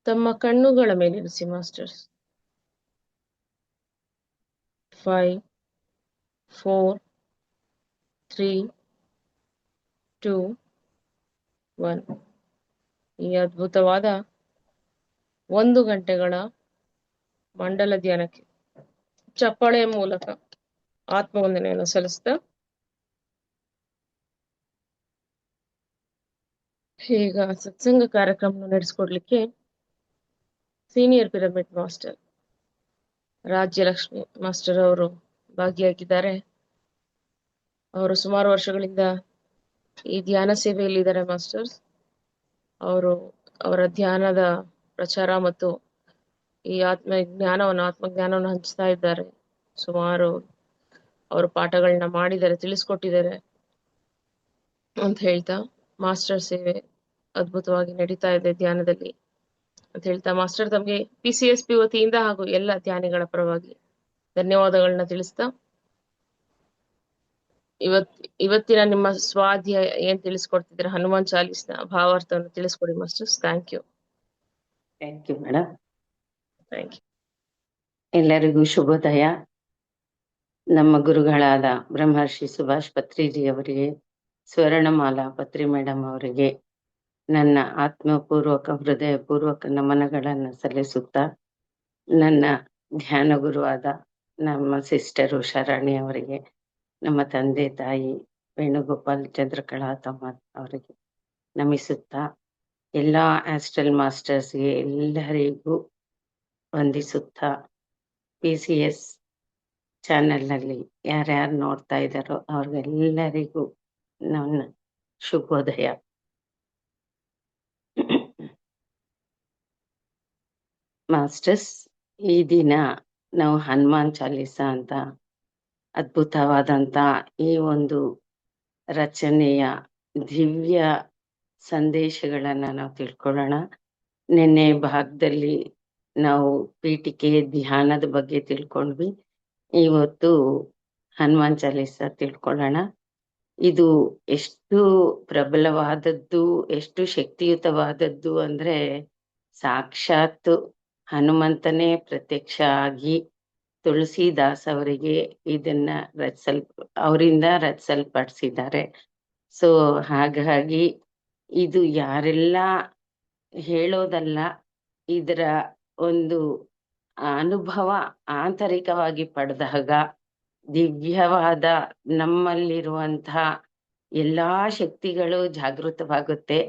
ತಮ್ಮ ಕಣ್ಣುಗಳ ಮೇಲಿರಿಸಿ ಮಾಸ್ಟರ್ಸ್. 5, 4, 3, 2, 1. ಈ ಅದ್ಭುತವಾದ 1 ಗಂಟೆಗಳ ಮಂಡಲ ಧ್ಯಾನಕ್ಕೆ ಚಪ್ಪಾಳೆಯ ಮೂಲಕ ಆತ್ಮವಂದನೆಯನ್ನು ಸಲ್ಲಿಸ್ತಾ ಈಗ ಸತ್ಸಂಗ ಕಾರ್ಯಕ್ರಮ ನಡೆಸಿಕೊಡ್ಲಿಕ್ಕೆ senior pyramid master Rajyalakshmi master ಅವರು ಭಾಗಿಯಾಗಿದ್ದಾರೆ. ಅವರು ಸುಮಾರು ವರ್ಷಗಳಿಂದ ಈ ಧ್ಯಾನ ಸೇವೆಯಲ್ಲಿದ್ದಾರೆ ಮಾಸ್ಟರ್ಸ್. ಅವರ ಧ್ಯಾನದ ಪ್ರಚಾರ ಮತ್ತು ಈ ಆತ್ಮಜ್ಞಾನವನ್ನು ಹಂಚ್ತಾ ಇದ್ದಾರೆ. ಸುಮಾರು ಅವರು ಪಾಠಗಳನ್ನ ಮಾಡಿದ್ದಾರೆ, ತಿಳಿಸ್ಕೊಟ್ಟಿದ್ದಾರೆ ಅಂತ ಹೇಳ್ತಾ ಮಾಸ್ಟರ್ ಸೇವೆ ಅದ್ಭುತವಾಗಿ ನಡೀತಾ ಇದೆ ಧ್ಯಾನದಲ್ಲಿ ಅಂತ ಹೇಳ್ತಾ ಮಾಸ್ಟರ್ ತಮಗೆ PCSP ವತಿಯಿಂದ ಹಾಗೂ ಎಲ್ಲ ಧ್ಯಾನಿಗಳ ಪರವಾಗಿ ಧನ್ಯವಾದಗಳನ್ನ ತಿಳಿಸ್ತಾ ಇವತ್ತಿನ ನಿಮ್ಮ ಸ್ವಾಧ್ಯಾಯ ಏನ್ ತಿಳಿಸ್ಕೊಡ್ತಿದ್ರೆ ಹನುಮಾನ್ ಚಾಲೀಸ್ನ ಭಾವಾರ್ಥವನ್ನು ತಿಳಿಸ್ಕೊಡಿ masters. Thank you. Thank you madam. Thank you. ಎಲ್ಲರಿಗೂ ಶುಭೋದಯ. ನಮ್ಮ ಗುರುಗಳಾದ ಬ್ರಹ್ಮರ್ಷಿ ಸುಭಾಷ್ ಪತ್ರಿಜಿ ಅವರಿಗೆ, ಸ್ವರ್ಣಮಾಲಾ ಪತ್ರಿ ಮೇಡಮ್ ಅವರಿಗೆ ನನ್ನ ಆತ್ಮಪೂರ್ವಕ ಹೃದಯಪೂರ್ವಕ ನಮನಗಳನ್ನು ಸಲ್ಲಿಸುತ್ತಾ, ನನ್ನ ಧ್ಯಾನ ಗುರುವಾದ ನಮ್ಮ ಸಿಸ್ಟರು ಶರಣಿ ಅವರಿಗೆ, ನಮ್ಮ ತಂದೆ ತಾಯಿ ವೇಣುಗೋಪಾಲ್ ಚಂದ್ರಕಲಾ ತಮ್ಮ ಅವರಿಗೆ ನಮಿಸುತ್ತಾ, ಎಲ್ಲ ಆಸ್ಟ್ರಲ್ ಮಾಸ್ಟರ್ಸ್ಗೆ ಎಲ್ಲರಿಗೂ ವಂದಿಸುತ್ತಾ, PCS ಚಾನೆಲ್ನಲ್ಲಿ ಯಾರ್ಯಾರು ನೋಡ್ತಾ ಇದ್ದಾರೋ ಅವ್ರಿಗೆಲ್ಲರಿಗೂ ನನ್ನ ಶುಭೋದಯ. ಮಾಸ್ಟರ್ಸ್, ಈ ದಿನ ನಾವು ಹನುಮಾನ್ ಚಾಲೀಸ ಅಂತ ಅದ್ಭುತವಾದಂತ ಈ ಒಂದು ರಚನೆಯ ದಿವ್ಯ ಸಂದೇಶಗಳನ್ನ ನಾವು ತಿಳ್ಕೊಳ್ಳೋಣ. ನಿನ್ನೆ ಭಾಗದಲ್ಲಿ ನಾವು ಪೀಠಿಕೆ ಧ್ಯಾನದ ಬಗ್ಗೆ ತಿಳ್ಕೊಂಡ್ವಿ. ಇವತ್ತು ಹನುಮಾನ್ ಚಾಲೀಸ ತಿಳ್ಕೊಳ್ಳೋಣ. ಇದು ಎಷ್ಟು ಪ್ರಬಲವಾದದ್ದು, ಎಷ್ಟು ಶಕ್ತಿಯುತವಾದದ್ದು ಅಂದ್ರೆ ಸಾಕ್ಷಾತ್ ಹನುಮಂತನೇ ಪ್ರತ್ಯಕ್ಷ ಆಗಿ ತುಳಸಿದಾಸ್ ಅವರಿಗೆ ಇದನ್ನ ಅವರಿಂದ ರಚಿಸಲ್ಪಡಿಸಿದ್ದಾರೆ. ಸೊ ಹಾಗಾಗಿ ಇದು ಯಾರೆಲ್ಲ ಹೇಳೋದಲ್ಲ, ಇದರ ಒಂದು ಅನುಭವ ಆಂತರಿಕವಾಗಿ ಪಡೆದಾಗ ದಿವ್ಯವಾದ ನಮ್ಮಲ್ಲಿರುವಂತಹ ಎಲ್ಲಾ ಶಕ್ತಿಗಳು ಜಾಗೃತವಾಗುತ್ತೆ.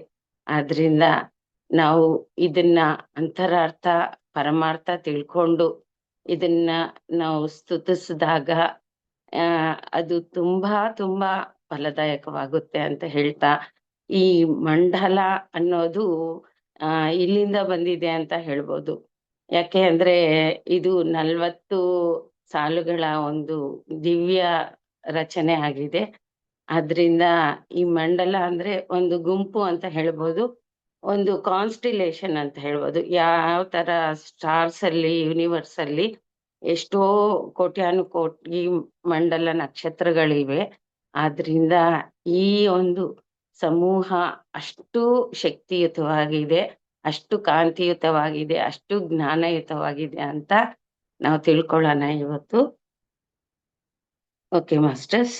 ಆದ್ರಿಂದ ನಾವು ಇದನ್ನ ಅಂತರಾರ್ಥ ಪರಮಾರ್ಥ ತಿಳ್ಕೊಂಡು ಇದನ್ನ ನಾವು ಸ್ತುತಿಸಿದಾಗ ಅದು ತುಂಬಾ ತುಂಬಾ ಫಲದಾಯಕವಾಗುತ್ತೆ ಅಂತ ಹೇಳ್ತಾ, ಈ ಮಂಡಲ ಅನ್ನೋದು ಇಲ್ಲಿಂದ ಬಂದಿದೆ ಅಂತ ಹೇಳ್ಬೋದು. ಯಾಕೆ ಅಂದ್ರೆ ಇದು 40 ಸಾಲುಗಳ ಒಂದು ದಿವ್ಯ ರಚನೆ ಆಗಿದೆ. ಆದ್ರಿಂದ ಈ ಮಂಡಲ ಅಂದ್ರೆ ಒಂದು ಗುಂಪು ಅಂತ ಹೇಳ್ಬೋದು, ಒಂದು ಕಾನ್ಸ್ಟಿಲೇಷನ್ ಅಂತ ಹೇಳ್ಬೋದು. ಯಾವ ತರ ಸ್ಟಾರ್ಸ್ ಅಲ್ಲಿ, ಯೂನಿವರ್ಸ್ ಅಲ್ಲಿ ಎಷ್ಟೋ ಕೋಟ್ಯಾನುಕೋಟಿ ಮಂಡಲ ನಕ್ಷತ್ರಗಳಿವೆ. ಆದ್ರಿಂದ ಈ ಒಂದು ಸಮೂಹ ಅಷ್ಟು ಶಕ್ತಿಯುತವಾಗಿದೆ, ಅಷ್ಟು ಕಾಂತಿಯುತವಾಗಿದೆ, ಅಷ್ಟು ಜ್ಞಾನಯುತವಾಗಿದೆ ಅಂತ ನಾವು ತಿಳ್ಕೊಳ್ಳೋಣ ಇವತ್ತು. ಓಕೆ ಮಾಸ್ಟರ್ಸ್,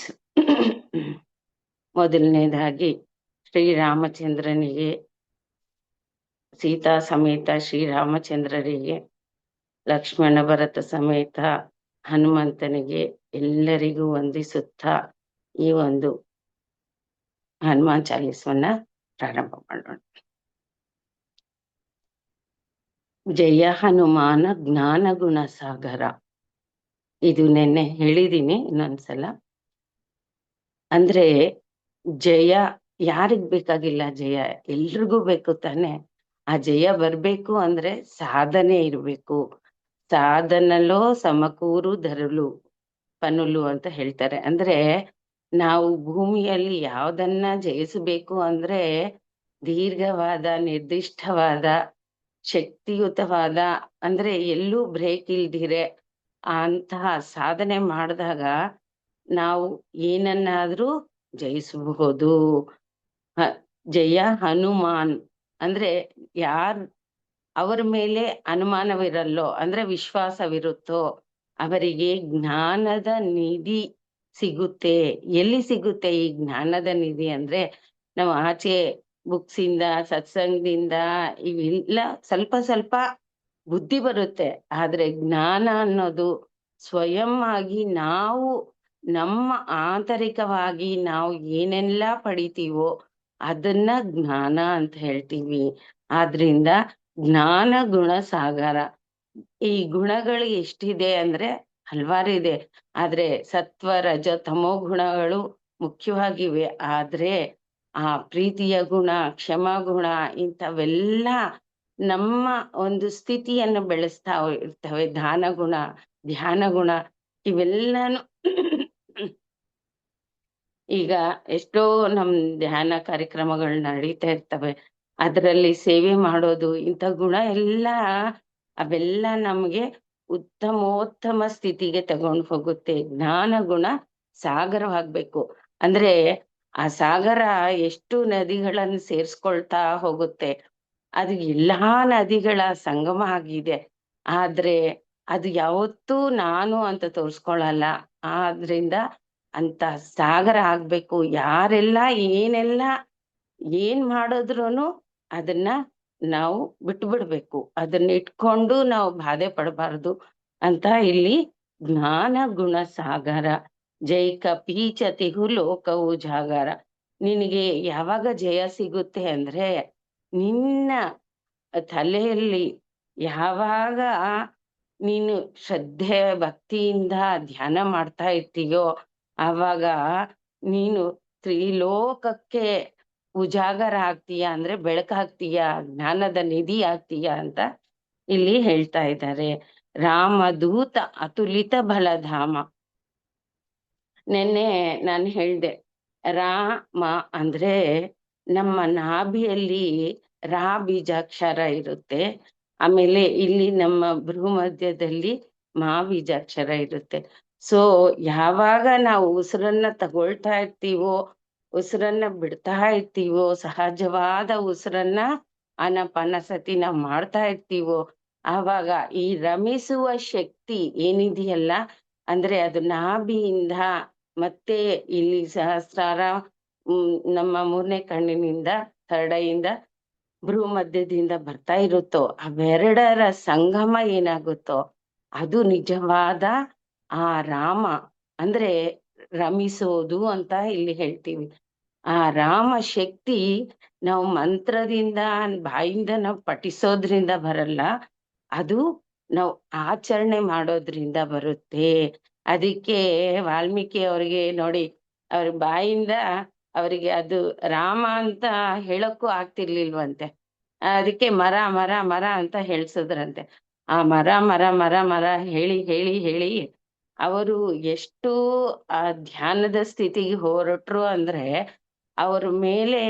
ಮೊದಲನೇದಾಗಿ ಶ್ರೀರಾಮಚಂದ್ರನಿಗೆ, ಸೀತಾ ಸಮೇತ ಶ್ರೀರಾಮಚಂದ್ರರಿಗೆ, ಲಕ್ಷ್ಮಣ ಭರತ ಸಮೇತ ಹನುಮಂತನಿಗೆ ಎಲ್ಲರಿಗೂ ವಂದಿಸುತ್ತಾ ಈ ಒಂದು ಹನುಮಾನ್ ಚಾಲೀಸವನ್ನ ಪ್ರಾರಂಭ ಮಾಡೋಣ. ಜಯ ಹನುಮಾನ ಜ್ಞಾನ ಗುಣ ಸಾಗರ. ಇದು ನೆನ್ನೆ ಹೇಳಿದೀನಿ, ಇನ್ನೊಂದ್ಸಲ. ಅಂದ್ರೆ ಜಯ ಯಾರಿಗ್ ಬೇಕಾಗಿಲ್ಲ? ಜಯ ಎಲ್ರಿಗೂ ಬೇಕು ತಾನೆ. ಆ ಜಯ ಬರ್ಬೇಕು ಅಂದ್ರೆ ಸಾಧನೆ ಇರ್ಬೇಕು. ಸಾಧನಲೋ ಸಮಕೂರು ಧರಲು ಪನುಲು ಅಂತ ಹೇಳ್ತಾರೆ. ಅಂದ್ರೆ ನಾವು ಭೂಮಿಯಲ್ಲಿ ಯಾವ್ದನ್ನ ಜಯಿಸಬೇಕು ಅಂದ್ರೆ ದೀರ್ಘವಾದ, ನಿರ್ದಿಷ್ಟವಾದ, ಶಕ್ತಿಯುತವಾದ, ಅಂದ್ರೆ ಎಲ್ಲೂ ಬ್ರೇಕ್ ಇಲ್ದಿರೆ ಅಂತಹ ಸಾಧನೆ ಮಾಡಿದಾಗ ನಾವು ಏನನ್ನಾದ್ರೂ ಜಯಿಸಬಹುದು. ಜಯ ಹನುಮಾನ್ ಅಂದ್ರೆ ಅವರ ಮೇಲೆ ಅನುಮಾನವಿರಲ್ಲೋ ಅಂದ್ರೆ ವಿಶ್ವಾಸವಿರುತ್ತೋ ಅವರಿಗೆ ಜ್ಞಾನದ ನಿಧಿ ಸಿಗುತ್ತೆ. ಎಲ್ಲಿ ಸಿಗುತ್ತೆ ಈ ಜ್ಞಾನದ ನಿಧಿ ಅಂದ್ರೆ ನಾವು ಆಚೆ ಬುಕ್ಸ್ ಇಂದ ಸತ್ಸಂಗದಿಂದ ಇವೆಲ್ಲ ಸ್ವಲ್ಪ ಸ್ವಲ್ಪ ಬುದ್ಧಿ ಬರುತ್ತೆ. ಆದ್ರೆ ಜ್ಞಾನ ಅನ್ನೋದು ಸ್ವಯಂ ಆಗಿ ನಾವು ನಮ್ಮ ಆಂತರಿಕವಾಗಿ ನಾವು ಏನೆಲ್ಲ ಪಡಿತೀವೋ ಅದನ್ನ ಜ್ಞಾನ ಅಂತ ಹೇಳ್ತೀವಿ. ಆದ್ರಿಂದ ಜ್ಞಾನ ಗುಣ ಸಾಗರ. ಈ ಗುಣಗಳು ಎಷ್ಟಿದೆ ಅಂದ್ರೆ ಹಲ್ವಾರಿದೆ. ಆದ್ರೆ ಸತ್ವ ರಜ ತಮೋ ಗುಣಗಳು ಮುಖ್ಯವಾಗಿವೆ. ಆದ್ರೆ ಆ ಪ್ರೀತಿಯ ಗುಣ, ಕ್ಷಮಾ ಗುಣ ಇಂಥವೆಲ್ಲ ನಮ್ಮ ಒಂದು ಸ್ಥಿತಿಯನ್ನು ಬೆಳೆಸ್ತಾ ಇರ್ತವೆ. ದಾನ ಗುಣ, ಧ್ಯಾನ ಗುಣ ಇವೆಲ್ಲಾನು ಈಗ ಎಷ್ಟೋ ನಮ್ ಧ್ಯಾನ ಕಾರ್ಯಕ್ರಮಗಳು ನಡೀತಾ ಇರ್ತವೆ. ಅದರಲ್ಲಿ ಸೇವೆ ಮಾಡೋದು ಇಂಥ ಗುಣ ಎಲ್ಲ ಅವೆಲ್ಲ ನಮ್ಗೆ ಉತ್ತಮೋತ್ತಮ ಸ್ಥಿತಿಗೆ ತಗೊಂಡು ಹೋಗುತ್ತೆ. ಜ್ಞಾನ ಗುಣ ಸಾಗರವಾಗ್ಬೇಕು. ಅಂದ್ರೆ ಆ ಸಾಗರ ಎಷ್ಟು ನದಿಗಳನ್ನು ಸೇರ್ಸ್ಕೊಳ್ತಾ ಹೋಗುತ್ತೆ. ಅದು ಎಲ್ಲಾ ನದಿಗಳ ಸಂಗಮ ಆಗಿದೆ. ಆದ್ರೆ ಅದು ಯಾವತ್ತೂ ನಾನು ಅಂತ ತೋರ್ಸ್ಕೊಳಲ್ಲ. ಆದ್ರಿಂದ ಅಂತ ಸಾಗರ ಆಗ್ಬೇಕು. ಯಾರೆಲ್ಲ ಏನೆಲ್ಲ ಏನ್ ಮಾಡಿದ್ರುನು ಅದನ್ನ ನಾವು ಬಿಟ್ಟು ಬಿಡ್ಬೇಕು. ಅದನ್ನ ಇಟ್ಕೊಂಡು ನಾವು ಬಾಧೆ ಪಡಬಾರ್ದು ಅಂತ ಇಲ್ಲಿ ಜ್ಞಾನ ಗುಣ ಸಾಗರ. ಜೈ ಕಪೀಚತಿಹು ಲೋಕವು ಜಾಗರ. ನಿನಗೆ ಯಾವಾಗ ಜಯ ಸಿಗುತ್ತೆ ಅಂದ್ರೆ ನಿನ್ನ ತಲೆಯಲ್ಲಿ ಯಾವಾಗ ನೀನು ಶ್ರದ್ಧೆ ಭಕ್ತಿಯಿಂದ ಧ್ಯಾನ ಮಾಡ್ತಾ ಇರ್ತೀಯೋ ಆವಾಗ ನೀನು ತ್ರಿಲೋಕಕ್ಕೆ ಉಜಾಗರ ಆಗ್ತೀಯ ಅಂದ್ರೆ ಬೆಳಕಾಗ್ತೀಯ, ಜ್ಞಾನದ ನಿಧಿ ಆಗ್ತೀಯ ಅಂತ ಇಲ್ಲಿ ಹೇಳ್ತಾ ಇದ್ದಾರೆ. ರಾಮದೂತ ಅತುಲಿತ ಬಲಧಾಮ. ನೆನ್ನೆ ನಾನು ಹೇಳ್ದೆ ರಾಮ ಅಂದ್ರೆ ನಮ್ಮ ನಾಭಿಯಲ್ಲಿ ರಾ ಬೀಜಾಕ್ಷರ ಇರುತ್ತೆ. ಆಮೇಲೆ ಇಲ್ಲಿ ನಮ್ಮ ಭ್ರೂಮಧ್ಯದಲ್ಲಿ ಮಾ ಬೀಜಾಕ್ಷರ ಇರುತ್ತೆ. ಸೊ ಯಾವಾಗ ನಾವು ಉಸಿರನ್ನ ತಗೊಳ್ತಾ ಇರ್ತೀವೋ ಉಸಿರನ್ನ ಬಿಡ್ತಾ ಇರ್ತೀವೋ ಸಹಜವಾದ ಉಸಿರನ್ನ ಅನಪನಸತಿ ನಾವು ಮಾಡ್ತಾ ಇರ್ತೀವೋ ಆವಾಗ ಈ ರಮಿಸುವ ಶಕ್ತಿ ಏನಿದೆಯಲ್ಲ ಅಂದ್ರೆ ಅದು ನಾಭಿಯಿಂದ ಮತ್ತೆ ಇಲ್ಲಿ ಸಹಸ್ರಾರ ನಮ್ಮ ಮೂರನೇ ಕಣ್ಣಿನಿಂದ ಥರ್ಡೈಯಿಂದ ಭ್ರೂ ಮಧ್ಯದಿಂದ ಬರ್ತಾ ಇರುತ್ತೋ ಅವೆರಡರ ಸಂಗಮ ಏನಾಗುತ್ತೋ ಅದು ನಿಜವಾದ ಆ ರಾಮ ಅಂದ್ರೆ ರಮಿಸೋದು ಅಂತ ಇಲ್ಲಿ ಹೇಳ್ತೀವಿ. ಆ ರಾಮ ಶಕ್ತಿ ನಾವು ಮಂತ್ರದಿಂದ ಬಾಯಿಂದ ನಾವು ಪಠಿಸೋದ್ರಿಂದ ಬರಲ್ಲ, ಅದು ನಾವು ಆಚರಣೆ ಮಾಡೋದ್ರಿಂದ ಬರುತ್ತೆ. ಅದಕ್ಕೆ ವಾಲ್ಮೀಕಿ ಅವ್ರಿಗೆ ನೋಡಿ ಅವ್ರ ಬಾಯಿಂದ ಅವರಿಗೆ ಅದು ರಾಮ ಅಂತ ಹೇಳಕ್ಕೂ ಆಗ್ತಿರ್ಲಿಲ್ವಂತೆ. ಅದಕ್ಕೆ ಮರ ಮರ ಮರ ಅಂತ ಹೇಳ್ಸಿದ್ರಂತೆ. ಆ ಮರ ಮರ ಮರ ಮರ ಹೇಳಿ ಹೇಳಿ ಹೇಳಿ ಅವರು ಎಷ್ಟು ಆ ಧ್ಯಾನದ ಸ್ಥಿತಿಗೆ ಹೊರಟ್ರು ಅಂದ್ರೆ ಅವ್ರ ಮೇಲೆ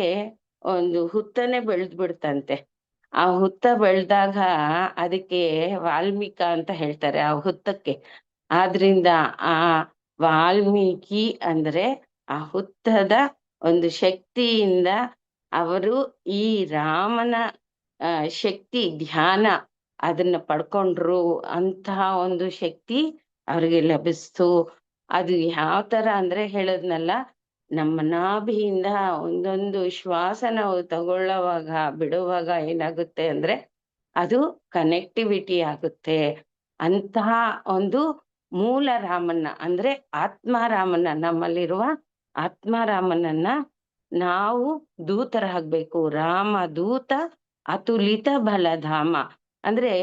ಒಂದು ಹುತ್ತನೆ ಬೆಳೆದ್ ಬಿಡ್ತಂತೆ. ಆ ಹುತ್ತ ಬೆಳೆದಾಗ ಅದಕ್ಕೆ ವಾಲ್ಮೀಕ ಅಂತ ಹೇಳ್ತಾರೆ ಆ ಹುತ್ತಕ್ಕೆ. ಆದ್ರಿಂದ ಆ ವಾಲ್ಮೀಕಿ ಅಂದ್ರೆ ಆ ಹುತ್ತದ ಒಂದು ಶಕ್ತಿಯಿಂದ ಅವರು ಈ ರಾಮನ ಶಕ್ತಿ ಧ್ಯಾನ ಅದನ್ನ ಪಡ್ಕೊಂಡ್ರು. ಅಂತಹ ಒಂದು ಶಕ್ತಿ ಅವ್ರಿಗೆ ಲಭಿಸ್ತು. ಅದು ಯಾವ ತರ ಅಂದ್ರೆ ಹೇಳದ್ನಲ್ಲ, ನಮ್ಮ ನಾಭಿಯಿಂದ ಒಂದೊಂದು ಶ್ವಾಸ ನಾವು ತಗೊಳ್ಳೋವಾಗ ಬಿಡುವಾಗ ಏನಾಗುತ್ತೆ ಅಂದ್ರೆ ಅದು ಕನೆಕ್ಟಿವಿಟಿ ಆಗುತ್ತೆ. ಅಂತಹ ಒಂದು ಮೂಲ ರಾಮನ್ನ ಅಂದ್ರೆ ಆತ್ಮಾರಾಮನ ನಮ್ಮಲ್ಲಿರುವ ಆತ್ಮಾರಾಮನನ್ನ ನಾವು ದೂತರಾಗ್ಬೇಕು. ರಾಮ ದೂತ ಅತುಲಿತ ಬಲಧಾಮ ಅಂದ್ರೆ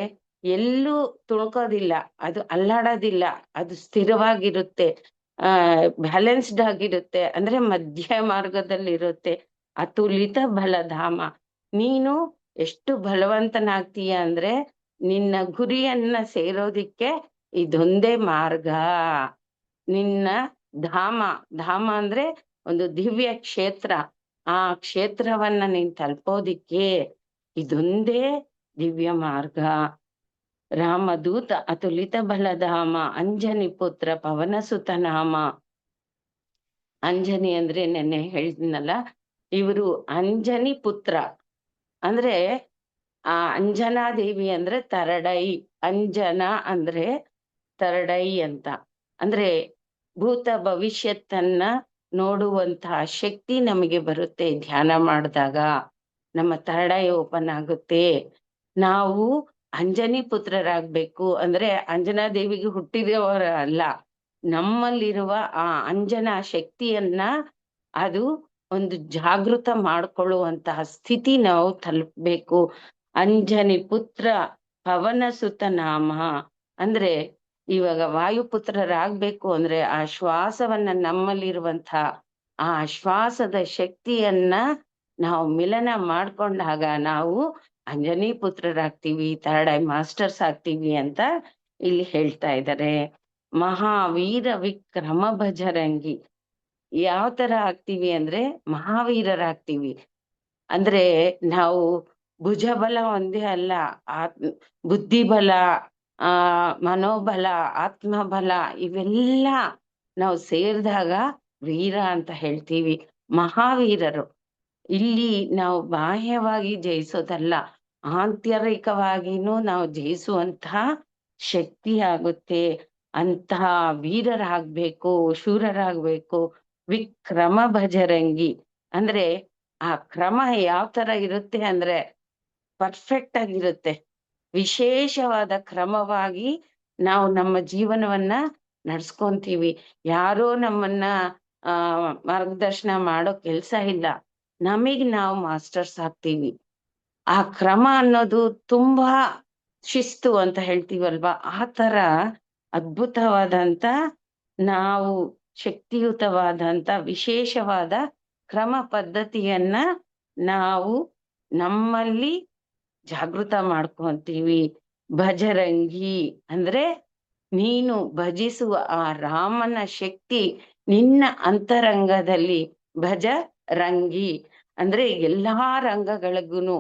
ಎಲ್ಲೂ ತುಣುಕೋದಿಲ್ಲ, ಅದು ಅಲ್ಲಾಡೋದಿಲ್ಲ, ಅದು ಸ್ಥಿರವಾಗಿರುತ್ತೆ, ಬ್ಯಾಲೆನ್ಸ್ಡ್ ಆಗಿರುತ್ತೆ ಅಂದ್ರೆ ಮಧ್ಯ ಮಾರ್ಗದಲ್ಲಿರುತ್ತೆ. ಅತುಲಿತ ಬಲಧಾಮ. ನೀನು ಎಷ್ಟು ಬಲವಂತನಾಗ್ತೀಯ ಅಂದ್ರೆ ನಿನ್ನ ಗುರಿಯನ್ನ ಸೇರೋದಿಕ್ಕೆ ಇದೊಂದೇ ಮಾರ್ಗ. ನಿನ್ನ ಧಾಮ, ಧಾಮ ಅಂದ್ರೆ ಒಂದು ದಿವ್ಯ ಕ್ಷೇತ್ರ, ಆ ಕ್ಷೇತ್ರವನ್ನ ನೀನ್ ತಲುಪೋದಿಕ್ಕೆ ಇದೊಂದೇ ದಿವ್ಯ ಮಾರ್ಗ. ರಾಮದೂತ ಅತುಲಿತ ಬಲಧಾಮ ಅಂಜನಿ ಪುತ್ರ ಪವನ ಸುತ ನಾಮ. ಅಂಜನಿ ಅಂದ್ರೆ ನೆನ್ನೆ ಹೇಳಿದ್ನಲ್ಲ, ಇವರು ಅಂಜನಿ ಪುತ್ರ ಅಂದ್ರೆ ಆ ಅಂಜನಾದೇವಿ ಅಂದ್ರೆ ತರಡೈ, ಅಂಜನ ಅಂದ್ರೆ ತರಡೈ ಅಂತ. ಅಂದ್ರೆ ಭೂತ ಭವಿಷ್ಯತ್ತನ್ನ ನೋಡುವಂತಹ ಶಕ್ತಿ ನಮಗೆ ಬರುತ್ತೆ ಧ್ಯಾನ ಮಾಡಿದಾಗ. ನಮ್ಮ ತರಡೈ ಓಪನ್ ಆಗುತ್ತೆ. ನಾವು ಅಂಜನಿ ಪುತ್ರರಾಗ್ಬೇಕು ಅಂದ್ರೆ ಅಂಜನಾ ದೇವಿಗೆ ಹುಟ್ಟಿದವರ ಅಲ್ಲ, ನಮ್ಮಲ್ಲಿರುವ ಆ ಅಂಜನಾ ಶಕ್ತಿಯನ್ನ ಅದು ಒಂದು ಜಾಗೃತ ಮಾಡ್ಕೊಳ್ಳುವಂತಹ ಸ್ಥಿತಿ ನಾವು ತಲುಪಬೇಕು. ಅಂಜನಿ ಪುತ್ರ ಪವನ ಸುತ ನಾಮ ಅಂದ್ರೆ ಇವಾಗ ವಾಯುಪುತ್ರರಾಗ್ಬೇಕು ಅಂದ್ರೆ ಆ ಶ್ವಾಸವನ್ನ, ನಮ್ಮಲ್ಲಿರುವಂತಹ ಆ ಶ್ವಾಸದ ಶಕ್ತಿಯನ್ನ ನಾವು ಮಿಲನ ಮಾಡ್ಕೊಂಡಾಗ ನಾವು ಅಂಜನಿ ಪುತ್ರರಾಗ್ತೀವಿ, ಥರ್ಡ್ ಐ ಮಾಸ್ಟರ್ಸ್ ಆಗ್ತೀವಿ ಅಂತ ಇಲ್ಲಿ ಹೇಳ್ತಾ ಇದ್ದಾರೆ. ಮಹಾವೀರ ವಿಕ್ರಮ ಭಜರಂಗಿ ಯಾವ ತರ ಆಗ್ತೀವಿ ಅಂದ್ರೆ ಮಹಾವೀರರಾಗ್ತೀವಿ. ಅಂದ್ರೆ ನಾವು ಭುಜಬಲ ಒಂದೇ ಅಲ್ಲ, ಬುದ್ಧಿಬಲ, ಆ ಮನೋಬಲ, ಆತ್ಮಬಲ ಇವೆಲ್ಲ ನಾವು ಸೇರಿದಾಗ ವೀರ ಅಂತ ಹೇಳ್ತೀವಿ. ಮಹಾವೀರರು ಇಲ್ಲಿ ನಾವು ಬಾಹ್ಯವಾಗಿ ಜಯಿಸೋದಲ್ಲ, ಆಂತರಿಕವಾಗಿನೂ ನಾವು ಜಯಿಸುವಂತಹ ಶಕ್ತಿ ಆಗುತ್ತೆ. ಅಂತಹ ವೀರರಾಗ್ಬೇಕು, ಶೂರರಾಗ್ಬೇಕು. ವಿಕ್ರಮ ಭಜರಂಗಿ ಅಂದ್ರೆ ಆ ಕ್ರಮ ಯಾವ ತರ ಇರುತ್ತೆ ಅಂದ್ರೆ ಪರ್ಫೆಕ್ಟ್ ಆಗಿರುತ್ತೆ. ವಿಶೇಷವಾದ ಕ್ರಮವಾಗಿ ನಾವು ನಮ್ಮ ಜೀವನವನ್ನ ನಡ್ಸ್ಕೊಂತೀವಿ. ಯಾರೋ ನಮ್ಮನ್ನ ಮಾರ್ಗದರ್ಶನ ಮಾಡೋ ಕೆಲ್ಸ ಇಲ್ಲ, ನಮಗ್ ನಾವು ಮಾಸ್ಟರ್ಸ್ ಆಗ್ತೀವಿ. ಆ ಕ್ರಮ ಅನ್ನೋದು ತುಂಬಾ ಶಿಸ್ತು ಅಂತ ಹೇಳ್ತೀವಲ್ವಾ, ಆ ತರ ಅದ್ಭುತವಾದಂತ, ನಾವು ಶಕ್ತಿಯುತವಾದಂತ ವಿಶೇಷವಾದ ಕ್ರಮ ಪದ್ಧತಿಯನ್ನ ನಾವು ನಮ್ಮಲ್ಲಿ ಜಾಗೃತ ಮಾಡ್ಕೊಂತೀವಿ. ಭಜರಂಗಿ ಅಂದ್ರೆ ನೀನು ಭಜಿಸುವ ಆ ರಾಮನ ಶಕ್ತಿ ನಿನ್ನ ಅಂತರಂಗದಲ್ಲಿ. ಭಜ ರಂಗಿ ಅಂದ್ರೆ ಎಲ್ಲಾ ರಂಗಗಳಿಗೂ,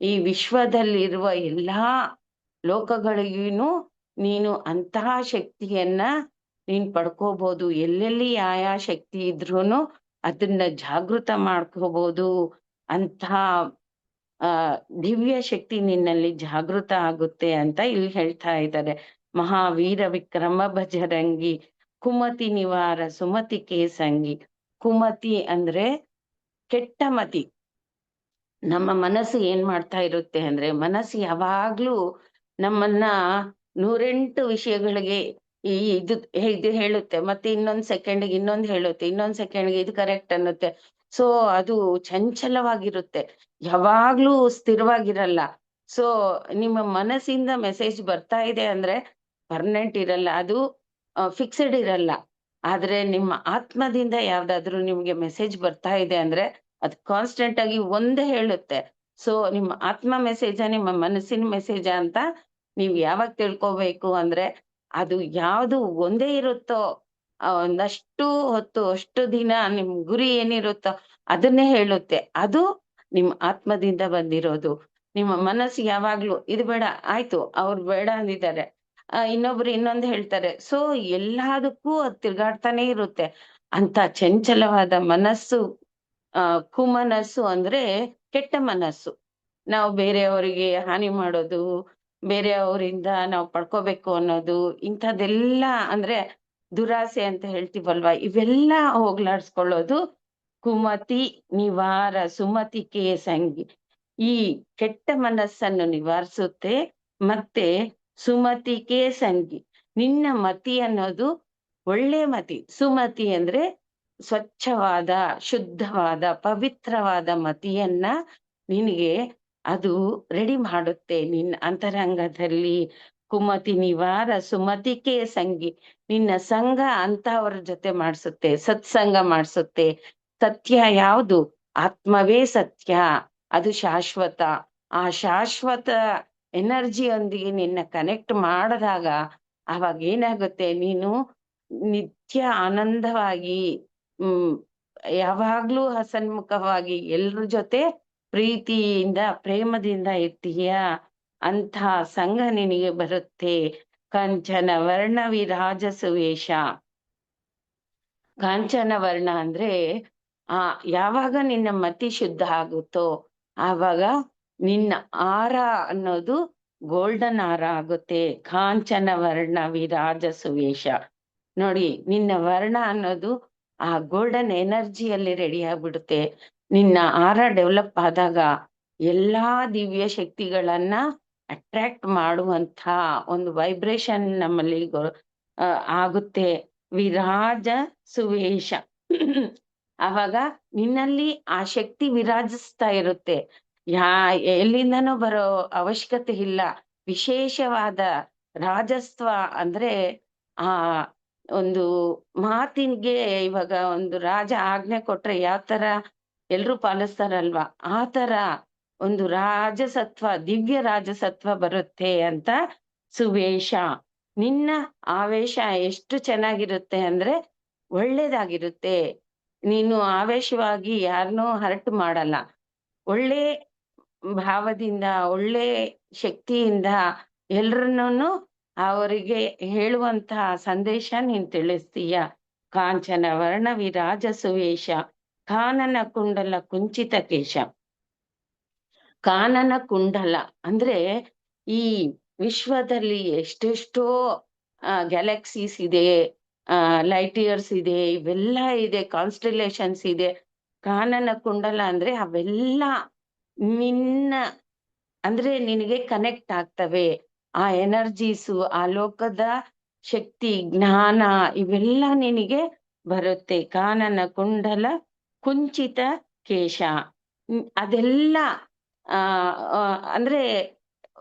ಈ ವಿಶ್ವದಲ್ಲಿರುವ ಎಲ್ಲಾ ಲೋಕಗಳಿಗೂ ನೀನು ಅಂತಹ ಶಕ್ತಿಯನ್ನ ನೀನ್ ಪಡ್ಕೋಬಹುದು. ಎಲ್ಲೆಲ್ಲಿ ಯಾವ ಶಕ್ತಿ ಇದ್ರೂನು ಅದನ್ನ ಜಾಗೃತ ಮಾಡ್ಕೋಬಹುದು. ಅಂತಹ ದಿವ್ಯ ಶಕ್ತಿ ನಿನ್ನಲ್ಲಿ ಜಾಗೃತ ಆಗುತ್ತೆ ಅಂತ ಇಲ್ಲಿ ಹೇಳ್ತಾ ಇದ್ದಾರೆ. ಮಹಾವೀರ ವಿಕ್ರಮ ಭಜರಂಗಿ ಕುಮತಿ ನಿವಾರ ಸುಮತಿ ಕೇಸಂಗಿ. ಕುಮತಿ ಅಂದ್ರೆ ಕೆಟ್ಟ ಮತಿ. ನಮ್ಮ ಮನಸ್ಸು ಏನ್ ಮಾಡ್ತಾ ಇರುತ್ತೆ ಅಂದ್ರೆ, ಮನಸ್ಸು ಯಾವಾಗ್ಲೂ ನಮ್ಮನ್ನ 108 ವಿಷಯಗಳಿಗೆ ಇದು ಹೇಳುತ್ತೆ, ಮತ್ತೆ ಇನ್ನೊಂದ್ ಸೆಕೆಂಡ್ಗೆ ಇನ್ನೊಂದ್ ಹೇಳುತ್ತೆ, ಇನ್ನೊಂದ್ ಸೆಕೆಂಡ್ಗೆ ಇದು ಕರೆಕ್ಟ್ ಅನ್ನುತ್ತೆ. ಸೊ ಅದು ಚಂಚಲವಾಗಿರುತ್ತೆ, ಯಾವಾಗ್ಲೂ ಸ್ಥಿರವಾಗಿರಲ್ಲ. ಸೊ ನಿಮ್ಮ ಮನಸ್ಸಿಂದ ಮೆಸೇಜ್ ಬರ್ತಾ ಇದೆ ಅಂದ್ರೆ ಪರ್ಮನೆಂಟ್ ಇರಲ್ಲ, ಅದು ಫಿಕ್ಸ್ಡ್ ಇರಲ್ಲ. ಆದ್ರೆ ನಿಮ್ಮ ಆತ್ಮದಿಂದ ಯಾವ್ದಾದ್ರು ನಿಮ್ಗೆ ಮೆಸೇಜ್ ಬರ್ತಾ ಇದೆ ಅಂದ್ರೆ ಅದು ಕಾನ್ಸ್ಟೆಂಟ್ ಆಗಿ ಒಂದೇ ಹೇಳುತ್ತೆ. ಸೊ ನಿಮ್ಮ ಆತ್ಮ ಮೆಸೇಜ, ನಿಮ್ಮ ಮನಸ್ಸಿನ ಮೆಸೇಜ ಅಂತ ನೀವ್ ಯಾವಾಗ ತಿಳ್ಕೊಬೇಕು ಅಂದ್ರೆ, ಅದು ಯಾವ್ದು ಒಂದೇ ಇರುತ್ತೋ ಒಂದಷ್ಟು ಹೊತ್ತು ಅಷ್ಟು ದಿನ ನಿಮ್ ಗುರಿ ಏನಿರುತ್ತೋ ಅದನ್ನೇ ಹೇಳುತ್ತೆ. ಅದು ನಿಮ್ ಆತ್ಮದಿಂದ ಬಂದಿರೋದು. ನಿಮ್ಮ ಮನಸ್ಸು ಯಾವಾಗ್ಲೂ ಇದು ಬೇಡ, ಆಯ್ತು ಅವ್ರು ಬೇಡ ಅಂದಿದ್ದಾರೆ, ಇನ್ನೊಬ್ರು ಇನ್ನೊಂದು ಹೇಳ್ತಾರೆ, ಸೊ ಎಲ್ಲದಕ್ಕೂ ಅದು ತಿರ್ಗಾಡ್ತಾನೆ ಇರುತ್ತೆ. ಅಂತ ಚಂಚಲವಾದ ಮನಸ್ಸು, ಕುಮನಸ್ಸು ಅಂದ್ರೆ ಕೆಟ್ಟ ಮನಸ್ಸು. ನಾವು ಬೇರೆಯವರಿಗೆ ಹಾನಿ ಮಾಡೋದು, ಬೇರೆಯವರಿಂದ ನಾವು ಪಡ್ಕೋಬೇಕು ಅನ್ನೋದು, ಇಂಥದ್ದೆಲ್ಲ ಅಂದ್ರೆ ದುರಾಸೆ ಅಂತ ಹೇಳ್ತೀವಲ್ವಾ, ಇವೆಲ್ಲ ಹೋಗ್ಲಾಡ್ಸ್ಕೊಳ್ಳೋದು ಕುಮತಿ ನಿವಾರ ಸುಮತಿ ಕೇಸಂಗಿ. ಈ ಕೆಟ್ಟ ಮನಸ್ಸನ್ನು ನಿವಾರಿಸುತ್ತೆ. ಮತ್ತೆ ಸುಮತಿ ಕೇಸಂಗಿ, ನಿನ್ನ ಮತಿ ಅನ್ನೋದು ಒಳ್ಳೆ ಮತಿ. ಸುಮತಿ ಅಂದ್ರೆ ಸ್ವಚ್ಛವಾದ, ಶುದ್ಧವಾದ, ಪವಿತ್ರವಾದ ಮತಿಯನ್ನ ನಿನಗೆ ಅದು ರೆಡಿ ಮಾಡುತ್ತೆ ನಿನ್ನ ಅಂತರಂಗದಲ್ಲಿ. ಕುಮತಿ ನಿವಾರ ಸುಮತಿಕೆ ಸಂಗಿ, ನಿನ್ನ ಸಂಘ ಅಂತಹವರ ಜೊತೆ ಮಾಡಿಸುತ್ತೆ, ಸತ್ಸಂಗ ಮಾಡಿಸುತ್ತೆ. ಸತ್ಯ ಯಾವುದು? ಆತ್ಮವೇ ಸತ್ಯ, ಅದು ಶಾಶ್ವತ. ಆ ಶಾಶ್ವತ ಎನರ್ಜಿಯೊಂದಿಗೆ ನಿನ್ನ ಕನೆಕ್ಟ್ ಮಾಡಿದಾಗ ಅವಾಗ ಏನಾಗುತ್ತೆ, ನೀನು ನಿತ್ಯ ಆನಂದವಾಗಿ, ಯಾವಾಗ್ಲೂ ಹಸನ್ಮುಖವಾಗಿ ಎಲ್ರ ಜೊತೆ ಪ್ರೀತಿಯಿಂದ ಪ್ರೇಮದಿಂದ ಇರ್ತೀಯ. ಅಂಥ ಸಂಘ ನಿನಗೆ ಬರುತ್ತೆ. ಕಾಂಚನ ವರ್ಣ ವಿರಾಜಸುವೇಶ. ಕಾಂಚನ ವರ್ಣ ಅಂದ್ರೆ ಯಾವಾಗ ನಿನ್ನ ಮತಿ ಶುದ್ಧ ಆಗುತ್ತೋ ಆವಾಗ ನಿನ್ನ ಆರ ಅನ್ನೋದು ಗೋಲ್ಡನ್ ಆರ ಆಗುತ್ತೆ. ಕಾಂಚನ ವರ್ಣ ವಿರಾಜ ಸುವೇಶ. ನೋಡಿ, ನಿನ್ನ ವರ್ಣ ಅನ್ನೋದು ಆ ಗೋಲ್ಡನ್ ಎನರ್ಜಿಯಲ್ಲಿ ರೆಡಿ ಆಗ್ಬಿಡುತ್ತೆ. ನಿನ್ನ ಆರ ಡೆವಲಪ್ ಆದಾಗ ಎಲ್ಲಾ ದಿವ್ಯ ಶಕ್ತಿಗಳನ್ನ ಅಟ್ರಾಕ್ಟ್ ಮಾಡುವಂತ ಒಂದು ವೈಬ್ರೇಷನ್ ನಮ್ಮಲ್ಲಿ ಆಗುತ್ತೆ. ವಿರಾಜ ಸುವೇಶ. ಆವಾಗ ನಿನ್ನಲ್ಲಿ ಆ ಶಕ್ತಿ ವಿರಾಜಿಸ್ತಾ ಇರುತ್ತೆ. ಎಲ್ಲಿಂದನೂ ಬರೋ ಅವಶ್ಯಕತೆ ಇಲ್ಲ. ವಿಶೇಷವಾದ ರಾಜಸ್ವ ಅಂದ್ರೆ ಆ ಒಂದು ಮಾತಿಗೆ, ಇವಾಗ ಒಂದು ರಾಜ ಆಜ್ಞೆ ಕೊಟ್ರೆ ಯಾವ ತರ ಎಲ್ರೂ ಪಾಲಿಸ್ತಾರಲ್ವಾ, ಆ ತರ ಒಂದು ರಾಜಸತ್ವ, ದಿವ್ಯ ರಾಜಸತ್ವ ಬರುತ್ತೆ ಅಂತ ಸುವೇಶ. ನಿನ್ನ ಆವೇಶ ಎಷ್ಟು ಚೆನ್ನಾಗಿರುತ್ತೆ ಅಂದ್ರೆ ಒಳ್ಳೇದಾಗಿರುತ್ತೆ. ನೀನು ಆವೇಶವಾಗಿ ಯಾರನ್ನೂ ಹರ್ಟ್ ಮಾಡಲ್ಲ. ಒಳ್ಳೆ ಭಾವದಿಂದ, ಒಳ್ಳೆ ಶಕ್ತಿಯಿಂದ ಎಲ್ರನ್ನೂ ಅವರಿಗೆ ಹೇಳುವಂತಹ ಸಂದೇಶ ನೀನ್ ತಿಳಿಸ್ತೀಯ. ಕಾಂಚನ ವರ್ಣ ವಿರಾಜ ಸುವೇಶ, ಕಾನನ ಕುಂಡಲ ಕುಂಚಿತ ಕೇಶ. ಕಾನನ ಕುಂಡಲ ಅಂದ್ರೆ ಈ ವಿಶ್ವದಲ್ಲಿ ಎಷ್ಟೆಷ್ಟೋ ಗ್ಯಾಲಕ್ಸೀಸ್ ಇದೆ, ಲೈಟ್ ಇಯರ್ಸ್ ಇದೆ, ಇವೆಲ್ಲ ಇದೆ, ಕಾನ್ಸ್ಟಲೇಷನ್ಸ್ ಇದೆ. ಕಾನನ ಕುಂಡಲ ಅಂದ್ರೆ ಅವೆಲ್ಲ ನಿನ್ನ ಅಂದ್ರೆ ನಿನಗೆ ಕನೆಕ್ಟ್ ಆಗ್ತವೆ. ಆ ಎನರ್ಜೀಸು, ಆ ಲೋಕದ ಶಕ್ತಿ, ಜ್ಞಾನ ಇವೆಲ್ಲ ನಿನಗೆ ಬರುತ್ತೆ. ಕಾನನ ಕುಂಡಲ ಕುಂಚಿತ ಕೇಶ. ಅದೆಲ್ಲ ಅಂದ್ರೆ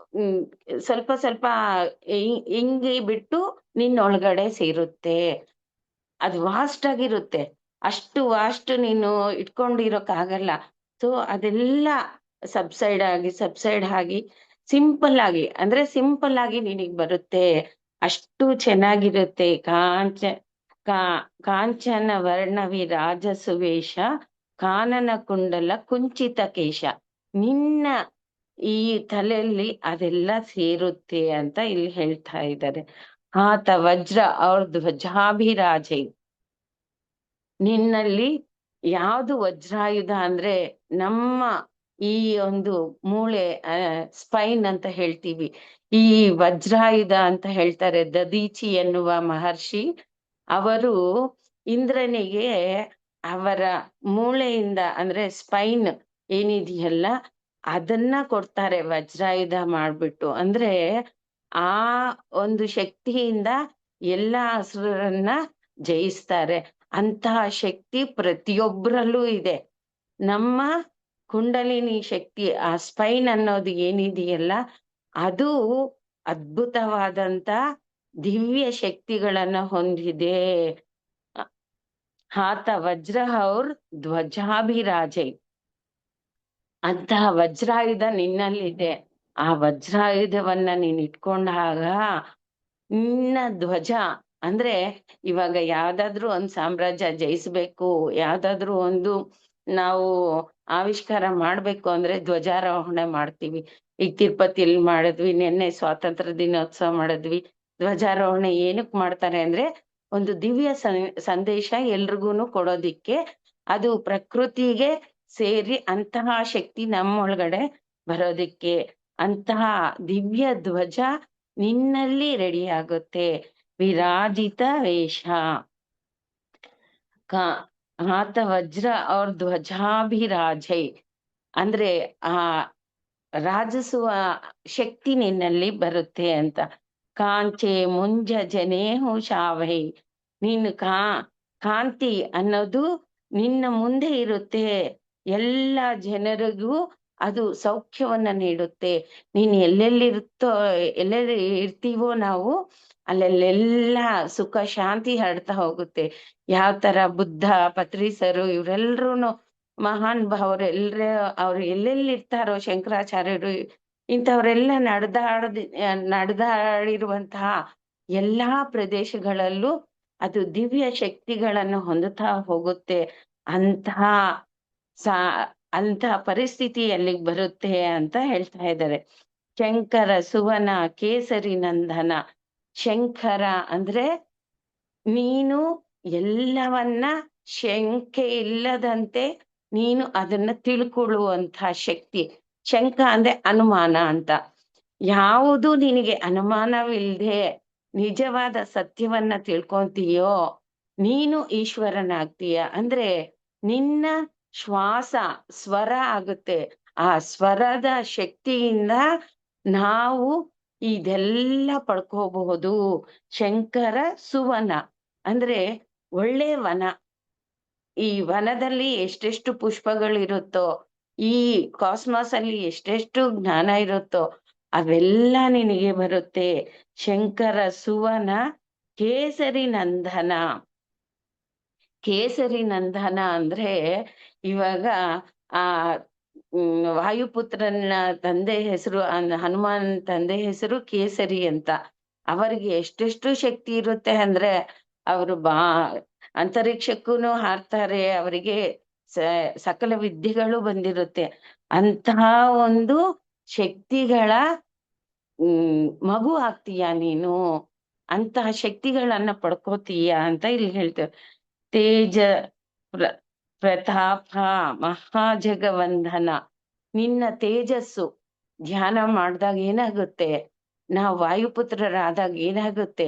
ಸ್ವಲ್ಪ ಸ್ವಲ್ಪ ಹಿಂಗಿ ಬಿಟ್ಟು ನಿನ್ನೊಳಗಡೆ ಸೇರುತ್ತೆ. ಅದು ವಾಸ್ಟ್ ಆಗಿರುತ್ತೆ. ಅಷ್ಟು ವಾಸ್ಟ್ ನೀನು ಇಟ್ಕೊಂಡಿರೋಕ್ಕಾಗಲ್ಲ. ಸೊ ಅದೆಲ್ಲ ಸಬ್ಸೈಡ್ ಆಗಿ ಸಿಂಪಲ್ ಆಗಿ, ಅಂದ್ರೆ ಸಿಂಪಲ್ ಆಗಿ ನಿನಗ್ ಬರುತ್ತೆ. ಅಷ್ಟು ಚೆನ್ನಾಗಿರುತ್ತೆ. ಕಾಂಚನ ವರ್ಣ ವಿರಾಜ ಸುವೇಶ, ಕಾನನ ಕುಂಡಲ ಕುಂಚಿತ ಕೇಶ. ನಿನ್ನ ಈ ತಲೆಯಲ್ಲಿ ಅದೆಲ್ಲ ಸೇರುತ್ತೆ ಅಂತ ಇಲ್ಲಿ ಹೇಳ್ತಾ ಇದ್ದಾರೆ. ಆತ ವಜ್ರ ಅವ್ರ ಧ್ವಜಾಭಿರಾಜೆ. ನಿನ್ನಲ್ಲಿ ಯಾವುದು ವಜ್ರಾಯುಧ ಅಂದ್ರೆ ನಮ್ಮ ಈ ಒಂದು ಮೂಳೆ, ಸ್ಪೈನ್ ಅಂತ ಹೇಳ್ತೀವಿ. ಈ ವಜ್ರಾಯುಧ ಅಂತ ಹೇಳ್ತಾರೆ. ದದೀಚಿ ಎನ್ನುವ ಮಹರ್ಷಿ ಅವರು ಇಂದ್ರನಿಗೆ ಅವರ ಮೂಳೆಯಿಂದ ಅಂದ್ರೆ ಸ್ಪೈನ್ ಏನಿದೆಯಲ್ಲ ಅದನ್ನ ಕೊಡ್ತಾರೆ ವಜ್ರಾಯುಧ ಮಾಡ್ಬಿಟ್ಟು. ಅಂದ್ರೆ ಆ ಒಂದು ಶಕ್ತಿಯಿಂದ ಎಲ್ಲ ಹಸುರನ್ನ ಜಯಿಸ್ತಾರೆ. ಅಂತಹ ಶಕ್ತಿ ಪ್ರತಿಯೊಬ್ಬರಲ್ಲೂ ಇದೆ. ನಮ್ಮ ಕುಂಡಲಿನಿ ಶಕ್ತಿ, ಆ ಸ್ಪೈನ್ ಅನ್ನೋದು ಏನಿದೆಯಲ್ಲ ಅದು ಅದ್ಭುತವಾದಂತ ದಿವ್ಯ ಶಕ್ತಿಗಳನ್ನ ಹೊಂದಿದೆ. ಆತ ವಜ್ರ ಅವ್ರ ಧ್ವಜಾಭಿರಾಜೆ. ಅಂತಹ ವಜ್ರಾಯುಧ ನಿನ್ನಲ್ಲಿದೆ. ಆ ವಜ್ರಾಯುಧವನ್ನ ನೀನ್ ಇಟ್ಕೊಂಡಾಗ ನಿನ್ನ ಧ್ವಜ ಅಂದ್ರೆ ಇವಾಗ ಯಾವ್ದಾದ್ರು ಒಂದ್ ಸಾಮ್ರಾಜ್ಯ ಜಯಿಸ್ಬೇಕು, ಯಾವ್ದಾದ್ರು ಒಂದು ನಾವು ಆವಿಷ್ಕಾರ ಮಾಡ್ಬೇಕು ಅಂದ್ರೆ ಧ್ವಜಾರೋಹಣೆ ಮಾಡ್ತೀವಿ. ಈಗ ತಿರುಪತಿಯಲ್ಲಿ ಮಾಡಿದ್ವಿ, ನಿನ್ನೆ ಸ್ವಾತಂತ್ರ್ಯ ದಿನೋತ್ಸವ ಮಾಡಿದ್ವಿ. ಧ್ವಜಾರೋಹಣೆ ಏನಕ್ ಮಾಡ್ತಾರೆ ಅಂದ್ರೆ ಒಂದು ದಿವ್ಯ ಸಂದೇಶ ಎಲ್ರಿಗೂನು ಕೊಡೋದಿಕ್ಕೆ. ಅದು ಪ್ರಕೃತಿಗೆ ಸೇರಿ ಅಂತಹ ಶಕ್ತಿ ನಮ್ಮೊಳಗಡೆ ಬರೋದಿಕ್ಕೆ. ಅಂತಹ ದಿವ್ಯ ಧ್ವಜ ನಿನ್ನಲ್ಲಿ ರೆಡಿ ಆಗುತ್ತೆ. ವಿರಾಜಿತ ವೇಷ. ಆತ ವಜ್ರ ಅವ್ರ ಧ್ವಜಾಭಿರಾಜೈ ಅಂದ್ರೆ ಆ ರಾಜಿಸುವ ಶಕ್ತಿ ನಿನ್ನಲ್ಲಿ ಬರುತ್ತೆ ಅಂತ. ಕಾಂಚೆ ಮುಂಜ ಜನೇಹು ಶಾವೈ. ನೀನು ಕಾಂತಿ ಅನ್ನೋದು ನಿನ್ನ ಮುಂದೆ ಇರುತ್ತೆ. ಎಲ್ಲ ಜನರಿಗೂ ಅದು ಸೌಖ್ಯವನ್ನ ನೀಡುತ್ತೆ. ನೀನ್ ಎಲ್ಲೆಲ್ಲಿ ಇರ್ತೀವೋ ನಾವು ಅಲ್ಲೆಲ್ಲ ಸುಖ ಶಾಂತಿ ಹರಡ್ತಾ ಹೋಗುತ್ತೆ. ಯಾವ ತರ ಬುದ್ಧ, ಪತ್ರಿಸರು ಇವರೆಲ್ರೂ ಮಹಾನ್ ಭಾವರು ಅವ್ರು ಎಲ್ಲೆಲ್ಲಿ ಇರ್ತಾರೋ, ಶಂಕರಾಚಾರ್ಯರು ಇಂಥವ್ರೆಲ್ಲ ನಡೆದಾಡಿರುವಂತಹ ಎಲ್ಲಾ ಪ್ರದೇಶಗಳಲ್ಲೂ ಅದು ದಿವ್ಯ ಶಕ್ತಿಗಳನ್ನು ಹೊಂದುತ್ತಾ ಹೋಗುತ್ತೆ. ಅಂತಹ ಪರಿಸ್ಥಿತಿ ಎಲ್ಲಿಗೆ ಬರುತ್ತೆ ಅಂತ ಹೇಳ್ತಾ ಇದ್ದಾರೆ. ಶಂಕರ ಸುವನ ಕೇಸರಿ ನಂದನ. ಶಂಕರ ಅಂದ್ರೆ ನೀನು ಎಲ್ಲವನ್ನ ಶಂಕೆ ಇಲ್ಲದಂತೆ ನೀನು ಅದನ್ನ ತಿಳ್ಕೊಳ್ಳುವಂತಹ ಶಕ್ತಿ. ಶಂಕ ಅಂದ್ರೆ ಅನುಮಾನ ಅಂತ. ಯಾವುದು ನಿನಗೆ ಅನುಮಾನವಿಲ್ಲದೆ ನಿಜವಾದ ಸತ್ಯವನ್ನ ತಿಳ್ಕೊಂತೀಯೋ ನೀನು ಈಶ್ವರನಾಗ್ತೀಯ. ಅಂದ್ರೆ ನಿನ್ನ ಶ್ವಾಸ ಸ್ವರ ಆಗುತ್ತೆ. ಆ ಸ್ವರದ ಶಕ್ತಿಯಿಂದ ನಾವು ಇದೆಲ್ಲ ಪಡ್ಕೋಬಹುದು. ಶಂಕರ ಸುವನ ಅಂದ್ರೆ ಒಳ್ಳೆ ವನ. ಈ ವನದಲ್ಲಿ ಎಷ್ಟೆಷ್ಟು ಪುಷ್ಪಗಳಿರುತ್ತೋ, ಈ ಕಾಸ್ಮಾಸ್ ಅಲ್ಲಿ ಎಷ್ಟೆಷ್ಟು ಜ್ಞಾನ ಇರುತ್ತೋ ಅವೆಲ್ಲ ನಿನಗೆ ಬರುತ್ತೆ. ಶಂಕರ ಸುವನ ಕೇಸರಿ ನಂದನ. ಕೇಸರಿ ನಂದನ ಅಂದ್ರೆ ಇವಾಗ ಆ ವಾಯುಪುತ್ರನ ತಂದೆ ಹೆಸರು ಹನುಮಾನ್ ತಂದೆ ಹೆಸರು ಕೇಸರಿ ಅಂತ. ಅವರಿಗೆ ಎಷ್ಟೆಷ್ಟು ಶಕ್ತಿ ಇರುತ್ತೆ ಅಂದ್ರೆ ಅವರು ಅಂತರಿಕ್ಷಕ್ಕೂನು ಹಾರ್ತಾರೆ. ಅವರಿಗೆ ಸಕಲ ವಿದ್ಯೆಗಳು ಬಂದಿರುತ್ತೆ. ಅಂತಹ ಒಂದು ಶಕ್ತಿಗಳ ಮಗು ಆಗ್ತೀಯ ನೀನು. ಅಂತಹ ಶಕ್ತಿಗಳನ್ನ ಪಡ್ಕೋತೀಯ ಅಂತ ಇಲ್ಲಿ ಹೇಳ್ತೇವೆ. ತೇಜ ಪ್ರತಾಪ ಮಹಾಜಗವಂದನ. ನಿನ್ನ ತೇಜಸ್ಸು ಧ್ಯಾನ ಮಾಡಿದಾಗ ಏನಾಗುತ್ತೆ, ನಾವು ವಾಯುಪುತ್ರರಾದಾಗ ಏನಾಗುತ್ತೆ,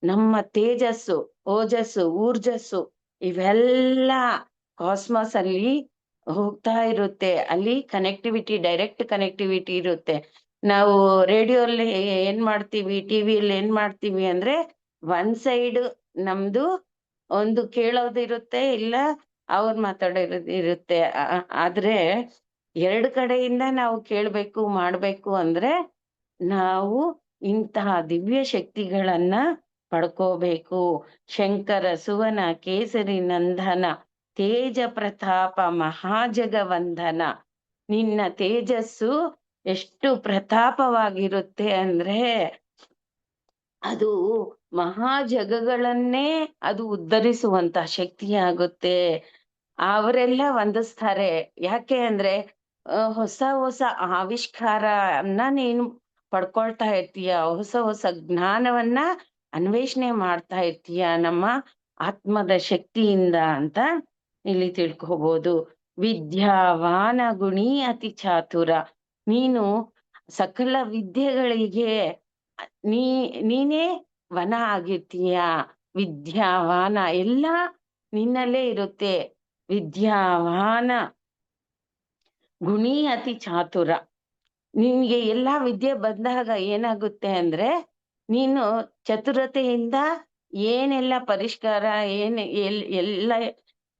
ನಮ್ಮ ತೇಜಸ್ಸು ಓಜಸ್ಸು ಊರ್ಜಸ್ಸು ಇವೆಲ್ಲ ಕಾಸ್ಮಾಸ್ ಅಲ್ಲಿ ಹೋಗ್ತಾ ಇರುತ್ತೆ. ಅಲ್ಲಿ ಕನೆಕ್ಟಿವಿಟಿ, ಡೈರೆಕ್ಟ್ ಕನೆಕ್ಟಿವಿಟಿ ಇರುತ್ತೆ. ನಾವು ರೇಡಿಯೋಲ್ಲಿ ಏನ್ ಮಾಡ್ತೀವಿ, ಟಿವಿಯಲ್ಲಿ ಏನ್ ಮಾಡ್ತೀವಿ ಅಂದ್ರೆ ಒನ್ ಸೈಡ್ ನಮ್ದು ಒಂದು ಕೇಳೋದಿರುತ್ತೆ, ಇಲ್ಲ ಅವ್ರು ಮಾತಾಡೋದು ಇರುತ್ತೆ. ಆದ್ರೆ ಎರಡು ಕಡೆಯಿಂದ ನಾವು ಕೇಳ್ಬೇಕು ಮಾಡ್ಬೇಕು ಅಂದ್ರೆ ನಾವು ಇಂತಹ ದಿವ್ಯ ಶಕ್ತಿಗಳನ್ನ ಪಡ್ಕೋಬೇಕು. ಶಂಕರ ಸುವನ ಕೇಸರಿ ನಂದನ ತೇಜ ಪ್ರತಾಪ ಮಹಾಜಗವಂದನ. ನಿನ್ನ ತೇಜಸ್ಸು ಎಷ್ಟು ಪ್ರತಾಪವಾಗಿರುತ್ತೆ ಅಂದ್ರೆ ಅದು ಮಹಾಜಗಗಳನ್ನೇ ಅದು ಉದ್ಧರಿಸುವಂತ ಶಕ್ತಿ ಆಗುತ್ತೆ. ಅವರೆಲ್ಲ ವಂದಿಸ್ತಾರೆ. ಯಾಕೆ ಅಂದ್ರೆ ಹೊಸ ಹೊಸ ಆವಿಷ್ಕಾರನ್ನ ನೀನು ಪಡ್ಕೊಳ್ತಾ ಇರ್ತೀಯ, ಹೊಸ ಹೊಸ ಜ್ಞಾನವನ್ನ ಅನ್ವೇಷಣೆ ಮಾಡ್ತಾ ಇರ್ತೀಯ ನಮ್ಮ ಆತ್ಮದ ಶಕ್ತಿಯಿಂದ ಅಂತ ಇಲ್ಲಿ ತಿಳ್ಕೋಬಹುದು. ವಿದ್ಯಾವಾನ ಗುಣಿ ಅತಿ ಚಾತುರ. ನೀನು ಸಕಲ ವಿದ್ಯೆಗಳಿಗೆ ನೀನೇ ವನ ಆಗಿರ್ತೀಯ. ವಿದ್ಯಾವಾನ ಎಲ್ಲ ನಿನ್ನಲ್ಲೇ ಇರುತ್ತೆ. ವಿದ್ಯಾವಾನ ಗುಣಿ ಅತಿ ಚಾತುರ. ನಿನ್ಗೆ ಎಲ್ಲಾ ವಿದ್ಯೆ ಬಂದಾಗ ಏನಾಗುತ್ತೆ ಅಂದ್ರೆ ನೀನು ಚತುರತೆಯಿಂದ ಏನೆಲ್ಲ ಪರಿಷ್ಕಾರ ಎಲ್ಲ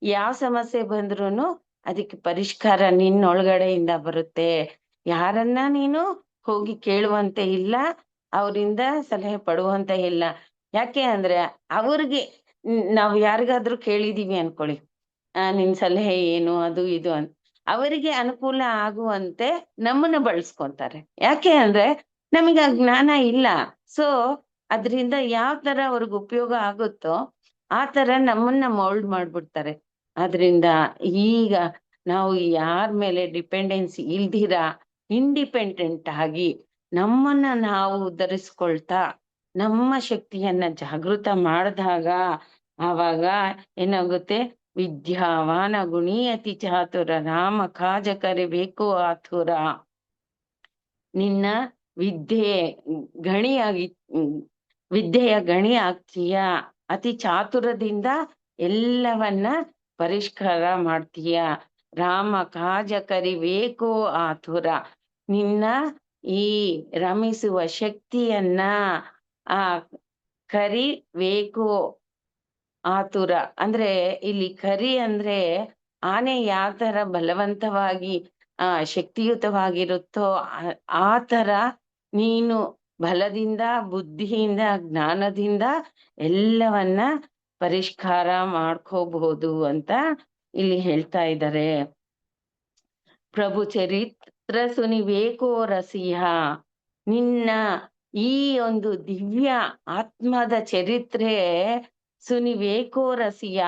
ಯಾವ ಸಮಸ್ಯೆ ಬಂದ್ರೂನು ಅದಕ್ಕೆ ಪರಿಷ್ಕಾರ ನಿನ್ನೊಳಗಡೆಯಿಂದ ಬರುತ್ತೆ. ಯಾರನ್ನ ನೀನು ಹೋಗಿ ಕೇಳುವಂತೆ ಇಲ್ಲ, ಅವರಿಂದ ಸಲಹೆ ಪಡುವಂತ ಇಲ್ಲ. ಯಾಕೆ ಅಂದ್ರೆ ಅವ್ರಿಗೆ ನಾವು ಯಾರಿಗಾದ್ರೂ ಕೇಳಿದೀವಿ ಅನ್ಕೊಳ್ಳಿ, ನಿನ್ ಸಲಹೆ ಏನು ಅದು ಇದು ಅಂತ, ಅವರಿಗೆ ಅನುಕೂಲ ಆಗುವಂತೆ ನಮ್ಮನ್ನ ಬಳಸ್ಕೊಂತಾರೆ. ಯಾಕೆ ಅಂದ್ರೆ ನಮಗೆ ಆ ಜ್ಞಾನ ಇಲ್ಲ. ಸೊ ಅದ್ರಿಂದ ಯಾವ ತರ ಅವ್ರಿಗೆ ಉಪಯೋಗ ಆಗುತ್ತೋ ಆ ತರ ನಮ್ಮನ್ನ ಮೌಲ್ಡ್ ಮಾಡ್ಬಿಡ್ತಾರೆ. ಆದ್ರಿಂದ ಈಗ ನಾವು ಯಾರ ಮೇಲೆ ಡಿಪೆಂಡೆನ್ಸಿ ಇಲ್ದಿರ ಇಂಡಿಪೆಂಡೆಂಟ್ ಆಗಿ ನಮ್ಮನ್ನ ನಾವು ಉದ್ಧರಿಸ್ಕೊಳ್ತಾ ನಮ್ಮ ಶಕ್ತಿಯನ್ನ ಜಾಗೃತ ಮಾಡಿದಾಗ ಆವಾಗ ಏನಾಗುತ್ತೆ, ವಿದ್ಯಾವಾನ ಗುಣಿ ಅತಿ ಚಾತುರ ರಾಮ ಕಾಜ ಕರಿಬೇಕು ಆತುರ. ನಿನ್ನ ವಿದ್ಯೆಯ ಗಣಿ ಆಗ್ತೀಯ. ಅತಿ ಚಾತುರದಿಂದ ಎಲ್ಲವನ್ನ ಪರಿಷ್ಕಾರ ಮಾಡ್ತೀಯ. ರಾಮ ಕಾಜ ಕರಿಬೇಕು ಆತುರ. ನಿನ್ನ ಈ ರಮಿಸುವ ಶಕ್ತಿಯನ್ನ ಆ ಕರಿಬೇಕು ಆತುರ. ಅಂದ್ರೆ ಇಲ್ಲಿ ಕರಿ ಅಂದ್ರೆ ಆನೆ ಯಾವ ತರ ಬಲವಂತವಾಗಿ ಶಕ್ತಿಯುತವಾಗಿರುತ್ತೋ ಆ ತರ ನೀನು ಬಲದಿಂದ ಬುದ್ಧಿಯಿಂದ ಜ್ಞಾನದಿಂದ ಎಲ್ಲವನ್ನ ಪರಿಷ್ಕಾರ ಮಾಡ್ಕೋಬಹುದು ಅಂತ ಇಲ್ಲಿ ಹೇಳ್ತಾ ಇದ್ದಾರೆ. ಪ್ರಭು ಚರಿತ್ರ ಸುನಿವೇಕೋ ರಸಿಯ. ನಿನ್ನ ಈ ಒಂದು ದಿವ್ಯ ಆತ್ಮದ ಚರಿತ್ರೆ ಸುನಿವೇಕೋ ರಸಿಯ,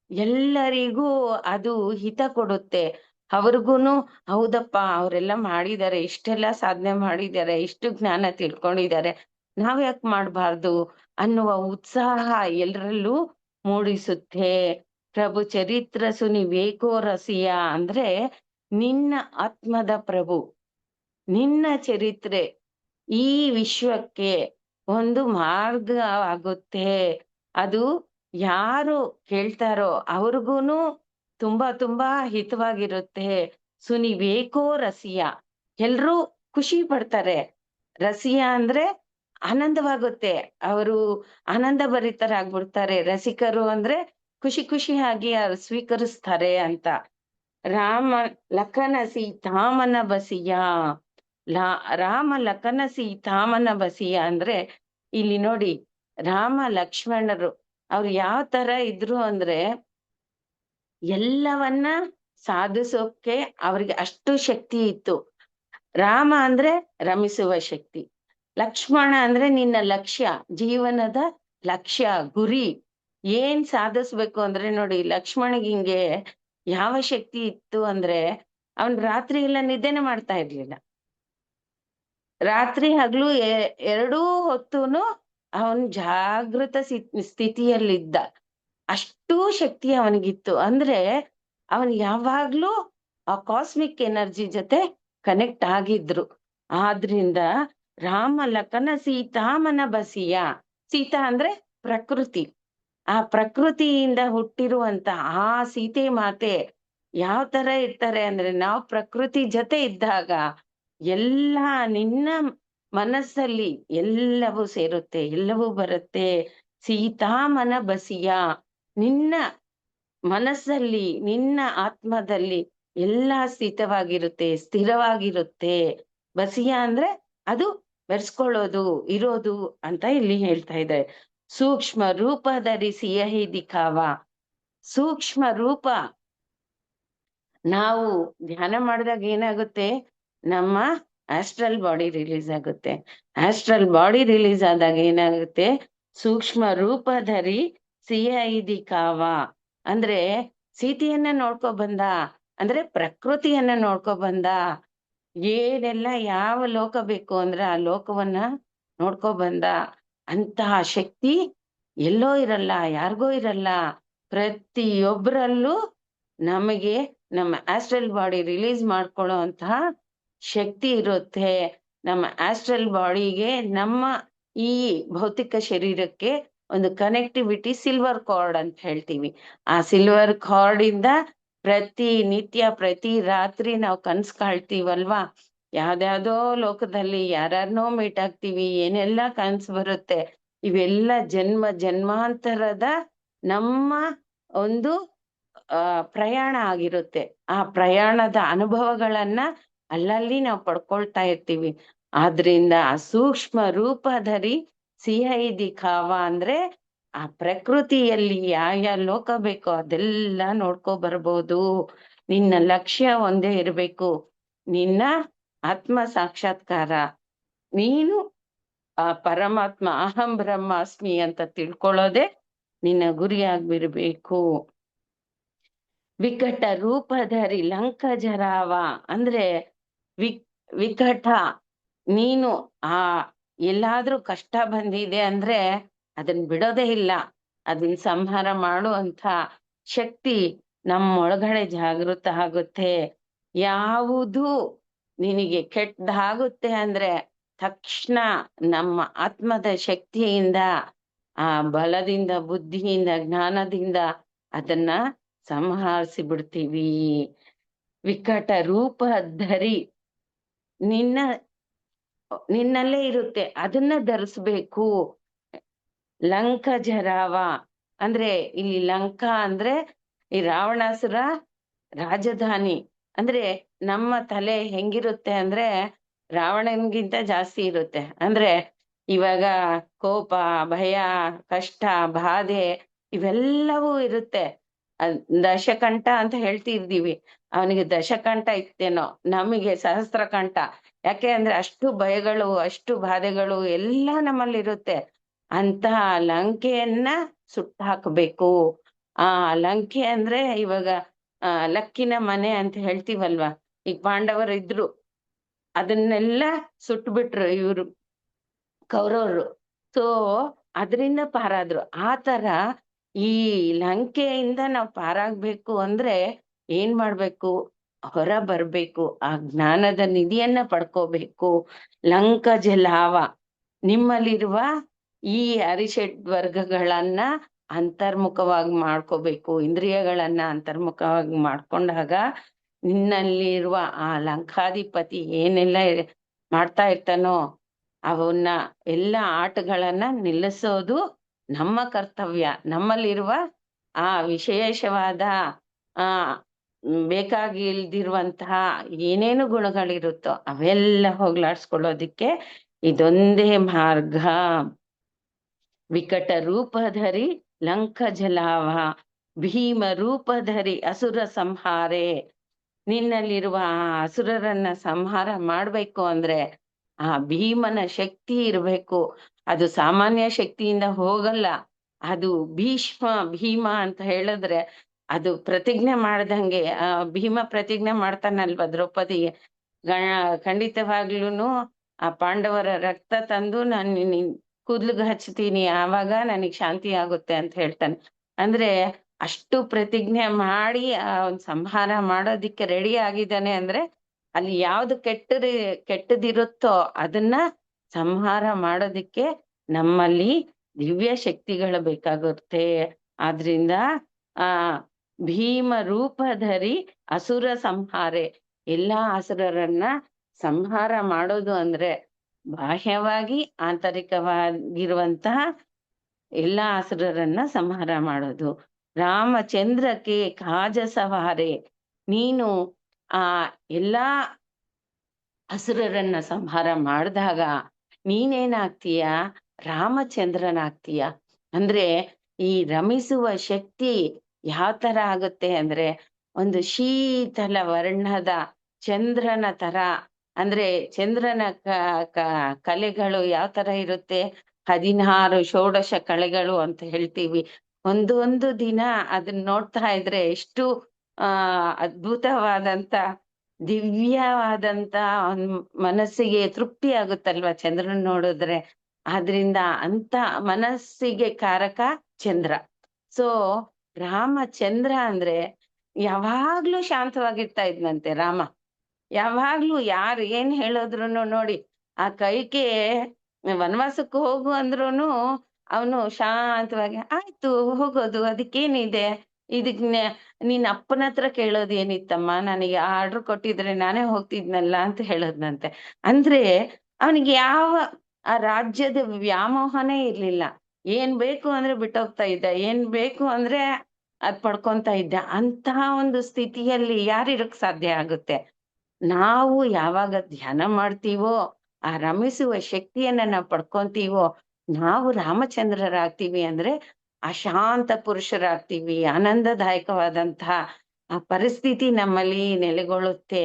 ಎಲ್ಲರಿಗೂ ಅದು ಹಿತ ಕೊಡುತ್ತೆ. ಅವ್ರಿಗೂನು ಹೌದಪ್ಪ ಅವರೆಲ್ಲ ಮಾಡಿದ್ದಾರೆ, ಇಷ್ಟೆಲ್ಲ ಸಾಧನೆ ಮಾಡಿದ್ದಾರೆ, ಇಷ್ಟು ಜ್ಞಾನ ತಿಳ್ಕೊಂಡಿದ್ದಾರೆ, ನಾವ್ ಯಾಕೆ ಮಾಡ್ಬಾರ್ದು ಅನ್ನುವ ಉತ್ಸಾಹ ಎಲ್ಲರಲ್ಲೂ ಮೂಡಿಸುತ್ತೆ. ಪ್ರಭು ಚರಿತ್ರ ಸುನಿವೇಕೋ ರಸಿಯ ಅಂದ್ರೆ ನಿನ್ನ ಆತ್ಮದ ಪ್ರಭು ನಿನ್ನ ಚರಿತ್ರೆ ಈ ವಿಶ್ವಕ್ಕೆ ಒಂದು ಮಾರ್ಗ ಆಗುತ್ತೆ. ಅದು ಯಾರು ಕೇಳ್ತಾರೋ ಅವ್ರಿಗೂನು ತುಂಬಾ ತುಂಬಾ ಹಿತವಾಗಿರುತ್ತೆ. ಸುನಿಬೇಕೋ ರಸಿಯ, ಎಲ್ರೂ ಖುಷಿ ಪಡ್ತಾರೆ. ರಸಿಯ ಅಂದ್ರೆ ಆನಂದವಾಗುತ್ತೆ, ಅವರು ಆನಂದ ಭರಿತರಾಗ್ಬಿಡ್ತಾರೆ. ರಸಿಕರು ಅಂದ್ರೆ ಖುಷಿ ಖುಷಿಯಾಗಿ ಅವ್ರು ಸ್ವೀಕರಿಸ್ತಾರೆ ಅಂತ. ರಾಮ ಲಖನ ಸೀತಾಮನ ಬಸಿಯ, ರಾಮ ಲಖನ ಸೀತಾಮನ ಬಸಿಯ ಅಂದ್ರೆ ಇಲ್ಲಿ ನೋಡಿ, ರಾಮ ಲಕ್ಷ್ಮಣರು ಅವ್ರು ಯಾವ ತರ ಇದ್ರು ಅಂದ್ರೆ ಎಲ್ಲವನ್ನ ಸಾಧಿಸೋಕೆ ಅವ್ರಿಗೆ ಅಷ್ಟು ಶಕ್ತಿ ಇತ್ತು. ರಾಮ ಅಂದ್ರೆ ರಮಿಸುವ ಶಕ್ತಿ, ಲಕ್ಷ್ಮಣ ಅಂದ್ರೆ ನಿನ್ನ ಲಕ್ಷ್ಯ, ಜೀವನದ ಲಕ್ಷ್ಯ, ಗುರಿ ಏನ್ ಸಾಧಿಸ್ಬೇಕು ಅಂದ್ರೆ ನೋಡಿ, ಲಕ್ಷ್ಮಣಗ್ ಹಿಂಗೆ ಯಾವ ಶಕ್ತಿ ಇತ್ತು ಅಂದ್ರೆ ಅವನ್ ರಾತ್ರಿ ಎಲ್ಲ ನಿದ್ದೆನೆ ಮಾಡ್ತಾ ಇರ್ಲಿಲ್ಲ. ರಾತ್ರಿ ಹಗ್ಲು ಎರಡೂ ಹೊತ್ತುನು ಅವನ್ ಜಾಗೃತ ಸ್ಥಿತಿಯಲ್ಲಿದ್ದ. ಅಷ್ಟೂ ಶಕ್ತಿ ಅವನಿಗಿತ್ತು. ಅಂದ್ರೆ ಅವನ್ ಯಾವಾಗ್ಲೂ ಆ ಕಾಸ್ಮಿಕ್ ಎನರ್ಜಿ ಜೊತೆ ಕನೆಕ್ಟ್ ಆಗಿದ್ರು. ಆದ್ರಿಂದ ರಾಮ ಲಖನ ಸೀತಾಮನ ಬಸಿಯ, ಸೀತಾ ಅಂದ್ರೆ ಪ್ರಕೃತಿ, ಆ ಪ್ರಕೃತಿಯಿಂದ ಹುಟ್ಟಿರುವಂತ ಆ ಸೀತೆ ಮಾತೆ ಯಾವ ತರ ಇರ್ತಾರೆ ಅಂದ್ರೆ, ನಾವು ಪ್ರಕೃತಿ ಜೊತೆ ಇದ್ದಾಗ ಎಲ್ಲ ನಿನ್ನ ಮನಸ್ಸಲ್ಲಿ ಎಲ್ಲವೂ ಸೇರುತ್ತೆ, ಎಲ್ಲವೂ ಬರುತ್ತೆ. ಸೀತಾಮನ ಬಸಿಯ, ನಿನ್ನ ಮನಸ್ಸಲ್ಲಿ ನಿನ್ನ ಆತ್ಮದಲ್ಲಿ ಎಲ್ಲ ಸ್ಥಿತವಾಗಿರುತ್ತೆ, ಸ್ಥಿರವಾಗಿರುತ್ತೆ. ಬಸಿಯ ಅಂದ್ರೆ ಅದು ಬೆರೆಸ್ಕೊಳ್ಳೋದು, ಇರೋದು ಅಂತ ಇಲ್ಲಿ ಹೇಳ್ತಾ ಇದ್ದಾರೆ. ಸೂಕ್ಷ್ಮ ರೂಪ ಧರಿಸಿಯ ದಿಖಾವ, ಸೂಕ್ಷ್ಮ ರೂಪ ನಾವು ಧ್ಯಾನ ಮಾಡಿದಾಗ ಏನಾಗುತ್ತೆ, ನಮ್ಮ ಆಸ್ಟ್ರಲ್ ಬಾಡಿ ರಿಲೀಸ್ ಆಗುತ್ತೆ. ಆಸ್ಟ್ರಲ್ ಬಾಡಿ ರಿಲೀಸ್ ಆದಾಗ ಏನಾಗುತ್ತೆ, ಸೂಕ್ಷ್ಮ ರೂಪ ಧರಿ ಸಿಯ ಕಾವ ಅಂದ್ರೆ ಸೀತೆಯನ್ನ ನೋಡ್ಕೊ ಬಂದ, ಅಂದ್ರೆ ಪ್ರಕೃತಿಯನ್ನ ನೋಡ್ಕೊ ಬಂದ. ಏನೆಲ್ಲ ಯಾವ ಲೋಕ ಬೇಕು ಅಂದ್ರೆ ಆ ಲೋಕವನ್ನ ನೋಡ್ಕೊ ಬಂದ. ಅಂತಹ ಶಕ್ತಿ ಎಲ್ಲೋ ಇರಲ್ಲ, ಯಾರಿಗೋ ಇರಲ್ಲ, ಪ್ರತಿಯೊಬ್ಬರಲ್ಲೂ ನಮಗೆ ನಮ್ಮ ಆಸ್ಟ್ರಲ್ ಬಾಡಿ ರಿಲೀಸ್ ಮಾಡ್ಕೊಳ್ಳೋ ಅಂತಹ ಶಕ್ತಿ ಇರುತ್ತೆ. ನಮ್ಮ ಆಸ್ಟ್ರಲ್ ಬಾಡಿಗೆ ನಮ್ಮ ಈ ಭೌತಿಕ ಶರೀರಕ್ಕೆ ಒಂದು ಕನೆಕ್ಟಿವಿಟಿ ಸಿಲ್ವರ್ ಕಾರ್ಡ್ ಅಂತ ಹೇಳ್ತೀವಿ. ಆ ಸಿಲ್ವರ್ ಕಾರ್ಡ್ ಇಂದ ಪ್ರತಿ ನಿತ್ಯ ಪ್ರತಿ ರಾತ್ರಿ ನಾವು ಕನ್ಸ್ ಕಾಳ್ತೀವಲ್ವಾ, ಯಾವ್ದ್ಯಾವ್ದೋ ಲೋಕದಲ್ಲಿ ಯಾರ್ಯಾರನೋ ಮೀಟ್ ಆಗ್ತೀವಿ, ಏನೆಲ್ಲ ಕನ್ಸ್ ಬರುತ್ತೆ. ಇವೆಲ್ಲ ಜನ್ಮ ಜನ್ಮಾಂತರದ ನಮ್ಮ ಒಂದು ಪ್ರಯಾಣ ಆಗಿರುತ್ತೆ. ಆ ಪ್ರಯಾಣದ ಅನುಭವಗಳನ್ನ ಅಲ್ಲಲ್ಲಿ ನಾವು ಪಡ್ಕೊಳ್ತಾ ಇರ್ತೀವಿ. ಆದ್ರಿಂದ ಆ ಸೂಕ್ಷ್ಮ ರೂಪ ಧರಿ ಸಿಹಿ ಖಾವ ಅಂದ್ರೆ ಆ ಪ್ರಕೃತಿಯಲ್ಲಿ ಯಾವ ಲೋಕ ಬೇಕೋ ಅದೆಲ್ಲ ನೋಡ್ಕೊ ಬರ್ಬೋದು. ನಿನ್ನ ಲಕ್ಷ್ಯ ಒಂದೇ ಇರ್ಬೇಕು, ನಿನ್ನ ಆತ್ಮ ಸಾಕ್ಷಾತ್ಕಾರ, ನೀನು ಆ ಪರಮಾತ್ಮ ಅಹಂ ಬ್ರಹ್ಮಾಸ್ಮಿ ಅಂತ ತಿಳ್ಕೊಳ್ಳೋದೆ ನಿನ್ನ ಗುರಿಯಾಗ್ಬಿರ್ಬೇಕು. ವಿಕಟ ರೂಪಧರಿ ಲಂಕ ಜರಾವ ಅಂದ್ರೆ ವಿಕಟ, ನೀನು ಆ ಎಲ್ಲಾದ್ರೂ ಕಷ್ಟ ಬಂದಿದೆ ಅಂದ್ರೆ ಅದನ್ನ ಬಿಡೋದೇ ಇಲ್ಲ, ಅದನ್ನ ಸಂಹಾರ ಮಾಡುವಂತ ಶಕ್ತಿ ನಮ್ಮೊಳಗಡೆ ಜಾಗೃತ ಆಗುತ್ತೆ. ಯಾವುದು ನಿನಗೆ ಕೆಟ್ಟದಾಗುತ್ತೆ ಅಂದ್ರೆ ತಕ್ಷಣ ನಮ್ಮ ಆತ್ಮದ ಶಕ್ತಿಯಿಂದ, ಆ ಬಲದಿಂದ, ಬುದ್ಧಿಯಿಂದ, ಜ್ಞಾನದಿಂದ ಅದನ್ನ ಸಂಹರಿಸಿ ಬಿಡ್ತೀವಿ. ವಿಕಟ ರೂಪ ಧರಿ ನಿನ್ನಲ್ಲೇ ಇರುತ್ತೆ, ಅದನ್ನ ಧರಿಸ್ಬೇಕು. ಲಂಕ ಜರಾವ ಅಂದ್ರೆ ಇಲ್ಲಿ ಲಂಕಾ ಅಂದ್ರೆ ಈ ರಾವಣಾಸುರ ರಾಜಧಾನಿ. ಅಂದ್ರೆ ನಮ್ಮ ತಲೆ ಹೆಂಗಿರುತ್ತೆ ಅಂದ್ರೆ ರಾವಣನ್ಗಿಂತ ಜಾಸ್ತಿ ಇರುತ್ತೆ. ಅಂದ್ರೆ ಇವಾಗ ಕೋಪ, ಭಯ, ಕಷ್ಟ, ಬಾಧೆ ಇವೆಲ್ಲವೂ ಇರುತ್ತೆ. ದಶಕಂಠ ಅಂತ ಹೇಳ್ತಿದ್ದೀವಿ, ಅವನಿಗೆ ದಶಕಂಠ ಇತ್ತೇನೋ, ನಮಗೆ ಸಹಸ್ರಕಂಠ. ಯಾಕೆ ಅಂದ್ರೆ ಅಷ್ಟು ಭಯಗಳು, ಅಷ್ಟು ಬಾಧೆಗಳು ಎಲ್ಲ ನಮ್ಮಲ್ಲಿರುತ್ತೆ. ಅಂತಹ ಲಂಕೆಯನ್ನ ಸುಟ್ಟಾಕ್ಬೇಕು. ಆ ಲಂಕೆ ಅಂದ್ರೆ ಇವಾಗ ಲಕ್ಕಿನ ಮನೆ ಅಂತ ಹೇಳ್ತೀವಲ್ವಾ, ಈಗ ಪಾಂಡವರು ಇದ್ರು, ಅದನ್ನೆಲ್ಲ ಸುಟ್ಬಿಟ್ರು ಇವ್ರು ಕೌರವರು. ಸೊ ಅದರಿಂದ ಪಾರಾದ್ರು. ಆ ತರ ಈ ಲಂಕೆಯಿಂದ ನಾವು ಪಾರಾಗ್ಬೇಕು ಅಂದ್ರೆ ಏನ್ ಮಾಡ್ಬೇಕು, ಹೊರ ಬರ್ಬೇಕು, ಆ ಜ್ಞಾನದ ನಿಧಿಯನ್ನ ಪಡ್ಕೋಬೇಕು. ಲಂಕ ಜಲಾವ, ನಿಮ್ಮಲ್ಲಿರುವ ಈ ಅರಿಷಡ್ ವರ್ಗಗಳನ್ನ ಅಂತರ್ಮುಖವಾಗಿ ಮಾಡ್ಕೋಬೇಕು. ಇಂದ್ರಿಯಗಳನ್ನ ಅಂತರ್ಮುಖವಾಗಿ ಮಾಡ್ಕೊಂಡಾಗ ನಿನ್ನಲ್ಲಿರುವ ಆ ಲಂಕಾಧಿಪತಿ ಏನೆಲ್ಲ ಮಾಡ್ತಾ ಇರ್ತಾನೋ ಅವನ್ನ ಎಲ್ಲ ಆಟಗಳನ್ನ ನಿಲ್ಲಿಸೋದು ನಮ್ಮ ಕರ್ತವ್ಯ. ನಮ್ಮಲ್ಲಿರುವ ಆ ವಿಶೇಷವಾದ ಆ ಬೇಕಾಗಿಲ್ದಿರುವಂತಹ ಏನೇನು ಗುಣಗಳಿರುತ್ತೋ ಅವೆಲ್ಲ ಹೋಗ್ಲಾಡ್ಸ್ಕೊಳ್ಳೋದಿಕ್ಕೆ ಇದೊಂದೇ ಮಾರ್ಗ. ವಿಕಟ ರೂಪಧರಿ ಲಂಕ ಜಲಾವ, ಭೀಮ ರೂಪಧರಿ ಅಸುರ ಸಂಹಾರೆ. ನಿನ್ನಲ್ಲಿರುವ ಆ ಅಸುರರನ್ನ ಸಂಹಾರ ಮಾಡ್ಬೇಕು ಅಂದ್ರೆ ಆ ಭೀಮನ ಶಕ್ತಿ ಇರ್ಬೇಕು. ಅದು ಸಾಮಾನ್ಯ ಶಕ್ತಿಯಿಂದ ಹೋಗಲ್ಲ. ಅದು ಭೀಮ ಅಂತ ಹೇಳಿದ್ರೆ ಅದು ಪ್ರತಿಜ್ಞೆ ಮಾಡ್ದಂಗೆ. ಭೀಮ ಪ್ರತಿಜ್ಞೆ ಮಾಡ್ತಾನಲ್ವ ದ್ರೌಪದಿಗೆ, ಖಂಡಿತವಾಗ್ಲೂನು ಆ ಪಾಂಡವರ ರಕ್ತ ತಂದು ನಾನು ಕೂದ್ಲಿಗೆ ಹಚ್ತೀನಿ, ಆವಾಗ ನನಗ್ ಶಾಂತಿ ಆಗುತ್ತೆ ಅಂತ ಹೇಳ್ತಾನೆ. ಅಂದ್ರೆ ಅಷ್ಟು ಪ್ರತಿಜ್ಞೆ ಮಾಡಿ ಆ ಒಂದ್ ಸಂಹಾರ ಮಾಡೋದಿಕ್ಕೆ ರೆಡಿ ಆಗಿದ್ದಾನೆ. ಅಂದ್ರೆ ಅಲ್ಲಿ ಯಾವ್ದು ಕೆಟ್ಟದಿರುತ್ತೋ ಅದನ್ನ ಸಂಹಾರ ಮಾಡೋದಿಕ್ಕೆ ನಮ್ಮಲ್ಲಿ ದಿವ್ಯ ಶಕ್ತಿಗಳು ಬೇಕಾಗುತ್ತೆ. ಆದ್ರಿಂದ ಆ ಭೀಮ ರೂಪಧರಿ ಅಸುರ ಸಂಹಾರೆ, ಎಲ್ಲಾ ಅಸುರರನ್ನ ಸಂಹಾರ ಮಾಡೋದು ಅಂದ್ರೆ ಬಾಹ್ಯವಾಗಿ ಆಂತರಿಕವಾಗಿರುವಂತಹ ಎಲ್ಲಾ ಅಸುರರನ್ನ ಸಂಹಾರ ಮಾಡೋದು. ರಾಮಚಂದ್ರಕ್ಕೆ ಕಾಜ ಸವಾರೆ, ನೀನು ಆ ಎಲ್ಲಾ ಅಸುರರನ್ನ ಸಂಹಾರ ಮಾಡಿದಾಗ ನೀನೇನಾಗ್ತೀಯ? ರಾಮಚಂದ್ರನಾಗ್ತೀಯ. ಅಂದ್ರೆ ಈ ರಮಿಸುವ ಶಕ್ತಿ ಯಾವ ತರ ಆಗುತ್ತೆ ಅಂದ್ರೆ ಒಂದು ಶೀತಲ ವರ್ಣದ ಚಂದ್ರನ ತರ. ಅಂದ್ರೆ ಚಂದ್ರನ ಕಲೆಗಳು ಯಾವ ತರ ಇರುತ್ತೆ? 16 ಷೋಡಶ ಕಲೆಗಳು ಅಂತ ಹೇಳ್ತೀವಿ. ಒಂದು ದಿನ ಅದನ್ನ ನೋಡ್ತಾ ಇದ್ರೆ ಎಷ್ಟು ಅದ್ಭುತವಾದಂತ ದಿವ್ಯವಾದಂತ ಮನಸ್ಸಿಗೆ ತೃಪ್ತಿ ಆಗುತ್ತಲ್ವಾ ಚಂದ್ರನ್ ನೋಡಿದ್ರೆ. ಆದ್ರಿಂದ ಅಂತ ಮನಸ್ಸಿಗೆ ಕಾರಕ ಚಂದ್ರ. ಸೊ ರಾಮಚಂದ್ರ ಅಂದ್ರೆ ಯಾವಾಗ್ಲೂ ಶಾಂತವಾಗಿರ್ತಾ ಇದ್ನಂತೆ ರಾಮ. ಯಾವಾಗ್ಲೂ ಯಾರು ಏನ್ ಹೇಳಿದ್ರು ನೋಡಿ, ಆ ಕೈಕೆ ವನವಾಸಕ್ಕೆ ಹೋಗು ಅಂದ್ರೂನು ಅವನು ಶಾಂತವಾಗಿ ಆಯ್ತು ಹೋಗೋದು, ಅದಕ್ಕೇನಿದೆ, ಇದಕ್ ನೀನ್ ಅಪ್ಪನ ಹತ್ರ ಕೇಳೋದು ಏನಿತ್ತಮ್ಮ, ನನಗೆ ಆರ್ಡರ್ ಕೊಟ್ಟಿದ್ರೆ ನಾನೇ ಹೋಗ್ತಿದ್ನಲ್ಲ ಅಂತ ಹೇಳದ್ನಂತೆ. ಅಂದ್ರೆ ಅವನಿಗೆ ಯಾವ ಆ ರಾಜ್ಯದ ವ್ಯಾಮೋಹನೇ ಇರ್ಲಿಲ್ಲ. ಏನ್ ಬೇಕು ಅಂದ್ರೆ ಬಿಟ್ಟೋಗ್ತಾ ಇದ್ದ, ಏನ್ ಬೇಕು ಅಂದ್ರೆ ಅದ್ ಪಡ್ಕೊಂತ ಇದ್ದ. ಅಂತಹ ಒಂದು ಸ್ಥಿತಿಯಲ್ಲಿ ಯಾರಿರಕ್ ಸಾಧ್ಯ ಆಗುತ್ತೆ? ನಾವು ಯಾವಾಗ ಧ್ಯಾನ ಮಾಡ್ತೀವೋ, ಆ ರಮಿಸುವ ಶಕ್ತಿಯನ್ನ ನಾವು ಪಡ್ಕೊಂತೀವೋ, ನಾವು ರಾಮಚಂದ್ರರಾಗ್ತೀವಿ. ಅಂದ್ರೆ ಅಶಾಂತ ಪುರುಷರಾಗ್ತೀವಿ. ಆನಂದದಾಯಕವಾದಂತಹ ಆ ಪರಿಸ್ಥಿತಿ ನಮ್ಮಲ್ಲಿ ನೆಲೆಗೊಳ್ಳುತ್ತೆ.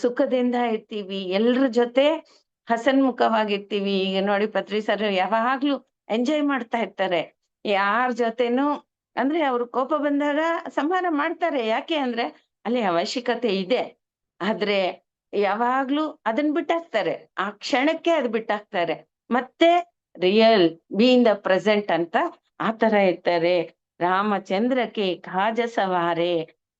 ಸುಖದಿಂದ ಇರ್ತೀವಿ, ಎಲ್ರ ಜೊತೆ ಹಸನ್ಮುಖವಾಗಿರ್ತೀವಿ. ಈಗ ನೋಡಿ ಪತ್ರಿ ಸರ್ ಯಾವಾಗ್ಲೂ ಎಂಜಾಯ್ ಮಾಡ್ತಾ ಇರ್ತಾರೆ. ಯಾರ ಜೊತೆನೂ ಅಂದ್ರೆ ಅವ್ರು ಕೋಪ ಬಂದಾಗ ಸಂಹಾರ ಮಾಡ್ತಾರೆ. ಯಾಕೆ ಅಂದ್ರೆ ಅಲ್ಲಿ ಅವಶ್ಯಕತೆ ಇದೆ. ಆದ್ರೆ ಯಾವಾಗ್ಲೂ ಅದನ್ ಬಿಟ್ಟಾಕ್ತಾರೆ, ಆ ಕ್ಷಣಕ್ಕೆ ಅದ್ ಬಿಟ್ಟಾಕ್ತಾರೆ. ಮತ್ತೆ real B in the present ಅಂತ ಆತರ ಇರ್ತಾರೆ. ರಾಮಚಂದ್ರಕ್ಕೆ ಕಾಜ ಸವಾರೆ,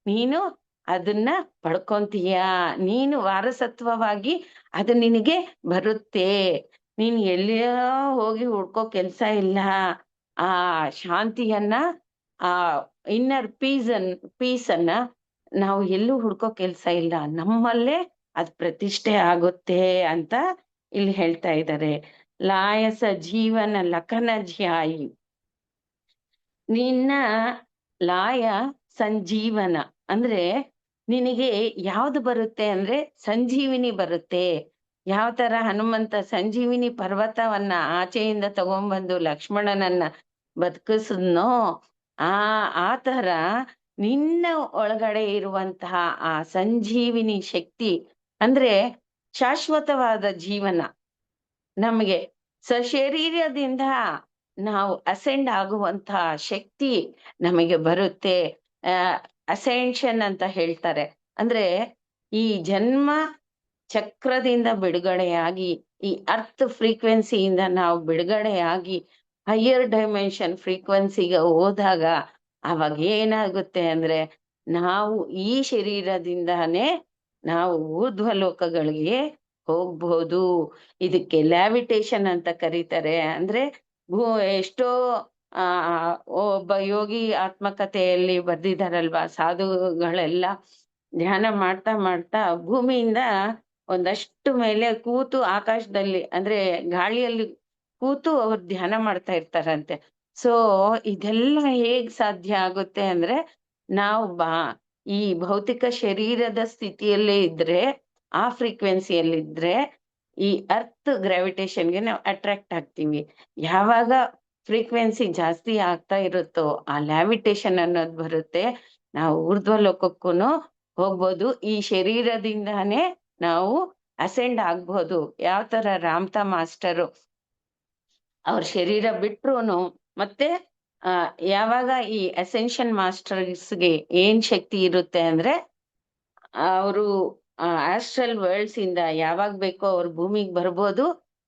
ನೀನು ಅದನ್ನ ಪಡ್ಕೊಂತೀಯ. ನೀನು ವಾರಸತ್ವವಾಗಿ ಅದು ನಿನಗೆ ಬರುತ್ತೆ. ನೀನ್ ಎಲ್ಲಿಯೋ ಹೋಗಿ ಹುಡ್ಕೋ ಕೆಲ್ಸ ಇಲ್ಲ. ಆ ಶಾಂತಿಯನ್ನ, ಆ ಇನ್ನರ್ ಪೀಸನ್ನ ನಾವು ಎಲ್ಲೂ ಹುಡ್ಕೋ ಕೆಲ್ಸ ಇಲ್ಲ, ನಮ್ಮಲ್ಲೇ ಅದ್ ಪ್ರತಿಷ್ಠೆ ಆಗುತ್ತೆ ಅಂತ ಇಲ್ಲಿ ಹೇಳ್ತಾ ಇದ್ದಾರೆ. ಲಾಯಸ ಜೀವನ ಲಖನ ಜ್ಯಾಯಿ, ನಿನ್ನ ಲಾಯ ಸಂಜೀವನ ಅಂದ್ರೆ ನಿನಗೆ ಯಾವ್ದು ಬರುತ್ತೆ ಅಂದ್ರೆ ಸಂಜೀವಿನಿ ಬರುತ್ತೆ. ಯಾವ ತರ ಹನುಮಂತ ಸಂಜೀವಿನಿ ಪರ್ವತವನ್ನ ಆಚೆಯಿಂದ ತಗೊಂಡ್ಬಂದು ಲಕ್ಷ್ಮಣನನ್ನ ಬದುಕಿಸಿದ್ನೋ, ಆ ತರ ನಿನ್ನ ಒಳಗಡೆ ಇರುವಂತಹ ಆ ಸಂಜೀವಿನಿ ಶಕ್ತಿ ಅಂದ್ರೆ ಶಾಶ್ವತವಾದ ಜೀವನ. ನಮಗೆ ಸಶರೀರದಿಂದ ನಾವು ಅಸೆಂಡ್ ಆಗುವಂತಹ ಶಕ್ತಿ ನಮಗೆ ಬರುತ್ತೆ. ಅಸೆನ್ಷನ್ ಅಂತ ಹೇಳ್ತಾರೆ. ಅಂದ್ರೆ ಈ ಜನ್ಮ ಚಕ್ರದಿಂದ ಬಿಡುಗಡೆಯಾಗಿ, ಈ ಅರ್ತ್ ಫ್ರೀಕ್ವೆನ್ಸಿಯಿಂದ ನಾವು ಬಿಡುಗಡೆಯಾಗಿ ಹೈಯರ್ ಡೈಮೆನ್ಷನ್ ಫ್ರೀಕ್ವೆನ್ಸಿಗೆ ಹೋದಾಗ ಅವಾಗ ಏನಾಗುತ್ತೆ ಅಂದ್ರೆ ನಾವು ಈ ಶರೀರದಿಂದಾನೇ ನಾವು ಊರ್ಧ್ವ ಲೋಕಗಳಿಗೆ ಹೋಗ್ಬಹುದು. ಇದಕ್ಕೆ ಲ್ಯಾವಿಟೇಷನ್ ಅಂತ ಕರೀತಾರೆ. ಅಂದ್ರೆ ಎಷ್ಟೋ ಆ ಒಬ್ಬ ಯೋಗಿ ಆತ್ಮಕಥೆಯಲ್ಲಿ ಬರ್ದಿದಾರಲ್ವಾ, ಸಾಧುಗಳೆಲ್ಲ ಧ್ಯಾನ ಮಾಡ್ತಾ ಮಾಡ್ತಾ ಭೂಮಿಯಿಂದ ಒಂದಷ್ಟು ಮೇಲೆ ಕೂತು ಆಕಾಶದಲ್ಲಿ ಅಂದ್ರೆ ಗಾಳಿಯಲ್ಲಿ ಕೂತು ಅವ್ರು ಧ್ಯಾನ ಮಾಡ್ತಾ ಇರ್ತಾರಂತೆ. ಸೊ ಇದೆಲ್ಲ ಹೇಗ್ ಸಾಧ್ಯ ಆಗುತ್ತೆ ಅಂದ್ರೆ, ನಾವು ಈ ಭೌತಿಕ ಶರೀರದ ಸ್ಥಿತಿಯಲ್ಲೇ ಇದ್ರೆ, ಆ ಫ್ರೀಕ್ವೆನ್ಸಿಯಲ್ಲಿ ಇದ್ರೆ ಈ ಅರ್ತ್ ಗ್ರಾವಿಟೇಷನ್ಗೆ ನಾವು ಅಟ್ರಾಕ್ಟ್ ಆಗ್ತೀವಿ. ಯಾವಾಗ ಫ್ರೀಕ್ವೆನ್ಸಿ ಜಾಸ್ತಿ ಆಗ್ತಾ ಇರುತ್ತೋ ಆ ಲ್ಯಾವಿಟೇಷನ್ ಅನ್ನೋದು ಬರುತ್ತೆ. ನಾವು ಊರ್ಧ್ವ ಲೋಕಕ್ಕೂ ಹೋಗ್ಬೋದು. ಈ ಶರೀರದಿಂದಾನೇ ನಾವು ಅಸೆಂಡ್ ಆಗ್ಬೋದು. ಯಾವ ತರ ರಾಮ್ತಾ ಮಾಸ್ಟರು ಅವ್ರ ಶರೀರ ಬಿಟ್ರುನು ಮತ್ತೆ ಯಾವಾಗ ಈ ಅಸೆನ್ಷನ್ ಮಾಸ್ಟರ್ಸ್ಗೆ ಏನ್ ಶಕ್ತಿ ಇರುತ್ತೆ ಅಂದ್ರೆ, ಅವರು ಆಸ್ಟ್ರಲ್ ವರ್ಲ್ಡ್ಸ್ ಇಂದ ಯಾವಾಗ ಬೇಕೋ ಅವ್ರು ಭೂಮಿಗೆ ಬರ್ಬೋದು,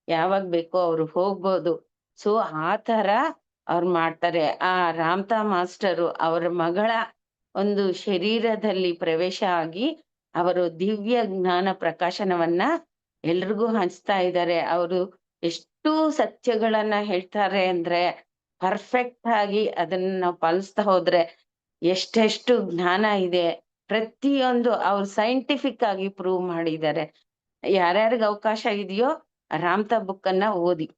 ಯಾವಾಗ ಬೇಕೋ ಅವ್ರು ಹೋಗ್ಬೋದು. ಸೊ ಆ ತರ ಅವ್ರು ಮಾಡ್ತಾರೆ. ಆ ರಾಮ್ತಾ ಮಾಸ್ಟರು ಅವರ ಮಗಳ ಒಂದು ಶರೀರದಲ್ಲಿ ಪ್ರವೇಶ ಆಗಿ ಅವರು ದಿವ್ಯ ಜ್ಞಾನ ಪ್ರಕಾಶನವನ್ನ ಎಲ್ರಿಗೂ ಹಂಚ್ತಾ ಇದ್ದಾರೆ. ಅವರು ಎಷ್ಟು ಸತ್ಯಗಳನ್ನ ಹೇಳ್ತಾರೆ ಅಂದ್ರೆ, ಪರ್ಫೆಕ್ಟ್ ಆಗಿ ಅದನ್ನ ನಾವು ಪಾಲಿಸ್ತಾ ಹೋದ್ರೆ ಎಷ್ಟೆಷ್ಟು ಜ್ಞಾನ ಇದೆ ಪ್ರತಿಯೊಂದು ಅವ್ರು ಸೈಂಟಿಫಿಕ್ ಆಗಿ ಪ್ರೂವ್ ಮಾಡಿದ್ದಾರೆ. ಯಾರ್ಯಾರಿಗೆ ಅವಕಾಶ ಇದೆಯೋ ರಾಮ್ತಾ ಬುಕ್ ಅನ್ನ ಓದಿ.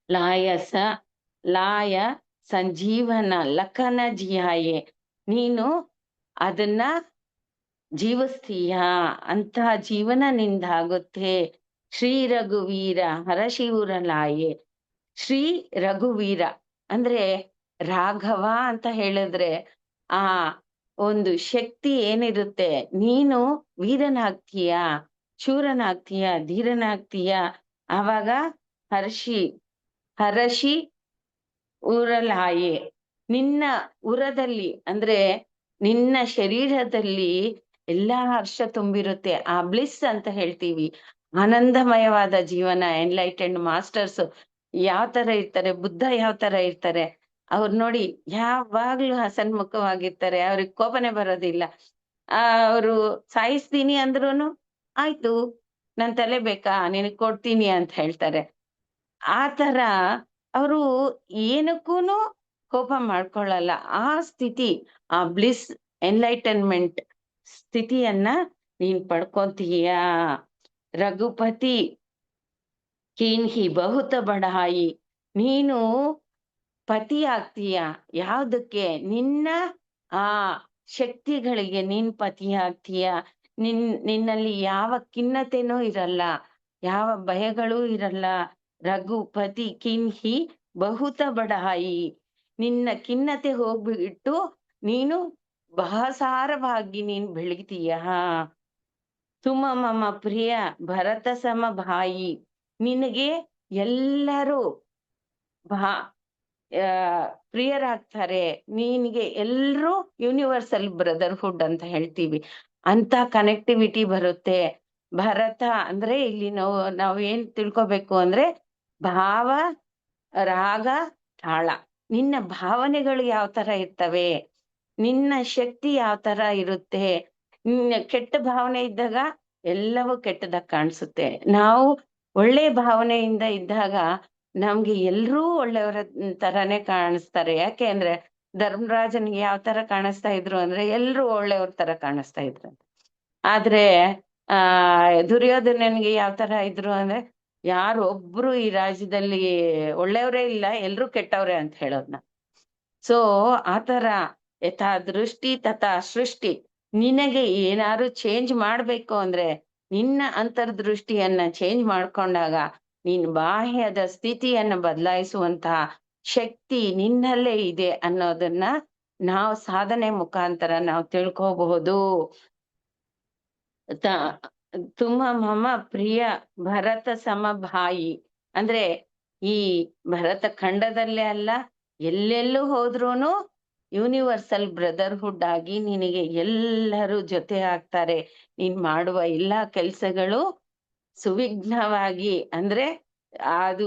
ಲಾಯಸ ಲಾಯ ಸಂಜೀವನ ಲಖನ ಜಿಯಾಯೆ, ನೀನು ಅದನ್ನ ಜೀವಿಸ್ತೀಯ, ಅಂತಹ ಜೀವನ ನಿಂದಾಗುತ್ತೆ. ಶ್ರೀ ರಘುವೀರ ಹರಶಿವರ ಲಾಯೆ. ಶ್ರೀ ರಘುವೀರ ಅಂದ್ರೆ ರಾಘವ ಅಂತ ಹೇಳಿದ್ರೆ ಆ ಒಂದು ಶಕ್ತಿ ಏನಿರುತ್ತೆ, ನೀನು ವೀರನಾಗ್ತೀಯ, ಶೂರನಾಗ್ತೀಯ, ಧೀರನಾಗ್ತೀಯ. ಆವಾಗ ಹರಷಿ ಉರಲಾಯೆ, ನಿನ್ನ ಉರದಲ್ಲಿ ಅಂದ್ರೆ ನಿನ್ನ ಶರೀರದಲ್ಲಿ ಎಲ್ಲಾ ಹರ್ಷ ತುಂಬಿರುತ್ತೆ. ಆ ಬ್ಲಿಸ್ ಅಂತ ಹೇಳ್ತೀವಿ, ಆನಂದಮಯವಾದ ಜೀವನ. ಎನ್ಲೈಟೆಂಡ್ ಮಾಸ್ಟರ್ಸ್ ಯಾವ ತರ ಇರ್ತಾರೆ, ಬುದ್ಧ ಯಾವ ತರ ಇರ್ತಾರೆ, ಅವ್ರು ನೋಡಿ ಯಾವಾಗ್ಲೂ ಹಸನ್ಮುಖವಾಗಿರ್ತಾರೆ. ಅವ್ರಿಗೆ ಕೋಪನೆ ಬರೋದಿಲ್ಲ. ಅವರು ಸಾಯಿಸ್ತೀನಿ ಅಂದ್ರುನು ಆಯ್ತು, ನನ್ ತಲೆ ಬೇಕಾ, ನಿನಗ್ ಕೊಡ್ತೀನಿ ಅಂತ ಹೇಳ್ತಾರೆ. ಆ ತರ ಅವರು ಏನಕ್ಕೂನು ಕೋಪ ಮಾಡ್ಕೊಳ್ಳಲ್ಲ. ಆ ಸ್ಥಿತಿ, ಆ ಬ್ಲಿಸ್ ಎನ್ಲೈಟನ್ಮೆಂಟ್ ಸ್ಥಿತಿಯನ್ನ ನೀನ್ ಪಡ್ಕೊಂತೀಯ. ರಘುಪತಿ ಕೀನ್ಹಿ ಬಹುತ ಬಡಾಯಿ, ನೀನು ಪತಿ ಆಗ್ತೀಯ. ಯಾವ್ದಕ್ಕೆ? ನಿನ್ನ ಆ ಶಕ್ತಿಗಳಿಗೆ ನೀನ್ ಪತಿ ಆಗ್ತೀಯ. ನಿನ್ನಲ್ಲಿ ಯಾವ ಖಿನ್ನತೆನೂ ಇರಲ್ಲ, ಯಾವ ಭಯಗಳೂ ಇರಲ್ಲ. ರಘುಪತಿ ಕಿನ್ಹಿ ಬಹುತ ಬಡಾಯಿ, ನಿನ್ನ ಖಿನ್ನತೆ ಹೋಗ್ಬಿಟ್ಟು ನೀನು ಬಹಸಾರವಾಗಿ ನೀನ್ ಬೆಳಿತೀಯ. ತುಮ ಮಮ ಪ್ರಿಯ ಭರತ ಸಮ ಭಾಯಿ, ನಿನಗೆ ಎಲ್ಲರೂ ಪ್ರಿಯರಾಗ್ತಾರೆ. ನೀನಿಗೆ ಎಲ್ರೂ ಯೂನಿವರ್ಸಲ್ ಬ್ರದರ್ಹುಡ್ ಅಂತ ಹೇಳ್ತೀವಿ, ಅಂತ ಕನೆಕ್ಟಿವಿಟಿ ಬರುತ್ತೆ. ಭರತ ಅಂದ್ರೆ ಇಲ್ಲಿ ನಾವೇನ್ ತಿಳ್ಕೊಬೇಕು ಅಂದ್ರೆ, ಭಾವ ರಾಗ ತಾಳ. ನಿನ್ನ ಭಾವನೆಗಳು ಯಾವ ತರ ಇರ್ತವೆ, ನಿನ್ನ ಶಕ್ತಿ ಯಾವ ತರ ಇರುತ್ತೆ. ಕೆಟ್ಟ ಭಾವನೆ ಇದ್ದಾಗ ಎಲ್ಲವೂ ಕೆಟ್ಟದಾಗ ಕಾಣಿಸುತ್ತೆ. ನಾವು ಒಳ್ಳೆ ಭಾವನೆಯಿಂದ ಇದ್ದಾಗ ನಮ್ಗೆ ಎಲ್ರೂ ಒಳ್ಳೆಯವರ ತರಾನೇ ಕಾಣಿಸ್ತಾರೆ. ಯಾಕೆ ಅಂದ್ರೆ ಧರ್ಮರಾಜನ್ಗೆ ಯಾವ ತರ ಕಾಣಿಸ್ತಾ ಇದ್ರು ಅಂದ್ರೆ ಎಲ್ರೂ ಒಳ್ಳೆಯವ್ರ ತರ ಕಾಣಿಸ್ತಾ ಇದ್ರು. ಆದ್ರೆ ದುರ್ಯೋಧನನ್ಗೆ ಯಾವ ತರ ಇದ್ರು ಅಂದ್ರೆ, ಯಾರು ಒಬ್ರು ಈ ರಾಜ್ಯದಲ್ಲಿ ಒಳ್ಳೆಯವರೇ ಇಲ್ಲ, ಎಲ್ರೂ ಕೆಟ್ಟವ್ರೆ ಅಂತ ಹೇಳೋದ್ನ. ಸೊ ಆತರ ಯಥಾ ದೃಷ್ಟಿ ತಥಾ ಸೃಷ್ಟಿ. ನಿನಗೆ ಏನಾದ್ರು ಚೇಂಜ್ ಮಾಡ್ಬೇಕು ಅಂದ್ರೆ ನಿನ್ನ ಅಂತರ್ದೃಷ್ಟಿಯನ್ನ ಚೇಂಜ್ ಮಾಡ್ಕೊಂಡಾಗ ನೀನ್ ಬಾಹ್ಯದ ಸ್ಥಿತಿಯನ್ನ ಬದಲಾಯಿಸುವಂತಹ ಶಕ್ತಿ ನಿನ್ನಲ್ಲೇ ಇದೆ ಅನ್ನೋದನ್ನ ನಾವು ಸಾಧನೆ ಮುಖಾಂತರ ನಾವು ತಿಳ್ಕೋಬಹುದು. ತುಮ ಮಮ ಪ್ರಿಯ ಭರತ ಸಮಭಾಯಿ ಅಂದ್ರೆ ಈ ಭರತ ಖಂಡದಲ್ಲೇ ಅಲ್ಲ, ಎಲ್ಲೆಲ್ಲೂ ಹೋದ್ರೂನು ಯೂನಿವರ್ಸಲ್ ಬ್ರದರ್ಹುಡ್ ಆಗಿ ನಿನಗೆ ಎಲ್ಲರೂ ಜೊತೆ ಆಗ್ತಾರೆ. ನೀನ್ ಮಾಡುವ ಎಲ್ಲಾ ಕೆಲ್ಸಗಳು ಸುವಿಘ್ನವಾಗಿ ಅಂದ್ರೆ ಅದು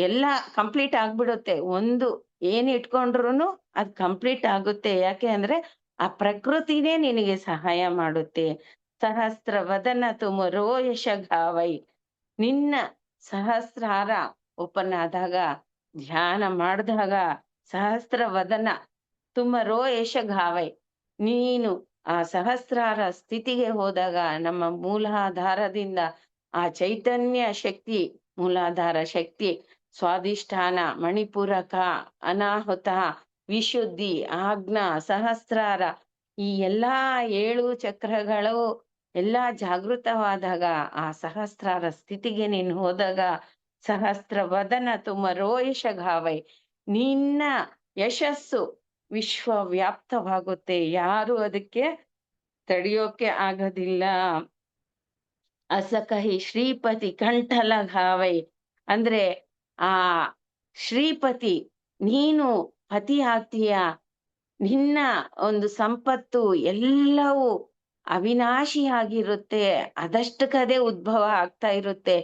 ಎಲ್ಲ ಕಂಪ್ಲೀಟ್ ಆಗ್ಬಿಡುತ್ತೆ. ಒಂದು ಏನ್ ಇಟ್ಕೊಂಡ್ರುನು ಅದ್ ಕಂಪ್ಲೀಟ್ ಆಗುತ್ತೆ. ಯಾಕೆ ಅಂದ್ರೆ ಆ ಪ್ರಕೃತಿನೇ ನಿನಗೆ ಸಹಾಯ ಮಾಡುತ್ತೆ. ಸಹಸ್ರ ವದನ ತುಮರೋ ಯಶಗಾವೈ. ನಿನ್ನ ಸಹಸ್ರಾರ ಓಪನ್ ಆದಾಗ, ಧ್ಯಾನ ಮಾಡಿದಾಗ, ಸಹಸ್ರ ವದನ ತುಮರೋ ಯಶಗಾವೈ, ನೀನು ಆ ಸಹಸ್ರಾರ ಸ್ಥಿತಿಗೆ ಹೋದಾಗ, ನಮ್ಮ ಮೂಲಾಧಾರದಿಂದ ಆ ಚೈತನ್ಯ ಶಕ್ತಿ, ಮೂಲಾಧಾರ ಶಕ್ತಿ, ಸ್ವಾಧಿಷ್ಠಾನ, ಮಣಿಪೂರಕ, ಅನಾಹುತ, ವಿಶುದ್ಧಿ, ಆಜ್ಞಾ, ಸಹಸ್ರಾರ, ಈ ಎಲ್ಲಾ 7 ಚಕ್ರಗಳು ಎಲ್ಲಾ ಜಾಗೃತವಾದಾಗ, ಆ ಸಹಸ್ರಾರ ಸ್ಥಿತಿಗೆ ನೀನು ಹೋದಾಗ, ಸಹಸ್ರ ವದನ ತುಮರೋ ಯಶಗಾವೈ, ನಿನ್ನ ಯಶಸ್ಸು ವಿಶ್ವವ್ಯಾಪ್ತವಾಗುತ್ತೆ. ಯಾರು ಅದಕ್ಕೆ ತಡೆಯೋಕೆ ಆಗೋದಿಲ್ಲ. ಅಸಕಹಿ ಶ್ರೀಪತಿ ಕಂಠಲ ಘಾವೈ, ಅಂದ್ರೆ ಆ ಶ್ರೀಪತಿ, ನೀನು ಪತಿ ಆಗ್ತೀಯ. ನಿನ್ನ ಒಂದು ಸಂಪತ್ತು ಎಲ್ಲವೂ ಅವಿನಾಶಿಯಾಗಿರುತ್ತೆ, ಅದಷ್ಟಕ್ಕದೇ ಉದ್ಭವ ಆಗ್ತಾ ಇರುತ್ತೆ.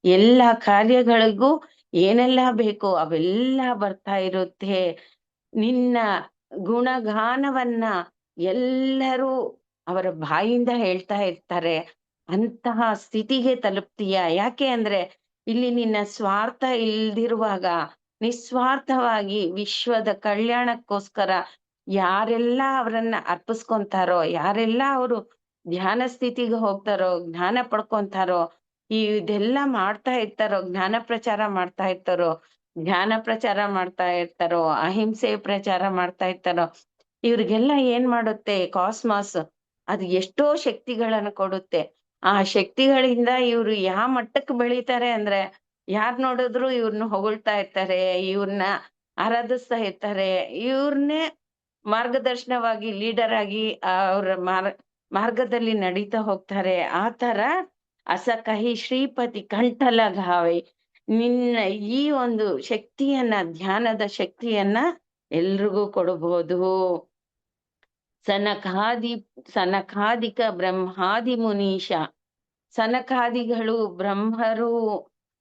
ಎಲ್ಲ ಕಾರ್ಯಗಳಿಗೂ ಏನೆಲ್ಲ ಬೇಕೋ ಅವೆಲ್ಲ ಬರ್ತಾ ಇರುತ್ತೆ. ನಿನ್ನ ಗುಣಗಾನವನ್ನ ಎಲ್ಲರೂ ಅವರ ಬಾಯಿಂದ ಹೇಳ್ತಾ ಇರ್ತಾರೆ. ಅಂತಹ ಸ್ಥಿತಿಗೆ ತಲುಪ್ತೀಯ. ಯಾಕೆ ಅಂದ್ರೆ ಇಲ್ಲಿ ನಿನ್ನ ಸ್ವಾರ್ಥ ಇಲ್ದಿರುವಾಗ, ನಿಸ್ವಾರ್ಥವಾಗಿ ವಿಶ್ವದ ಕಲ್ಯಾಣಕ್ಕೋಸ್ಕರ ಯಾರೆಲ್ಲ ಅವರನ್ನ ಅರ್ಪಿಸ್ಕೊಂತಾರೋ, ಯಾರೆಲ್ಲ ಅವರು ಧ್ಯಾನ ಸ್ಥಿತಿಗೆ ಹೋಗ್ತಾರೋ, ಜ್ಞಾನ ಪಡ್ಕೊಂತಾರೋ, ಇದೆಲ್ಲ ಮಾಡ್ತಾ ಇರ್ತಾರೋ, ಜ್ಞಾನ ಪ್ರಚಾರ ಮಾಡ್ತಾ ಇರ್ತಾರೋ, ಧ್ಯಾನ ಪ್ರಚಾರ ಮಾಡ್ತಾ ಇರ್ತಾರೋ, ಅಹಿಂಸೆ ಪ್ರಚಾರ ಮಾಡ್ತಾ ಇರ್ತಾರೋ, ಇವ್ರಿಗೆಲ್ಲ ಏನ್ ಮಾಡುತ್ತೆ ಕಾಸ್ಮಾಸ್, ಅದು ಎಷ್ಟೋ ಶಕ್ತಿಗಳನ್ನ ಕೊಡುತ್ತೆ. ಆ ಶಕ್ತಿಗಳಿಂದ ಇವ್ರು ಯಾವ ಮಟ್ಟಕ್ಕೆ ಬೆಳೀತಾರೆ ಅಂದ್ರೆ, ಯಾರ್ ನೋಡಿದ್ರು ಇವ್ರನ್ನ ಹೊಗಳ್ತಾ ಇರ್ತಾರೆ, ಇವ್ರನ್ನ ಆರಾಧಿಸ್ತಾ ಇರ್ತಾರೆ, ಇವ್ರನ್ನೇ ಮಾರ್ಗದರ್ಶನವಾಗಿ, ಲೀಡರ್ ಆಗಿ ಅವ್ರ ಮಾರ್ಗದಲ್ಲಿ ನಡೀತಾ ಹೋಗ್ತಾರೆ. ಆ ತರ ಅಸಕಹಿ ಶ್ರೀಪತಿ ಕಂಠಲ ಘಾವೈ, ನಿನ್ನ ಈ ಒಂದು ಶಕ್ತಿಯನ್ನ, ಧ್ಯಾನದ ಶಕ್ತಿಯನ್ನ ಎಲ್ರಿಗೂ ಕೊಡಬಹುದು. ಸನಕಾದಿಕ ಬ್ರಹ್ಮಾದಿ ಮುನೀಶ, ಸನಕಾದಿಗಳು, ಬ್ರಹ್ಮರು,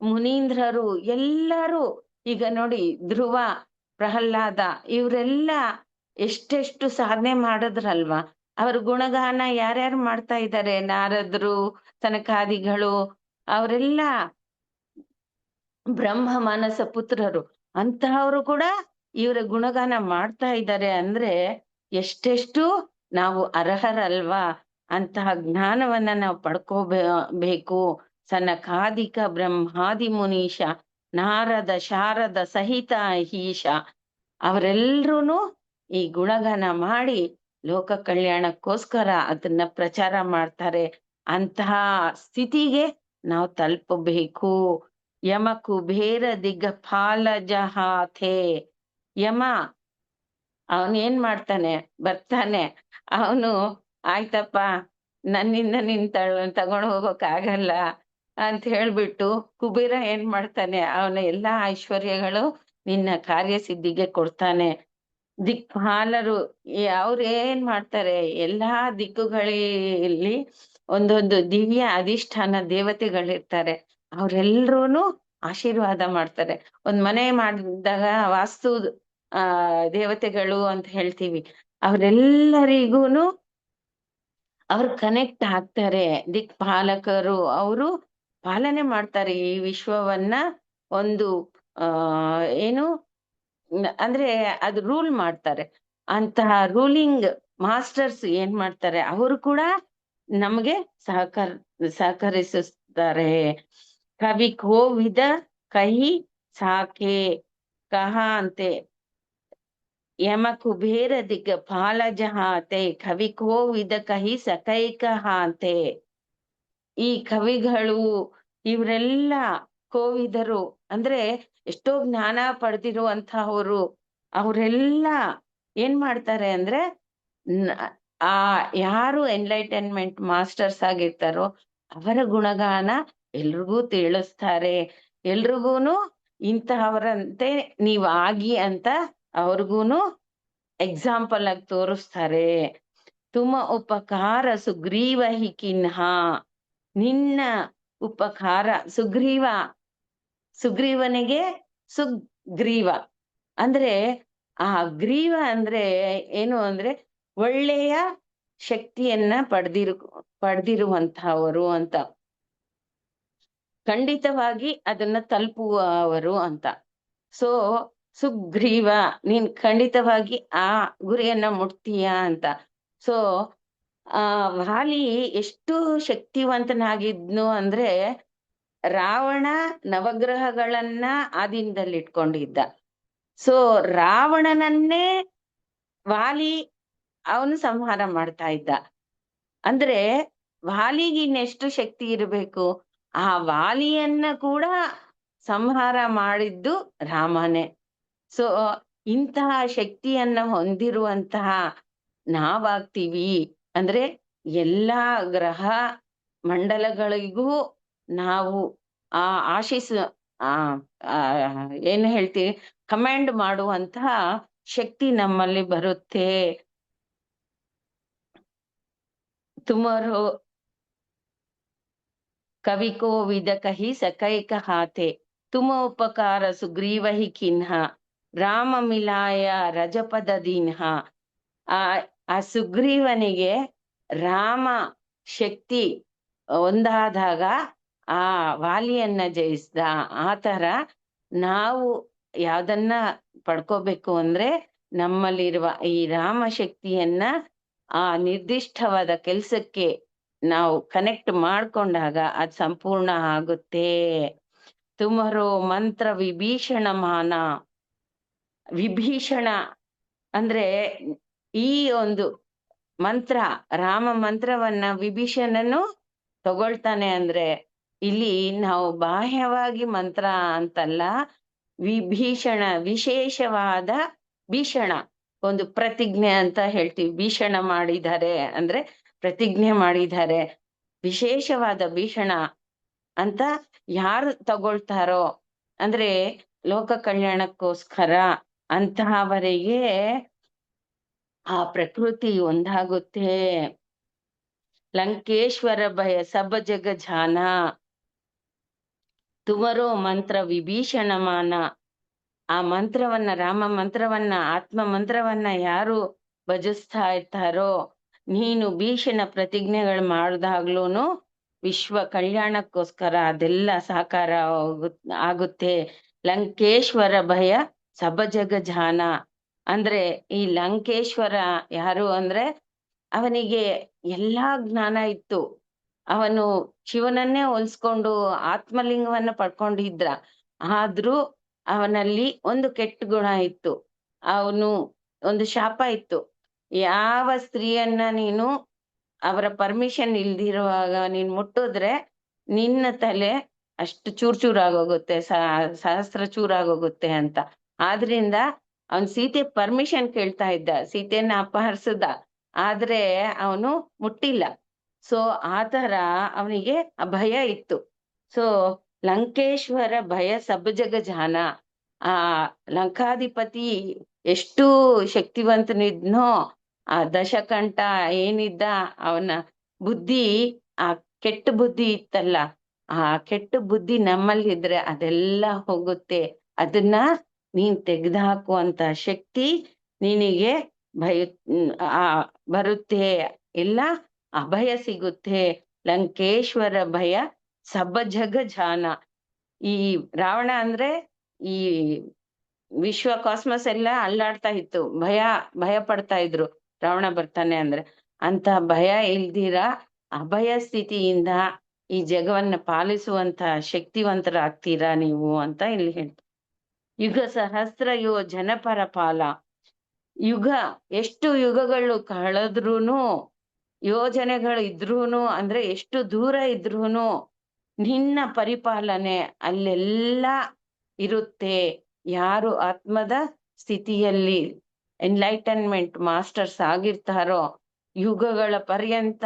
ಮುನೀಂದ್ರರು ಎಲ್ಲರೂ, ಈಗ ನೋಡಿ ಧ್ರುವ, ಪ್ರಹ್ಲಾದ, ಇವರೆಲ್ಲ ಎಷ್ಟೆಷ್ಟು ಸಾಧನೆ ಮಾಡಿದ್ರಲ್ವಾ. ಅವ್ರ ಗುಣಗಾನ ಯಾರ್ಯಾರು ಮಾಡ್ತಾ ಇದ್ದಾರೆ? ನಾರದ್ರು, ಸನಕಾದಿಗಳು, ಅವರೆಲ್ಲ ಬ್ರಹ್ಮ ಮಾನಸ ಪುತ್ರರು. ಅಂತಹವರು ಕೂಡ ಇವರ ಗುಣಗಾನ ಮಾಡ್ತಾ ಇದ್ದಾರೆ ಅಂದ್ರೆ ಎಷ್ಟೆಷ್ಟು ನಾವು ಅರ್ಹರಲ್ವಾ. ಅಂತಹ ಜ್ಞಾನವನ್ನ ನಾವು ಪಡ್ಕೋಬೇಕು. ಸನಕಾದಿಕ ಬ್ರಹ್ಮಾದಿ ಮುನೀಶ, ನಾರದ ಶಾರದ ಸಹಿತ ಈಶ, ಅವರೆಲ್ರೂ ಈ ಗುಣಗಾನ ಮಾಡಿ ಲೋಕ ಕಲ್ಯಾಣಕ್ಕೋಸ್ಕರ ಅದನ್ನ ಪ್ರಚಾರ ಮಾಡ್ತಾರೆ. ಅಂತಹ ಸ್ಥಿತಿಗೆ ನಾವು ತಲುಪಬೇಕು. ಯಮ ಕುಬೇರ ದಿಗ್ಫಾಲ ಜಹಾಥೆ, ಯಮ ಅವನೇನ್ ಮಾಡ್ತಾನೆ, ಬರ್ತಾನೆ, ಅವನು ಆಯ್ತಪ್ಪ ನನ್ನಿಂದ ನಿನ್ ತಗೊಂಡು ಹೋಗೋಕ್ ಆಗಲ್ಲ ಅಂತ ಹೇಳ್ಬಿಟ್ಟು, ಕುಬೇರ ಏನ್ ಮಾಡ್ತಾನೆ, ಅವನ ಎಲ್ಲಾ ಐಶ್ವರ್ಯಗಳು ನಿನ್ನ ಕಾರ್ಯಸಿದ್ಧಿಗೆ ಕೊಡ್ತಾನೆ. ದಿಕ್ಪಾಲರು ಅವ್ರು ಏನ್ ಮಾಡ್ತಾರೆ, ಎಲ್ಲಾ ದಿಕ್ಕುಗಳಲ್ಲಿ ಒಂದೊಂದು ದಿವ್ಯ ಅಧಿಷ್ಠಾನ ದೇವತೆಗಳಿರ್ತಾರೆ, ಅವ್ರೆಲ್ರೂನು ಆಶೀರ್ವಾದ ಮಾಡ್ತಾರೆ. ಒಂದ್ ಮನೆ ಮಾಡಿದಾಗ ವಾಸ್ತು ದೇವತೆಗಳು ಅಂತ ಹೇಳ್ತೀವಿ, ಅವ್ರೆಲ್ಲರಿಗೂನು ಅವ್ರು ಕನೆಕ್ಟ್ ಆಗ್ತಾರೆ. ದಿಕ್ಪಾಲಕರು ಅವರು ಪಾಲನೆ ಮಾಡ್ತಾರೆ ಈ ವಿಶ್ವವನ್ನ. ಒಂದು ಏನು ಅಂದ್ರೆ ಅದು ರೂಲ್ ಮಾಡ್ತಾರೆ. ಅಂತಹ ರೂಲಿಂಗ್ ಮಾಸ್ಟರ್ಸ್ ಏನ್ ಮಾಡ್ತಾರೆ, ಅವರು ಕೂಡ ನಮ್ಗೆ ಸಹಕರಿಸುತ್ತಾರೆ. ಕವಿ ಕೋವಿದ ಕಹಿ ಸಾಕೆ ಕಹ ಅಂತೆ, ಯಮ ಕುಬೇರ ದಿಗ್ಪಾಲ ಜಹಾತೆ, ಕವಿ ಕೋವಿದ ಕಹಿ ಸಕೈ ಕಹಾಂತೆ. ಈ ಕವಿಗಳು ಇವರೆಲ್ಲ ಕೋವಿದರು ಅಂದ್ರೆ ಎಷ್ಟೋ ಜ್ಞಾನ ಪಡೆದಿರುವಂತಹವರು. ಅವರೆಲ್ಲ ಏನ್ ಮಾಡ್ತಾರೆ ಅಂದ್ರೆ ಆ ಯಾರು ಎನ್ಲೈಟನ್ಮೆಂಟ್ ಮಾಸ್ಟರ್ಸ್ ಆಗಿರ್ತಾರೋ ಅವರ ಗುಣಗಾನ ಎಲ್ರಿಗೂ ತಿಳಿಸ್ತಾರೆ. ಎಲ್ರಿಗೂನು ಇಂತಹವರಂತೆ ನೀವ್ ಆಗಿ ಅಂತ ಅವ್ರಿಗೂನು ಎಕ್ಸಾಂಪಲ್ ಆಗಿ ತೋರಿಸ್ತಾರೆ. ತುಮ ಉಪಕಾರ ಸುಗ್ರೀವ ಹಿ ಕಿನ್ಹ, ನಿನ್ನ ಉಪಕಾರ ಸುಗ್ರೀವನಿಗೆ ಸುಗ್ರೀವ ಅಂದ್ರೆ ಆ ಗ್ರೀವ ಅಂದ್ರೆ ಏನು ಅಂದ್ರೆ ಒಳ್ಳೆಯ ಶಕ್ತಿಯನ್ನ ಪಡೆದಿರುವಂತಹವರು ಅಂತ, ಖಂಡಿತವಾಗಿ ಅದನ್ನ ತಲುಪುವವರು ಅಂತ. ಸೊ ಸುಗ್ರೀವ, ನೀನ್ ಖಂಡಿತವಾಗಿ ಆ ಗುರಿಯನ್ನ ಮುಟ್ತೀಯ ಅಂತ. ಸೊ ವಾಲಿ ಎಷ್ಟು ಶಕ್ತಿವಂತನಾಗಿದ್ನು ಅಂದ್ರೆ, ರಾವಣ ನವಗ್ರಹಗಳನ್ನ ಆಧೀನದಲ್ಲಿ ಇಟ್ಕೊಂಡಿದ್ದ. ಸೊ ರಾವಣನನ್ನೇ ವಾಲಿ ಅವನು ಸಂಹಾರ ಮಾಡ್ತಾ ಇದ್ದ. ಅಂದ್ರೆ ವಾಲಿಗೆ ಇನ್ನೆಷ್ಟು ಶಕ್ತಿ ಇರಬೇಕು. ಆ ವಾಲಿಯನ್ನ ಕೂಡ ಸಂಹಾರ ಮಾಡಿದ್ದು ರಾಮನೇ. ಸೊ ಇಂತಹ ಶಕ್ತಿಯನ್ನ ಹೊಂದಿರುವಂತಹ ನಾವಾಗ್ತೀವಿ ಅಂದ್ರೆ, ಎಲ್ಲಾ ಗ್ರಹ ಮಂಡಲಗಳಿಗೂ ನಾವು ಆಶಿಸ ಏನ್ ಹೇಳ್ತೀವಿ, ಕಮಾಂಡ್ ಮಾಡುವಂತಹ ಶಕ್ತಿ ನಮ್ಮಲ್ಲಿ ಬರುತ್ತೆ. ತುಮರೋ ಕವಿಕೋ ವಿದ ಕಹಿ ಸಕೈಕ ಹಾತೆ, ತುಮ ಉಪಕಾರ ಸುಗ್ರೀವ ಹಿ ಕಿನ್ಹ, ರಾಮ ಮಿಲಾಯ ರಜಪದ ದೀನ್ಹ. ಆ ಸುಗ್ರೀವನಿಗೆ ರಾಮ ಶಕ್ತಿ ಒಂದಾದಾಗ ಆ ವಾಲಿಯನ್ನ ಜಯಿಸ್ದ. ಆ ತರ ನಾವು ಯಾವ್ದನ್ನ ಪಡ್ಕೋಬೇಕು ಅಂದ್ರೆ, ನಮ್ಮಲ್ಲಿರುವ ಈ ರಾಮ ಶಕ್ತಿಯನ್ನ ಆ ನಿರ್ದಿಷ್ಟವಾದ ಕೆಲ್ಸಕ್ಕೆ ನಾವು ಕನೆಕ್ಟ್ ಮಾಡ್ಕೊಂಡಾಗ ಅದ್ ಸಂಪೂರ್ಣ ಆಗುತ್ತೆ. ತುಮರೋ ಮಂತ್ರ ವಿಭೀಷಣ ಮಾನ. ವಿಭೀಷಣ ಅಂದ್ರೆ ಈ ಒಂದು ಮಂತ್ರ, ರಾಮ ಮಂತ್ರವನ್ನ ವಿಭೀಷಣನು ತಗೊಳ್ತಾನೆ. ಅಂದ್ರೆ ಇಲ್ಲಿ ನಾವು ಬಾಹ್ಯವಾಗಿ ಮಂತ್ರ ಅಂತಲ್ಲ, ವಿಭೀಷಣ ವಿಶೇಷವಾದ ಭೀಷಣ, ಒಂದು ಪ್ರತಿಜ್ಞೆ ಅಂತ ಹೇಳ್ತೀವಿ. ಭೀಷಣ ಮಾಡಿದ್ದಾರೆ ಅಂದ್ರೆ ಪ್ರತಿಜ್ಞೆ ಮಾಡಿದ್ದಾರೆ. ವಿಶೇಷವಾದ ಭೀಷಣ ಅಂತ ಯಾರು ತಗೊಳ್ತಾರೋ ಅಂದ್ರೆ ಲೋಕ ಕಲ್ಯಾಣಕ್ಕೋಸ್ಕರ ಅಂತಹವರಿಗೆ ಆ ಪ್ರಕೃತಿ ಒಂದಾಗುತ್ತೆ. ಲಂಕೇಶ್ವರ ಭಯ ಸಬ ಜಗ ಜಾನ, ತುಮರೋ ಮಂತ್ರ ವಿಭೀಷಣ ಮಾನ. ಆ ಮಂತ್ರವನ್ನ, ರಾಮ ಮಂತ್ರವನ್ನ, ಆತ್ಮ ಮಂತ್ರವನ್ನ ಯಾರು ಭಜಿಸ್ತಾ ಇರ್ತಾರೋ, ನೀನು ಭೀಷಣ ಪ್ರತಿಜ್ಞೆಗಳು ಮಾಡ್ದಾಗ್ಲೂನು ವಿಶ್ವ ಕಲ್ಯಾಣಕ್ಕೋಸ್ಕರ ಅದೆಲ್ಲ ಸಾಕಾರ ಆಗುತ್ತೆ. ಲಂಕೇಶ್ವರ ಭಯ ಸಬ ಜಗ ಜಾನ ಅಂದ್ರೆ, ಈ ಲಂಕೇಶ್ವರ ಯಾರು ಅಂದ್ರೆ, ಅವನಿಗೆ ಎಲ್ಲಾ ಜ್ಞಾನ ಇತ್ತು. ಅವನು ಶಿವನನ್ನೇ ಹೋಲಿಸ್ಕೊಂಡು ಆತ್ಮಲಿಂಗವನ್ನ ಪಡ್ಕೊಂಡಿದ್ರ. ಆದ್ರೂ ಅವನಲ್ಲಿ ಒಂದು ಕೆಟ್ಟ ಗುಣ ಇತ್ತು. ಅವನು ಒಂದು ಶಾಪ ಇತ್ತು. ಯಾವ ಸ್ತ್ರೀಯನ್ನ ನೀನು ಅವರ ಪರ್ಮಿಷನ್ ಇಲ್ದಿರುವಾಗ ನೀನ್ ಮುಟ್ಟಿದ್ರೆ ನಿನ್ನ ತಲೆ ಅಷ್ಟು ಚೂರ್ ಚೂರ್ ಆಗೋಗುತ್ತೆ, ಸಹಸ್ರ ಚೂರ್ ಆಗೋಗುತ್ತೆ ಅಂತ. ಆದ್ರಿಂದ ಅವನ್ ಸೀತೆ ಪರ್ಮಿಷನ್ ಕೇಳ್ತಾ ಇದ್ದ, ಸೀತೆಯನ್ನ ಅಪಹರಿಸದ, ಆದ್ರೆ ಅವನು ಮುಟ್ಟಿಲ್ಲ. ಸೊ ಆತರ ಅವನಿಗೆ ಭಯ ಇತ್ತು. ಸೊ ಲಂಕೇಶ್ವರ ಭಯ ಸಬ ಜಗ ಜಾನ. ಆ ಲಂಕಾಧಿಪತಿ ಎಷ್ಟು ಶಕ್ತಿವಂತನಿದ್ನೋ, ಆ ದಶಕಂಠ ಏನಿದ್ದ ಅವನ ಬುದ್ಧಿ, ಆ ಕೆಟ್ಟ ಬುದ್ಧಿ ಇತ್ತಲ್ಲ, ಆ ಕೆಟ್ಟ ಬುದ್ಧಿ ನಮ್ಮಲ್ಲಿದ್ರೆ ಅದೆಲ್ಲ ಹೋಗುತ್ತೆ. ಅದನ್ನ ನೀನ್ ತೆಗೆದುಹಾಕುವಂತ ಶಕ್ತಿ ನಿನಗೆ ಬರುತ್ತೆ, ಎಲ್ಲ ಅಭಯ ಸಿಗುತ್ತೆ. ಲಂಕೇಶ್ವರ ಭಯ ಸಬ ಜಗ ಜಾನ. ಈ ರಾವಣ ಅಂದ್ರೆ ಈ ವಿಶ್ವ ಕಾಸ್ಮಸ್ ಎಲ್ಲ ಅಲ್ಲಾಡ್ತಾ ಇತ್ತು, ಭಯ ಪಡ್ತಾ ಇದ್ರು ರಾವಣ ಬರ್ತಾನೆ ಅಂದ್ರೆ. ಅಂತ ಭಯ ಇಲ್ದಿರ ಅಭಯ ಸ್ಥಿತಿಯಿಂದ ಈ ಜಗವನ್ನ ಪಾಲಿಸುವಂತ ಶಕ್ತಿವಂತರಾಗ್ತೀರಾ ನೀವು ಅಂತ ಇಲ್ಲಿ ಹೇಳ್ತಾರೆ. ಯುಗ ಸಹಸ್ರ ಜನಪರ ಪಾಲ. ಯುಗ ಎಷ್ಟು ಯುಗಗಳು ಕಳೆದ್ರೂನು, ಯೋಜನೆಗಳು ಇದ್ರೂನು, ಅಂದ್ರೆ ಎಷ್ಟು ದೂರ ಇದ್ರೂನು ನಿನ್ನ ಪರಿಪಾಲನೆ ಅಲ್ಲೆಲ್ಲ ಇರುತ್ತೆ. ಯಾರು ಆತ್ಮದ ಸ್ಥಿತಿಯಲ್ಲಿ ಎನ್ಲೈಟನ್ಮೆಂಟ್ ಮಾಸ್ಟರ್ಸ್ ಆಗಿರ್ತಾರೋ, ಯುಗಗಳ ಪರ್ಯಂತ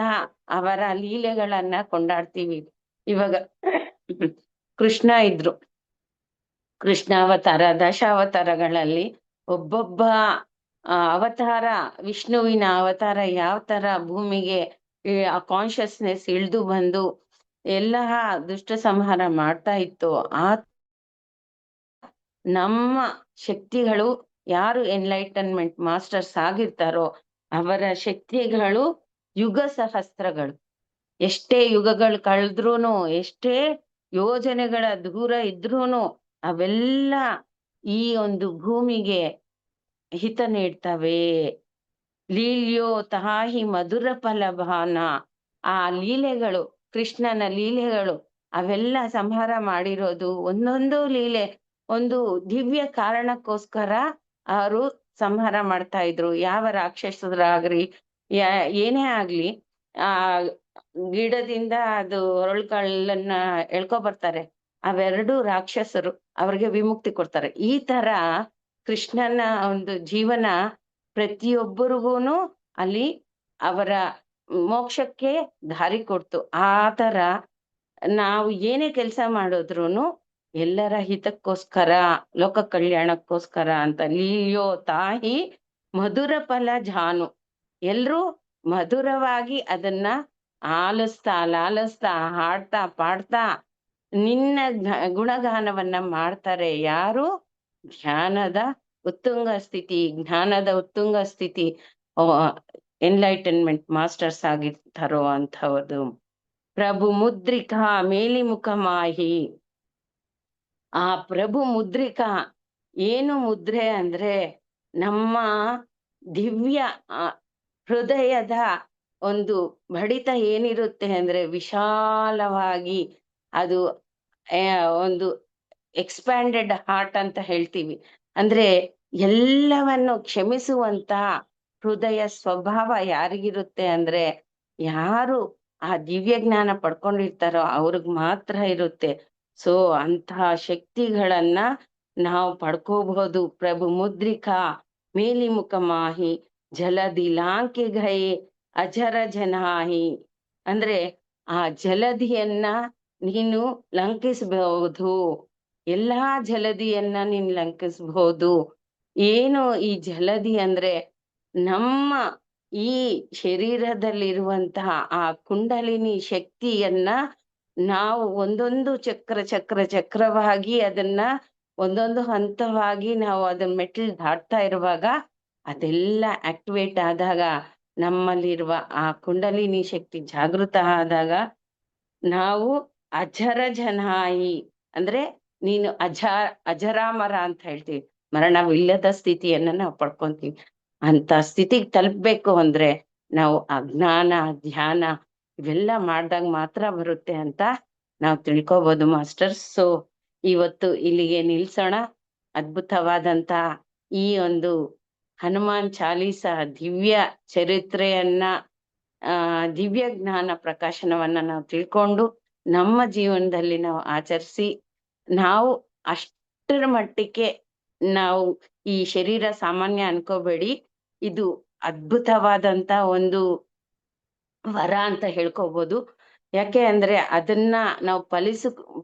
ಅವರ ಲೀಲೆಗಳನ್ನ ಕೊಂಡಾಡ್ತೀವಿ. ಇವಾಗ ಕೃಷ್ಣ ಇದ್ರು, ಕೃಷ್ಣಾವತಾರ, ದಶಾವತಾರಗಳಲ್ಲಿ ಒಬ್ಬೊಬ್ಬ ಅವತಾರ, ವಿಷ್ಣುವಿನ ಅವತಾರ ಯಾವ ತರ ಭೂಮಿಗೆ ಆ ಕಾನ್ಶಿಯಸ್ನೆಸ್ ಇಳಿದು ಬಂದು ಎಲ್ಲ ದುಷ್ಟ ಸಂಹಾರ ಮಾಡ್ತಾ ಇತ್ತು, ಆ ನಮ್ಮ ಶಕ್ತಿಗಳು ಯಾರು ಎನ್ಲೈಟನ್ಮೆಂಟ್ ಮಾಸ್ಟರ್ಸ್ ಆಗಿರ್ತಾರೋ ಅವರ ಶಕ್ತಿಗಳು ಯುಗ ಸಹಸ್ರಗಳು. ಎಷ್ಟೇ ಯುಗಗಳು ಕಳೆದ್ರೂನು, ಎಷ್ಟೇ ಯೋಜನೆಗಳ ದೂರ ಇದ್ರೂನು ಅವೆಲ್ಲ ಈ ಒಂದು ಭೂಮಿಗೆ ಹಿತ ನೀಡ್ತವೆ. ಲೀಲ್ಯೋ ತಾಹಿ ಮಧುರ ಫಲಭಾನ. ಆ ಲೀಲೆಗಳು, ಕೃಷ್ಣನ ಲೀಲೆಗಳು ಅವೆಲ್ಲ ಸಂಹಾರ ಮಾಡಿರೋದು ಒಂದೊಂದು ಲೀಲೆ ಒಂದು ದಿವ್ಯ ಕಾರಣಕ್ಕೋಸ್ಕರ ಅವರು ಸಂಹಾರ ಮಾಡ್ತಾ ಇದ್ರು. ಯಾವ ರಾಕ್ಷಸರಾಗ್ರಿ ಏನೇ ಆಗ್ಲಿ, ಆ ಗಿಡದಿಂದ ಅದು ಹೊರಳ್ಕಳ್ಳನ್ನ ಎಳ್ಕೊ ಬರ್ತಾರೆ, ಅವೆರಡು ರಾಕ್ಷಸರು, ಅವ್ರಿಗೆ ವಿಮುಕ್ತಿ ಕೊಡ್ತಾರೆ. ಈ ತರ ಕೃಷ್ಣನ ಒಂದು ಜೀವನ ಪ್ರತಿಯೊಬ್ಬರಿಗೂನು ಅಲ್ಲಿ ಅವರ ಮೋಕ್ಷಕ್ಕೆ ದಾರಿ ಕೊಡ್ತು. ಆ ತರ ನಾವು ಏನೇ ಕೆಲಸ ಮಾಡಿದ್ರುನು ಎಲ್ಲರ ಹಿತಕ್ಕೋಸ್ಕರ, ಲೋಕ ಕಲ್ಯಾಣಕ್ಕೋಸ್ಕರ ಅಂತ. ಲೀಯೋ ತಾಹಿ ಮಧುರ ಫಲ ಜಾನು. ಎಲ್ರೂ ಮಧುರವಾಗಿ ಅದನ್ನ ಆಲಿಸ್ತಾ ಲಾಲಿಸ್ತಾ ಹಾಡ್ತಾ ಪಾಡ್ತಾ ನಿನ್ನ ಗುಣಗಾನವನ್ನ ಮಾಡ್ತಾರೆ. ಯಾರು ಧ್ಯಾನದ ಉತ್ತುಂಗ ಸ್ಥಿತಿ, ಜ್ಞಾನದ ಉತ್ತುಂಗ ಸ್ಥಿತಿ, ಎನ್ಲೈಟನ್ಮೆಂಟ್ ಮಾಸ್ಟರ್ಸ್ ಆಗಿರ್ತಾರೋ ಅಂಥವ್ರು. ಪ್ರಭು ಮುದ್ರಿಕಾ ಮೇಲಿಮುಖ ಮಾಹಿ. ಆ ಪ್ರಭು ಮುದ್ರಿಕಾ ಏನು ಮುದ್ರೆ ಅಂದ್ರೆ ನಮ್ಮ ದಿವ್ಯ ಹೃದಯದ ಒಂದು ಬಡಿತ ಏನಿರುತ್ತೆ ಅಂದ್ರೆ ವಿಶಾಲವಾಗಿ, ಅದು ಒಂದು ಎಕ್ಸ್ಪ್ಯಾಂಡೆಡ್ ಹಾರ್ಟ್ ಅಂತ ಹೇಳ್ತೀವಿ. ಅಂದ್ರೆ ಎಲ್ಲವನ್ನು ಕ್ಷಮಿಸುವಂತ ಹೃದಯ ಸ್ವಭಾವ ಯಾರಿಗಿರುತ್ತೆ ಅಂದ್ರೆ ಯಾರು ಆ ದಿವ್ಯ ಜ್ಞಾನ ಪಡ್ಕೊಂಡಿರ್ತಾರೋ ಅವ್ರಿಗೆ ಮಾತ್ರ ಇರುತ್ತೆ. ಸೊ ಅಂತಹ ಶಕ್ತಿಗಳನ್ನ ನಾವು ಪಡ್ಕೋಬಹುದು. ಪ್ರಭು ಮುದ್ರಿಕಾ ಮೇಲಿಮುಖ ಮಾಹಿ ಜಲದಿ ಲಾಂಕೆ ಗಯೆ ಅಜರ ಜನಾಹಿ. ಅಂದ್ರೆ ಆ ಜಲಧಿಯನ್ನ ನೀನು ಲಂಕಿಸಬಹುದು, ಎಲ್ಲಾ ಜಲಧಿಯನ್ನ ನೀನ್ ಲಂಕಿಸಬಹುದು. ಏನು ಈ ಜಲಧಿ ಅಂದ್ರೆ ನಮ್ಮ ಈ ಶರೀರದಲ್ಲಿರುವಂತಹ ಆ ಕುಂಡಲಿನಿ ಶಕ್ತಿಯನ್ನ ನಾವು ಒಂದೊಂದು ಚಕ್ರವಾಗಿ ಅದನ್ನ ಒಂದೊಂದು ಹಂತವಾಗಿ ನಾವು ಅದನ್ನ ಮೆಟ್ಟಿಲು ದಾಟ್ತಾ ಇರುವಾಗ ಅದೆಲ್ಲ ಆಕ್ಟಿವೇಟ್ ಆದಾಗ, ನಮ್ಮಲ್ಲಿರುವ ಆ ಕುಂಡಲಿನಿ ಶಕ್ತಿ ಜಾಗೃತ ಆದಾಗ ನಾವು ಅಜರ ಜನಾಯಿ ಅಂದ್ರೆ ನೀನು ಅಜರಾಮರ ಅಂತ ಹೇಳ್ತೀವಿ, ಮರಣವಿಲ್ಲದ ಸ್ಥಿತಿಯನ್ನ ನಾವು ಪಡ್ಕೊಂತೀವಿ. ಅಂತ ಸ್ಥಿತಿಗೆ ತಲುಪ್ಬೇಕು ಅಂದ್ರೆ ನಾವು ಅಜ್ಞಾನ ಧ್ಯಾನ ಇವೆಲ್ಲ ಮಾಡ್ದಾಗ ಮಾತ್ರ ಬರುತ್ತೆ ಅಂತ ನಾವು ತಿಳ್ಕೊಬೋದು ಮಾಸ್ಟರ್ಸ್. ಸೊ ಇವತ್ತು ಇಲ್ಲಿಗೆ ನಿಲ್ಸೋಣ. ಅದ್ಭುತವಾದಂತ ಈ ಒಂದು ಹನುಮಾನ್ ಚಾಲೀಸ ದಿವ್ಯ ಚರಿತ್ರೆಯನ್ನ, ದಿವ್ಯ ಜ್ಞಾನ ಪ್ರಕಾಶನವನ್ನ ನಾವು ತಿಳ್ಕೊಂಡು ನಮ್ಮ ಜೀವನದಲ್ಲಿ ನಾವು ಆಚರಿಸಿ, ನಾವು ಅಷ್ಟರ ಮಟ್ಟಿಗೆ ನಾವು ಈ ಶರೀರ ಸಾಮಾನ್ಯ ಅನ್ಕೋಬೇಡಿ, ಇದು ಅದ್ಭುತವಾದಂತ ಒಂದು ವರ ಅಂತ ಹೇಳ್ಕೋಬಹುದು. ಯಾಕೆ ಅಂದ್ರೆ ಅದನ್ನ ನಾವು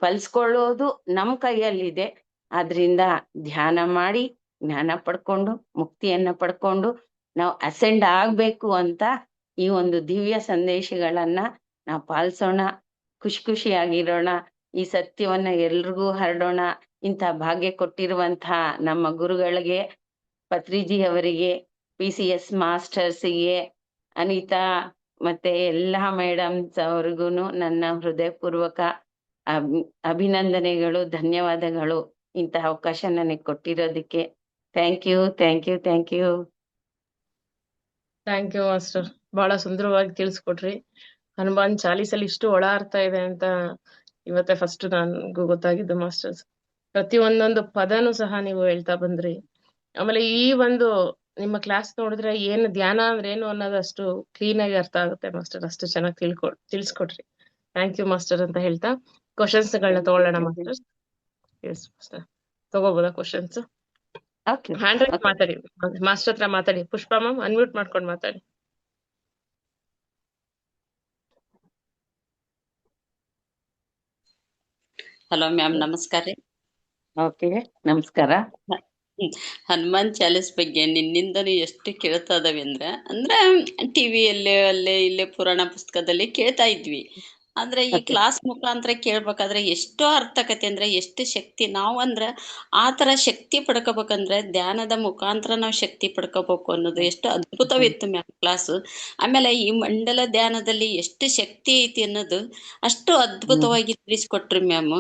ಫಲಿಸ್ಕೊಳ್ಳೋದು ನಮ್ ಕೈಯಲ್ಲಿದೆ. ಆದ್ರಿಂದ ಧ್ಯಾನ ಮಾಡಿ ಜ್ಞಾನ ಪಡ್ಕೊಂಡು ಮುಕ್ತಿಯನ್ನ ಪಡ್ಕೊಂಡು ನಾವು ಅಸೆಂಡ್ ಆಗ್ಬೇಕು ಅಂತ ಈ ಒಂದು ದಿವ್ಯ ಸಂದೇಶಗಳನ್ನ ನಾವು ಪಾಲಿಸೋಣ, ಖುಷಿಯಾಗಿರೋಣ, ಈ ಸತ್ಯವನ್ನ ಎಲ್ರಿಗೂ ಹರಡೋಣ. ಇಂಥ ಭಾಗ್ಯ ಕೊಟ್ಟಿರುವಂತಹ ನಮ್ಮ ಗುರುಗಳಿಗೆ, ಪತ್ರಿಜಿ ಅವರಿಗೆ, PCS ಮಾಸ್ಟರ್ಸಿಗೆ, ಅನಿತಾ ಮತ್ತೆ ಎಲ್ಲಾ ಮೇಡಮ್ಸ್ ಅವ್ರಿಗೂನು ನನ್ನ ಹೃದಯಪೂರ್ವಕ ಅಭಿನಂದನೆಗಳು, ಧನ್ಯವಾದಗಳು ಇಂತಹ ಅವಕಾಶ ನನಗೆ ಕೊಟ್ಟಿರೋದಕ್ಕೆ. Thank you. Thank you master, ಬಹಳ ಸುಂದರವಾಗಿ ತಿಳಿಸ್ಕೊಟ್ರಿ. ಹನುಮಾನ್ ಚಾಲೀಸಲ್ಲಿ ಇಷ್ಟು ಒಳ ಅರ್ಥ ಇದೆ ಅಂತ ಇವತ್ತೇ ಫಸ್ಟ್ ನನ್ಗೂ ಗೊತ್ತಾಗಿದ್ದು ಮಾಸ್ಟರ್ಸ್. ಪ್ರತಿ ಒಂದೊಂದು ಪದನೂ ಸಹ ನೀವು ಹೇಳ್ತಾ ಬಂದ್ರಿ. ಆಮೇಲೆ ಈ ಒಂದು ನಿಮ್ಮ ಕ್ಲಾಸ್ ನೋಡಿದ್ರೆ ಏನು ಧ್ಯಾನ ಅಂದ್ರೆ ಏನು ಅನ್ನೋದು ಅಷ್ಟು ಕ್ಲೀನ್ ಆಗಿ ಅರ್ಥ ಆಗುತ್ತೆ ಮಾಸ್ಟರ್. ಅಷ್ಟು ಚೆನ್ನಾಗಿ ತಿಳಿಸ್ಕೊಟ್ರಿ. ಥ್ಯಾಂಕ್ ಯು ಮಾಸ್ಟರ್ ಅಂತ ಹೇಳ್ತಾ ಕ್ವಶನ್ಸ್ ಗಳನ್ನ ತಗೊಳ್ಳೋಣ ಮಾಸ್ಟರ್. ಎಸ್ ಮಾಸ್ಟರ್, ತಗೋಬೋದಾ ಕ್ವಶನ್ಸ್? ಹ್ಯಾಂಡ್ ರೈಸ್ ಮಾತಾಡಿ ಮಾಸ್ಟರ್ ಹತ್ರ ಮಾತಾಡಿ. ಪುಷ್ಪಾ ಮ್ಯಾಮ್ ಅನ್ಮ್ಯೂಟ್ ಮಾಡ್ಕೊಂಡು ಮಾತಾಡಿ. ಹಲೋ ಮ್ಯಾಮ್, ನಮಸ್ಕಾರ. ಓಕೆ, ನಮಸ್ಕಾರ. ಹನುಮಾನ್ ಚಾಲೀಸ್ ಬಗ್ಗೆ ನಿನ್ನಿಂದನೂ ಎಷ್ಟು ಕೇಳ್ತಾ ಇದಾವೆ ಅಂದ್ರೆ ಟಿವಿಯಲ್ಲೇ ಅಲ್ಲೇ ಇಲ್ಲೇ ಪುರಾಣ ಪುಸ್ತಕದಲ್ಲಿ ಕೇಳ್ತಾ ಇದ್ವಿ. ಅಂದ್ರೆ ಈ ಓಕೆ. ಕ್ಲಾಸ್ ಮುಖಾಂತರ ಕೇಳ್ಬೇಕಾದ್ರೆ ಎಷ್ಟೋ ಅರ್ಥಕತೆ ಅಂದ್ರೆ ಎಷ್ಟು ಶಕ್ತಿ ನಾವು ಅಂದ್ರೆ ಆ ತರ ಶಕ್ತಿ ಪಡ್ಕೋಬೇಕಂದ್ರೆ ಧ್ಯಾನದ ಮುಖಾಂತರ ನಾವು ಶಕ್ತಿ ಪಡ್ಕೋಬೇಕು ಅನ್ನೋದು ಎಷ್ಟು ಅದ್ಭುತವಿತ್ತು ಮ್ಯಾಮ್ ಕ್ಲಾಸ್. ಆಮೇಲೆ ಈ ಮಂಡಲ ಧ್ಯಾನದಲ್ಲಿ ಎಷ್ಟು ಶಕ್ತಿ ಐತಿ ಅನ್ನೋದು ಅಷ್ಟು ಅದ್ಭುತವಾಗಿ ತಿಳಿಸ್ಕೊಟ್ರಿ ಮ್ಯಾಮ್.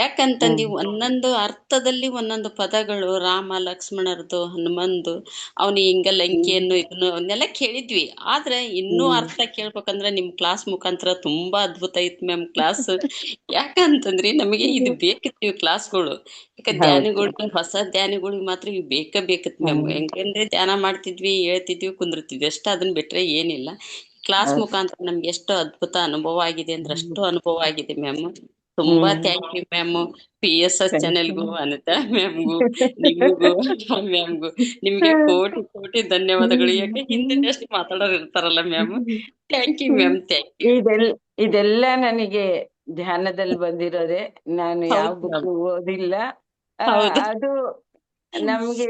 ಯಾಕಂತಂದು ಒಂದೊಂದು ಅರ್ಥದಲ್ಲಿ ಒಂದೊಂದು ಪದಗಳು ರಾಮ ಲಕ್ಷ್ಮಣರದು ಹನುಮಂದು ಅವನು ಹಿಂಗ ಲಂಕೆಯನ್ನು ಇದನ್ನು ಅವನ್ನೆಲ್ಲ ಕೇಳಿದ್ವಿ. ಆದ್ರೆ ಇನ್ನೂ ಅರ್ಥ ಕೇಳ್ಬೇಕಂದ್ರೆ ನಿಮ್ ಕ್ಲಾಸ್ ಮುಖಾಂತರ ತುಂಬಾ ಅದ್ಭುತ ಇತ್ತು ಮ್ಯಾಮ್ ಕ್ಲಾಸ್. ಯಾಕಂತಂದ್ರಿ ನಮಗೆ ಇದು ಬೇಕಿತ್ತು ಇವ್ ಕ್ಲಾಸ್ಗಳು. ಯಾಕ ಹೌದು. ಧ್ಯಾನಿಗಳು ಹೊಸ ಧ್ಯಾನಿಗಳಿಗೆ ಮಾತ್ರ ಇವ್ ಬೇಕಿತ್ತು ಮ್ಯಾಮ್. ಹೆಂಗಂದ್ರೆ ಧ್ಯಾನ ಮಾಡ್ತಿದ್ವಿ, ಹೇಳ್ತಿದ್ವಿ, ಕುಂದಿರ್ತಿದ್ವಿ ಅಷ್ಟ, ಅದನ್ನ ಬಿಟ್ರೆ ಏನಿಲ್ಲ. ಕ್ಲಾಸ್ ಹೌದು. ಮುಖಾಂತರ ನಮ್ಗೆ ಎಷ್ಟು ಅದ್ಭುತ ಅನುಭವ ಆಗಿದೆ ಅಂದ್ರೆ ಅಷ್ಟು ಅನುಭವ ಆಗಿದೆ ಮ್ಯಾಮ್. ತುಂಬಾ ಹ್ಮ್ thank you ma'am. PSS Thank ಚಾನೆಲ್ಗೂ, you. ಅನಿತಾ ಮ್ಯಾಮ್ಗೂ, ನಿಮಗೂ ಮ್ಯಾಮ್ಗೂ ನಿಮ್ಗೆ ಕೋಟಿ ಕೋಟಿ ಧನ್ಯವಾದಗಳು. ಯಾಕೆ ಹಿಂದಿನಷ್ಟು ಮಾತಾಡೋರು ಇರ್ತಾರಲ್ಲ ma'am. Thank you ma'am, thank you. ಇದೆಲ್ಲ ನನಗೆ ಧ್ಯಾನದಲ್ಲಿ ಬಂದಿರೋದೆ. ನಾನು ಯಾವ ಹೌದು ಬುಕ್ ಮ್ಯಾಮ್, ಓದಿಲ್ಲ. ಹೌದು. ಅದು ನಮ್ಗೆ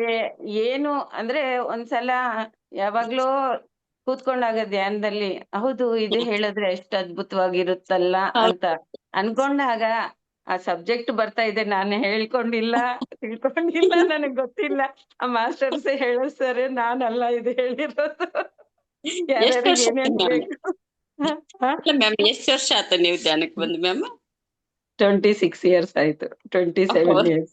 ಏನು ಅಂದ್ರೆ ಒಂದ್ಸಲ ಯಾವಾಗ್ಲೋ ಕೂತ್ಕೊಂಡಾಗ ಧ್ಯಾನದಲ್ಲಿ ಹೌದು ಇದು ಹೇಳಿದ್ರೆ ಎಷ್ಟು ಅದ್ಭುತವಾಗಿರುತ್ತಲ್ಲ ಹೌದು. ಅಂತ ಅನ್ಕೊಂಡಾಗ ಆ ಸಬ್ಜೆಕ್ಟ್ ಬರ್ತಾ ಇದೆ. ನಾನು ಹೇಳ್ಕೊಂಡಿಲ್ಲ, ತಿಳ್ಕೊಂಡಿಲ್ಲ, ನನಗ್ ಗೊತ್ತಿಲ್ಲ. ಆ ಮಾಸ್ಟರ್ಸ್ ಹೇಳಿಸ್ತಾರೆ, ನಾನಲ್ಲ ಇದು ಹೇಳಿರೋದು. ಎಷ್ಟು ಯಾರ್ಯಾರಿಗೆ ವರ್ಷ ಆಯ್ತು ಏನೇನ್ ಮ್ಯಾಮ್? ಬೇಕು. ಹ? ಇಲ್ಲ ಮ್ಯಾಮ್, ಎಷ್ಟು ವರ್ಷ ಆಯ್ತು ನೀವು ಧ್ಯಾನಕ್ಕೆ ಬಂದು ಮ್ಯಾಮ್? 26 years ಆಯ್ತು. 27 years.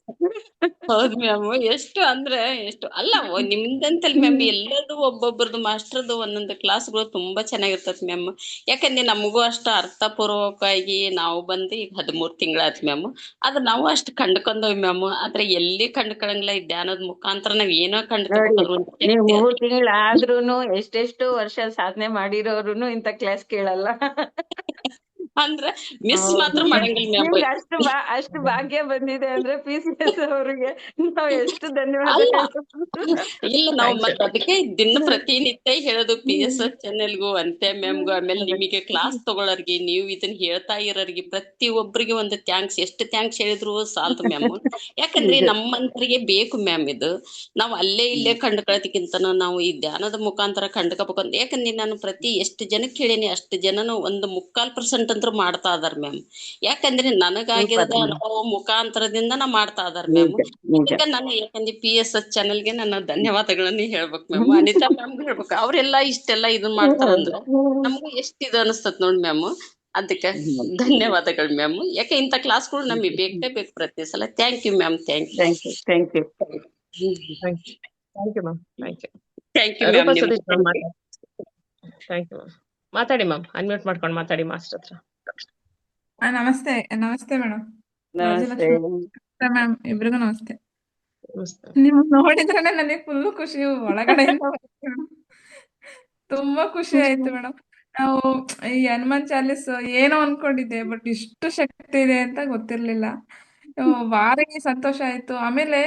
ಹೌದು ಮ್ಯಾಮ್. ಎಷ್ಟು ಅಂದ್ರೆ ಎಷ್ಟು ಅಲ್ಲ, ನಿಮ್ದಂತಲ್ ಮ್ಯಾಮ್ ಎಲ್ಲರದು ಒಬ್ಬೊಬ್ರದ್ದು ಮಾಸ್ಟರ್ದು ಒಂದೊಂದು ಕ್ಲಾಸ್ಗಳು ತುಂಬಾ ಚೆನ್ನಾಗಿರ್ತತ್ ಮ್ಯಾಮ್. ಯಾಕಂದ್ರೆ ನಮಗೂ ಅಷ್ಟು ಅರ್ಥಪೂರ್ವಕವಾಗಿ ನಾವು ಬಂದು ಈಗ 13 ತಿಂಗಳಾಯ್ತು ಮ್ಯಾಮ್. ಆದ್ರೆ ನಾವು ಅಷ್ಟು ಕಂಡ್ಕೊಂಡವ್ ಮ್ಯಾಮ್. ಆದ್ರೆ ಎಲ್ಲಿ ಕಂಡ್ಕೊಳಂಗಿಲ್ಲ. ಈ ಧ್ಯಾನದ ಮುಖಾಂತರ ನಾವ್ ಏನೋ ನೋಡಿ, ಕಂಡ್ಕೋಬೇಕಾದ್ರು ಒಂದು ನೀವು ಶಕ್ತಿ 3 ಅದ. ತಿಂಗಳಾದ್ರೂನು ಎಷ್ಟೆಷ್ಟು ವರ್ಷ ಸಾಧನೆ ಮಾಡಿರೋರುನು ಇಂಥ ಕ್ಲಾಸ್ ಕೇಳಲ್ಲ. ಅಂದ್ರ ಮಿಸ್ ಮಾತ್ರ ಹೌದು. ಮಾಡಂಗಿಲ್ಲ ಮ್ಯಾಮ್. ನಿಮ್ಗೆ ಅಷ್ಟು ಭಾಗ್ಯ ಬಂದಿದೆ ಅಂದ್ರೆ PCS ಅವರಿಗೆ ನಾವ್ ಎಷ್ಟು ಧನ್ಯವಾದ ಅಲ್ಲ, ಹೇಳ್ಬೇಕು. ಇಲ್ಲ ನಾವು ಥ್ಯಾಂಕ್ ಮತ್ತೆ ಅದಕ್ಕೆ ದಿನ ಪ್ರತಿನಿತ್ಯ ಹೇಳೋದು PSS ಚಾನೆಲ್ಗೂ, ಅಂತ್ಯ ಮ್ಯಾಮ್ಗೂ, ಆಮೇಲೆ ನಿಮಗೆ ಕ್ಲಾಸ್ ತಗೊಳ್ಳೋರ್ಗೆ, ನೀವು ಇದನ್ನ ಹೇಳ್ತಾ ಇರೋರ್ಗೆ ಪ್ರತಿ ಒಬ್ಬರಿಗೆ ಒಂದು ಥ್ಯಾಂಕ್ಸ್. ಎಷ್ಟು ಥ್ಯಾಂಕ್ಸ್ ಹೇಳಿದ್ರು ಸಾಲದು ಮ್ಯಾಮ್. ಯಾಕಂದ್ರೆ ಯು. ನಮ್ಮಂತರಿಗೆ ಬೇಕು ಮ್ಯಾಮ್ ಇದು. ನಾವು ಅಲ್ಲೇ ಇಲ್ಲೇ ಕಂಡ್ಕೊಳತಿಕ್ಕಿಂತನೂ ನಾವು ಈ ಧ್ಯಾನದ ಮುಖಾಂತರ ಕಂಡ್ಕೋಬೇಕಂತ. ಯಾಕಂದ್ರೆ ನಾನು ಪ್ರತಿ ಎಷ್ಟು ಜನಕ್ಕೆ ಹೇಳೀನಿ ಅಷ್ಟು ಜನನು ಒಂದು 3/4% ಅಂತೂ ಮಾಡ್ತಾ ಇದಾರೆ ಮ್ಯಾಮ್. ಯಾಕಂದ್ರೆ ಸೂಪರ್. ನನಗಾಗಿರೋದ ಅನುಭವ ಮುಖಾಂತರದಿಂದ ನಾ ಮಾಡ್ತಾ ಇದಾರೆ ಮ್ಯಾಮ್. ನಿಜ ನಿಜ. ಅದಕ್ಕೆ ನಾನು ಯಾಕಂದ್ರೆ PSS ಚಾನೆಲ್ಗೆ ನನ್ನ ಧನ್ಯವಾದಗಳನ್ನ ಹೇಳ್ಬೇಕು ಮ್ಯಾಮ್. ಅನಿತಾ ಮ್ಯಾಮ್ಗೂ ಹೇಳ್ಬೇಕು. ಅವರೆಲ್ಲ ಇಷ್ಟೆಲ್ಲ ಇದನ್ನ ಹೌದು. ಮಾಡ್ತಾರಂದ್ರ ನಮಗೂ ಎಷ್ಟು ಇದು ಅನಿಸ್ತತ್ ನೋಡಿ ಮ್ಯಾಮ್. ಅದಕ್ಕೆ ಧನ್ಯವಾದಗಳು ಮ್ಯಾಮ್. ಯಾಕೆ ಇಂಥ ಕ್ಲಾಸ್ಗಳು ನಮಗೆ ಬೇಕೇ ಬೇಕು ಪ್ರತಿ ಸಲ. Thank you ma'am, thank you. Thank you. Thank you. Thank you ma'am, thank you. Thank you ma'am. Rupa ನಿಮ್ ಸತೀಶ್ ಮ್ಯಾಮ್ ಮಾತಾಡಿ. Thank you ma'am. ಮಾತಾಡಿ ಮ್ಯಾಮ್, ಅನ್ಮ್ಯೂಟ್ ಮಾಡ್ಕೊಂಡು ಮಾತಾಡಿ ಮಾಸ್ಟರ್ ಹತ್ರ. ನಮಸ್ತೆ ನಮಸ್ತೆ ಮೇಡಮ್. ನಮಸ್ತೆ. ರಾಜಲಕ್ಷ್ಮಿ ಮ್ಯಾಮ್, ಇಬ್ರಿಗೂ ನಮಸ್ತೆ. ನಮಸ್ತೆ. ನಿಮ್ ನೋಡಿದ್ರೇನೆ ನನಗೆ ಫುಲ್ ಖುಷಿ ಒಳಗಡೆಯಿಂದ ಬರುತ್ತೆ ಮೇಡಮ್. ತುಂಬಾ ಖುಷಿ ಆಯ್ತು ಮೇಡಮ್. ನಾವು ಈ ಹನುಮಾನ್ ಚಾಲೀಸ್ ಏನೋ ಅನ್ಕೊಂಡಿದ್ದೆ, ಬಟ್ ಇಷ್ಟು ಶಕ್ತಿ ಇದೆ ಅಂತ ಗೊತ್ತಿರ್ಲಿಲ್ಲ. ಭಾರಿ ಸಂತೋಷ ಆಯ್ತು. ಆಮೇಲೆ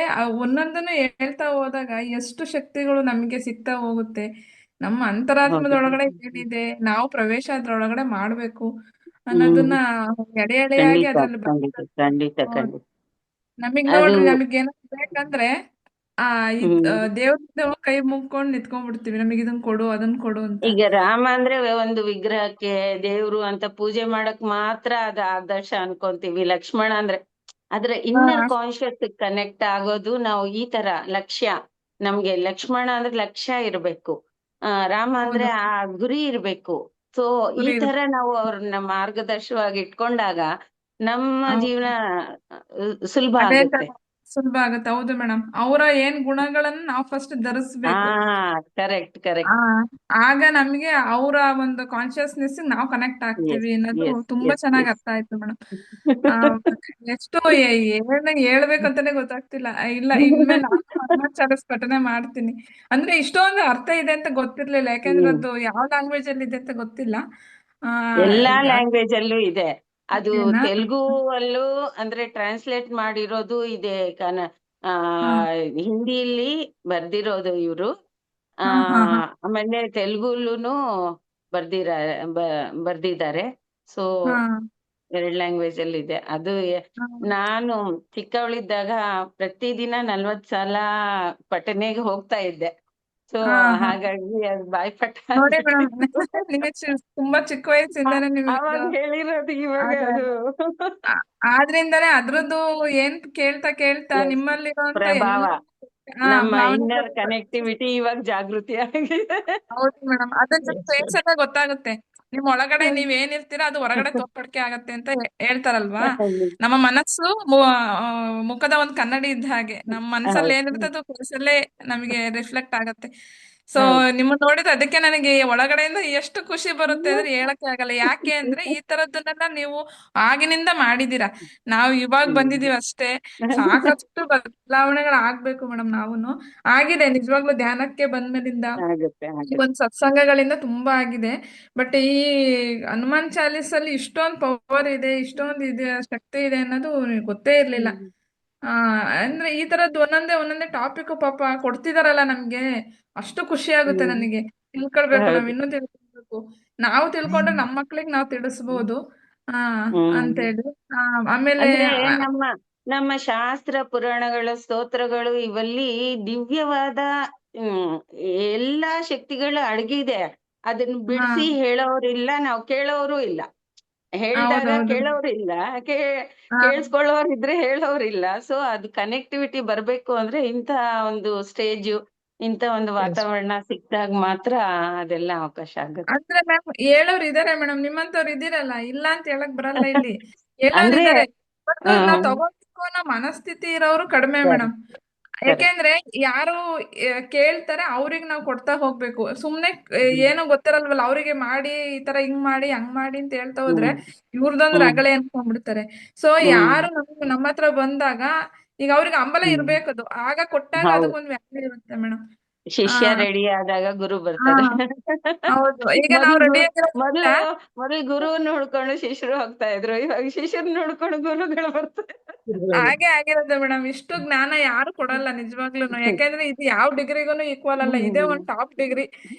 ಒಂದೊಂದನ್ನು ಹೇಳ್ತಾ ಹೋದಾಗ ಎಷ್ಟು ಶಕ್ತಿಗಳು ನಮಗೆ ಸಿಗ್ತಾ ಹೋಗುತ್ತೆ. ನಮ್ಮ ಹೌದು. ಅಂತರಾತ್ಮದೊಳಗಡೆ ಏನಿದೆ, ನಾವು ಪ್ರವೇಶ ಅದ್ರೊಳಗಡೆ ಮಾಡ್ಬೇಕು ಅನ್ನೋದನ್ನ ಎಡೆ ಎಡೆಯಾಗಿ ಖಂಡಿತ ಅದ್ರಲ್ಲಿ ಖಂಡಿತ ಖಂಡಿತ ಹೌದು. ಖಂಡಿತ. ನಮಗ್ ಅದು ನೋಡ್ರಿ, ನಮಗ್ ಏನೋ ಬೇಕಂದ್ರೆ ಆ ಹ್ಮ್ ದೇವ್ರ ಕೈ ಮುಗ್ಕೊಂಡ್ ನಿತ್ಕೊಂಡ್ಬಿಡ್ತೀವಿ, ನಮಗ್ ಇದನ್ ಕೊಡು ಅದನ್ ಕೊಡು ಅಂತ. ಈಗ ರಾಮ ಅಂದ್ರೆ ಒಂದು ವಿಗ್ರಹಕ್ಕೆ ದೇವ್ರು ಅಂತ ಪೂಜೆ ಮಾಡಕ್ ಮಾತ್ರ ಅದ ಆದರ್ಶ ಅನ್ಕೊಂತೀವಿ. ಲಕ್ಷ್ಮಣ ಅಂದ್ರೆ ಅದ್ರ ಇನ್ನರ್ ಕಾನ್ಶಿಯಸ್ ಕನೆಕ್ಟ್ ಆಗೋದು ನಾವು ಈ ತರ ಲಕ್ಷ್ಯ. ನಮ್ಗೆ ಲಕ್ಷ್ಮಣ ಅಂದ್ರೆ ಲಕ್ಷ್ಯ ಇರ್ಬೇಕು. ರಾಮ ಅಂದ್ರೆ ಹೌದು, ಆ ಗುರಿ ಇರ್ಬೇಕು. ಸೊ ಈ ಗುರಿ ತರ ನಾವು ಅವ್ರನ್ನ ಮಾರ್ಗದರ್ಶವಾಗಿ ಇಟ್ಕೊಂಡಾಗ ನಮ್ಮ ಹೌದು. ಜೀವನ ಸುಲಭ ಅದೇ ತರ ಆಗುತ್ತೆ. ಸುಲಭ ಆಗುತ್ತೆ. ಹೌದು ಮೇಡಮ್, ಅವರ ಏನ್ ಗುಣಗಳನ್ನ ನಾವು ಫಸ್ಟ್ ಹಾ, ಧರಿಸ್ಬೇಕು. ಕರೆಕ್ಟ್ ಆ ಕರೆಕ್ಟ್. ಆಗ ನಮ್ಗೆ ಅವರ ಒಂದು ಕಾನ್ಶಿಯಸ್ನೆಸ್ ನಾವು ಕನೆಕ್ಟ್ ಆಗ್ತೀವಿ ಎಸ್ ಅನ್ನೋದು ಎಸ್ ತುಂಬಾ ಎಸ್ ಚೆನ್ನಾಗಿ ಎಸ್. ಅರ್ಥ ಆಯ್ತು ಮೇಡಮ್. ಆ ಎಷ್ಟು ಹೇಳ್ಬೇಕಂತಾನೆ ಗೊತ್ತಾಗ್ತಿಲ್ಲ. ಇಲ್ಲ, ಇನ್ಮೇಲೆ ನಾನು ಹನುಮಾನ್ ಚಾಲಿಸ್ ಪಠನೆ ಮಾಡ್ತೀನಿ. ಅಂದ್ರೆ ಇಷ್ಟೊಂದು ಅರ್ಥ ಇದೆ ಅಂತ ಗೊತ್ತಿರ್ಲಿಲ್ಲ, ಯಾಕಂದ್ರೆ ಅದು ಯಾವ ಲ್ಯಾಂಗ್ವೇಜ್ ಅಲ್ಲಿ ಇದೆ ಅಂತ ಗೊತ್ತಿಲ್ಲ. ಆ ಎಲ್ಲಾ ಈಗ ಲ್ಯಾಂಗ್ವೇಜ್ ಅಲ್ಲೂ ಇದೆ. ಅದು ಇದೇನಾ? ತೆಲುಗು ಅಲ್ಲೂ ಅಂದ್ರೆ ಟ್ರಾನ್ಸ್ಲೇಟ್ ಮಾಡಿರೋದು ಇದೆ. ಆ ಹಾ ಹಿಂದಿಯಲ್ಲಿ ಬರ್ದಿರೋದು ಇವ್ರು. ಆ ಹಾ ಹಾ ಹಾ ಆಮೇಲೆ ತೆಲುಗುಲೂನು ಬರ್ದಿರ ಬರ್ದಿದ್ದಾರೆ. ಸೊ ಹಾ 2 ಲ್ಯಾಂಗ್ವೇಜ್ ಅಲ್ಲಿ ಇದೆ. ಅದು ಹಾ ನಾನು ಚಿಕ್ಕವಳಿದ್ದಾಗ ಪ್ರತಿದಿನ 40 ಸಲ ಪಠಣೆಗೆ ಹೋಗ್ತಾ ಇದ್ದೆ. ಸೊ ಹಾ ಹಾ ಹಾಗಾಗಿ ಅದು ಬಾಯ್ಪಾಠ ನೋಡಿ ಆಗ್ಬಿಟ್ಟಿತ್ತು. ಮೇಡಮ್ ನಿಮಗೆ ತುಂಬಾ ಚಿಕ್ಕ ವಯಸ್ಸಿಂದಾನೇ ನಿಮ್ಗೆ ಅವಾಗ ಇದು ಹೇಳಿರೋದು ಇವಾಗ ಅದೇ ಅದು ಆದ್ರಿಂದಾನೇ ಅದ್ರದ್ದು ಏನ್ ಕೇಳ್ತಾ ಕೇಳ್ತಾ Yes, ನಿಮ್ಮಲ್ಲಿರುವಂತ ಪ್ರಭಾವ, ಎಲ್ಲ ನಮ್ಮ ಇನ್ನರ್ ಭಾವನೆಗಳು ಕನೆಕ್ಟಿವಿಟಿ ಇವಾಗ ಜಾಗೃತಿ ಆಗಿದೆ. ಹೌದು ಮೇಡಮ್ ಅದನ್ನ Yes, ಫೇಸ್ ಎಲ್ಲ ಗೊತ್ತಾಗುತ್ತೆ. ನಿಮ್ ಒಳಗಡೆ ನೀವ್ ಏನಿರ್ತೀರಾ ಅದು ಹೊರಗಡೆ ತೋರ್ಪಡಿಕೆ ಆಗತ್ತೆ ಅಂತ ಹೇಳ್ತಾರಲ್ವಾ. ನಮ್ಮ ಮನಸ್ಸು ಮುಖದ ಒಂದ್ ಕನ್ನಡಿ ಇದ್ದ ಹಾಗೆ ನಮ್ಮ ಮನಸ್ಸಲ್ಲಿ ಹೌದು ಏನಿರುತ್ತೆ ಅದು ಫೇಸ್ ಅಲ್ಲೇ ನಮಗೆ ರಿಫ್ಲೆಕ್ಟ್ ಆಗತ್ತೆ. ಸೊ ಹೌದು. ನಿಮ್ಮನ್ನ ನೋಡಿದ್ರೆ ಅದಕ್ಕೆ ನನಗೆ ಒಳಗಡೆಯಿಂದ ಎಷ್ಟು ಖುಷಿ ಬರುತ್ತೆ ಅಂದ್ರೆ ಹೇಳಕ್ಕೆ ಆಗಲ್ಲ. ಯಾಕೆ ಅಂದ್ರೆ ಈ ತರದ್ದನ್ನೆಲ್ಲ ನೀವು ಆಗಿನಿಂದ ಮಾಡಿದೀರಾ. ನಾವು ಇವಾಗ ಬಂದಿದೀವಿ ಅಷ್ಟೇ. ಸಾಕಷ್ಟು ಬದಲಾವಣೆಗಳು ಆಗ್ಬೇಕು ಮೇಡಮ್ ನಾವುನು. ಆಗಿದೆ ನಿಜವಾಗ್ಲೂ ಧ್ಯಾನಕ್ಕೆ ಬಂದ್ಮೇಲಿಂದ ಆಗುತ್ತೆ ಈ ಆಗುತ್ತೆ. ಒಂದ್ ಸತ್ಸಂಗಗಳಿಂದ ತುಂಬಾ ಆಗಿದೆ. ಬಟ್ ಈ ಹನುಮಾನ್ ಚಾಲೀಸಲ್ಲಿ ಇಷ್ಟೊಂದು ಪವರ್ ಇದೆ, ಇಷ್ಟೊಂದು ಇದೆ ಶಕ್ತಿ ಇದೆ ಅನ್ನೋದು ನನಗೆ ಗೊತ್ತೇ ಇರ್ಲಿಲ್ಲ. ಹ್ಮ್. ಆ ಅಂದ್ರೆ ಈ ತರದ್ದು ಒಂದೊಂದೇ ಟಾಪಿಕ್ ಪಾಪ ಕೊಡ್ತಿದಾರಲ್ಲ ನಮ್ಗೆ, ಅಷ್ಟು ಖುಷಿ ಆಗುತ್ತೆ ಹ್ಮ್. ನನಗೆ. ತಿಳ್ಕೊಳ್ಬೇಕು, ನಾವ್ ಹೌದು. ಇನ್ನೂ ತಿಳ್ಕೊಳ್ಬೇಕು. ನಾವು ತಿಳ್ಕೊಂಡ್ರೆ ನಮ್ಮ ಮಕ್ಳಿಗೆ ನಾವು ತಿಳಿಸ್ಬೋದು ಆ ಹ್ಮ್. ಅಂತೇಳಿ. ಆಮೇಲೆ ಅಂದ್ರೆ ನಮ್ಮ ನಮ್ಮ ಶಾಸ್ತ್ರ ಪುರಾಣಗಳು ಸ್ತೋತ್ರಗಳು ಇವಲ್ಲಿ ದಿವ್ಯವಾದ ಹ್ಮ್ ಎಲ್ಲಾ ಶಕ್ತಿಗಳು ಅಡಗಿದೆ. ಅದನ್ನ ಹಾ ಬಿಡಿಸಿ ಹೇಳೋರಿಲ್ಲ, ನಾವು ಕೇಳೋರು ಇಲ್ಲ. ಹೇಳ್ದಾಗ ಹೌದೌದು ಕೇಳೋರಿಲ್ಲ, ಹಾ ಕೇಳಿಸ್ಕೊಳ್ಳೋರಿದ್ರೆ ಹೇಳೋರಿಲ್ಲ. ಸೊ ಅದು ಕನೆಕ್ಟಿವಿಟಿ ಬರ್ಬೇಕು ಅಂದ್ರೆ ಇಂಥ ಒಂದು ಸ್ಟೇಜು, ಇಂಥ ಒಂದು yes. ವಾತಾವರಣ ಸಿಕ್ಕಾಗ ಮಾತ್ರ ಅದೆಲ್ಲ ಅವಕಾಶ ಆಗುತ್ತೆ. ಅಂದ್ರೆ ಮ್ಯಾಮ್ ಹೇಳೋರು ಇದಾರೆ ಮೇಡಮ್, ನಿಮ್ಮಂತವ್ರು ಇದಿರಲ್ಲ, ಇಲ್ಲ ಅಂತ ಹೇಳಕ್ ಬರಲ್ಲ ಇಲ್ಲಿ. ಹೇಳೋರು ಅಂದ್ರೆ ಇದಾರೆ, ಬಟ್ ನಾವ್ ಹ್ಮ್ ತಗೋಬೇಕು ಅನ್ನೋ ಮನಸ್ಥಿತಿ ಇರೋರು ಕಡಿಮೆ ಸರಿ ಮೇಡಮ್. ಸರಿ ಯಾಕೆಂದ್ರೆ ಯಾರು ಕೇಳ್ತಾರೆ ಅವ್ರಿಗೆ ನಾವು ಕೊಡ್ತಾ ಹೋಗ್ಬೇಕು. ಸುಮ್ನೆ ಹ್ಮ್ ಏನೋ ಗೊತ್ತಿರಲ್ವಲ್ಲ ಅವ್ರಿಗೆ ಮಾಡಿ ಈ ತರ ಹಿಂಗ್ ಮಾಡಿ ಹಂಗ್ ಮಾಡಿ ಅಂತ ಹೇಳ್ತಾ ಹೋದ್ರೆ ಹ್ಮ್ ಇವ್ರದೊಂದು ಹ್ಮ್ ರಗಳೆ ಅನ್ಕೊಂಡ್ಬಿಡ್ತಾರೆ. ಸೊ ಹ್ಮ್ ಯಾರು ನಮ್ಮ ಹತ್ರ ಬಂದಾಗ ಈಗ ಅವ್ರಿಗೆ ಹಂಬಲ ಹ್ಮ್ ಇರ್ಬೇಕದು, ಆಗ ಕೊಟ್ಟಾಗ ಹೌದು. ಅದಕ್ಕೊಂದು ವ್ಯಾಲ್ಯೂ ಇರುತ್ತೆ ಮೇಡಮ್. ಆ ಶಿಷ್ಯ ರೆಡಿ ಆದಾಗ ಗುರು ಹಾ ಬರ್ತಾರೆ. ಹೌದು. ಈಗ ನಾವು ಮೊದ್ಲು ರೆಡಿ ಗು- ಆಗಿರೋದ್ರಿಂದ ಮೊದ್ಲು ಮೊದ್ಲು ಗುರುವನ್ನ ಹುಡ್ಕೊಂಡು ಶಿಷ್ಯರು ಹೋಗ್ತಾ ಇದ್ರು, ಇವಾಗ ಶಿಷ್ಯರನ್ನ ಹುಡ್ಕೊಂಡು ಗುರುಗಳು ಬರ್ತಾರೆ. ಹಾಗೆ ಆಗಿರೋದು ಮೇಡಮ್. ಇಷ್ಟು ಜ್ಞಾನ ಯಾರು ಕೊಡಲ್ಲ ನಿಜವಾಗ್ಲೂನು. ಯಾಕೆಂದ್ರೆ ಇದು ಯಾವ ಡಿಗ್ರಿಗೂ ಈಕ್ವಲ್ ಅಲ್ಲ. ಇದೇ ಹ್ಮ್ ಒಂದ್ ಟಾಪ್ ಡಿಗ್ರಿ.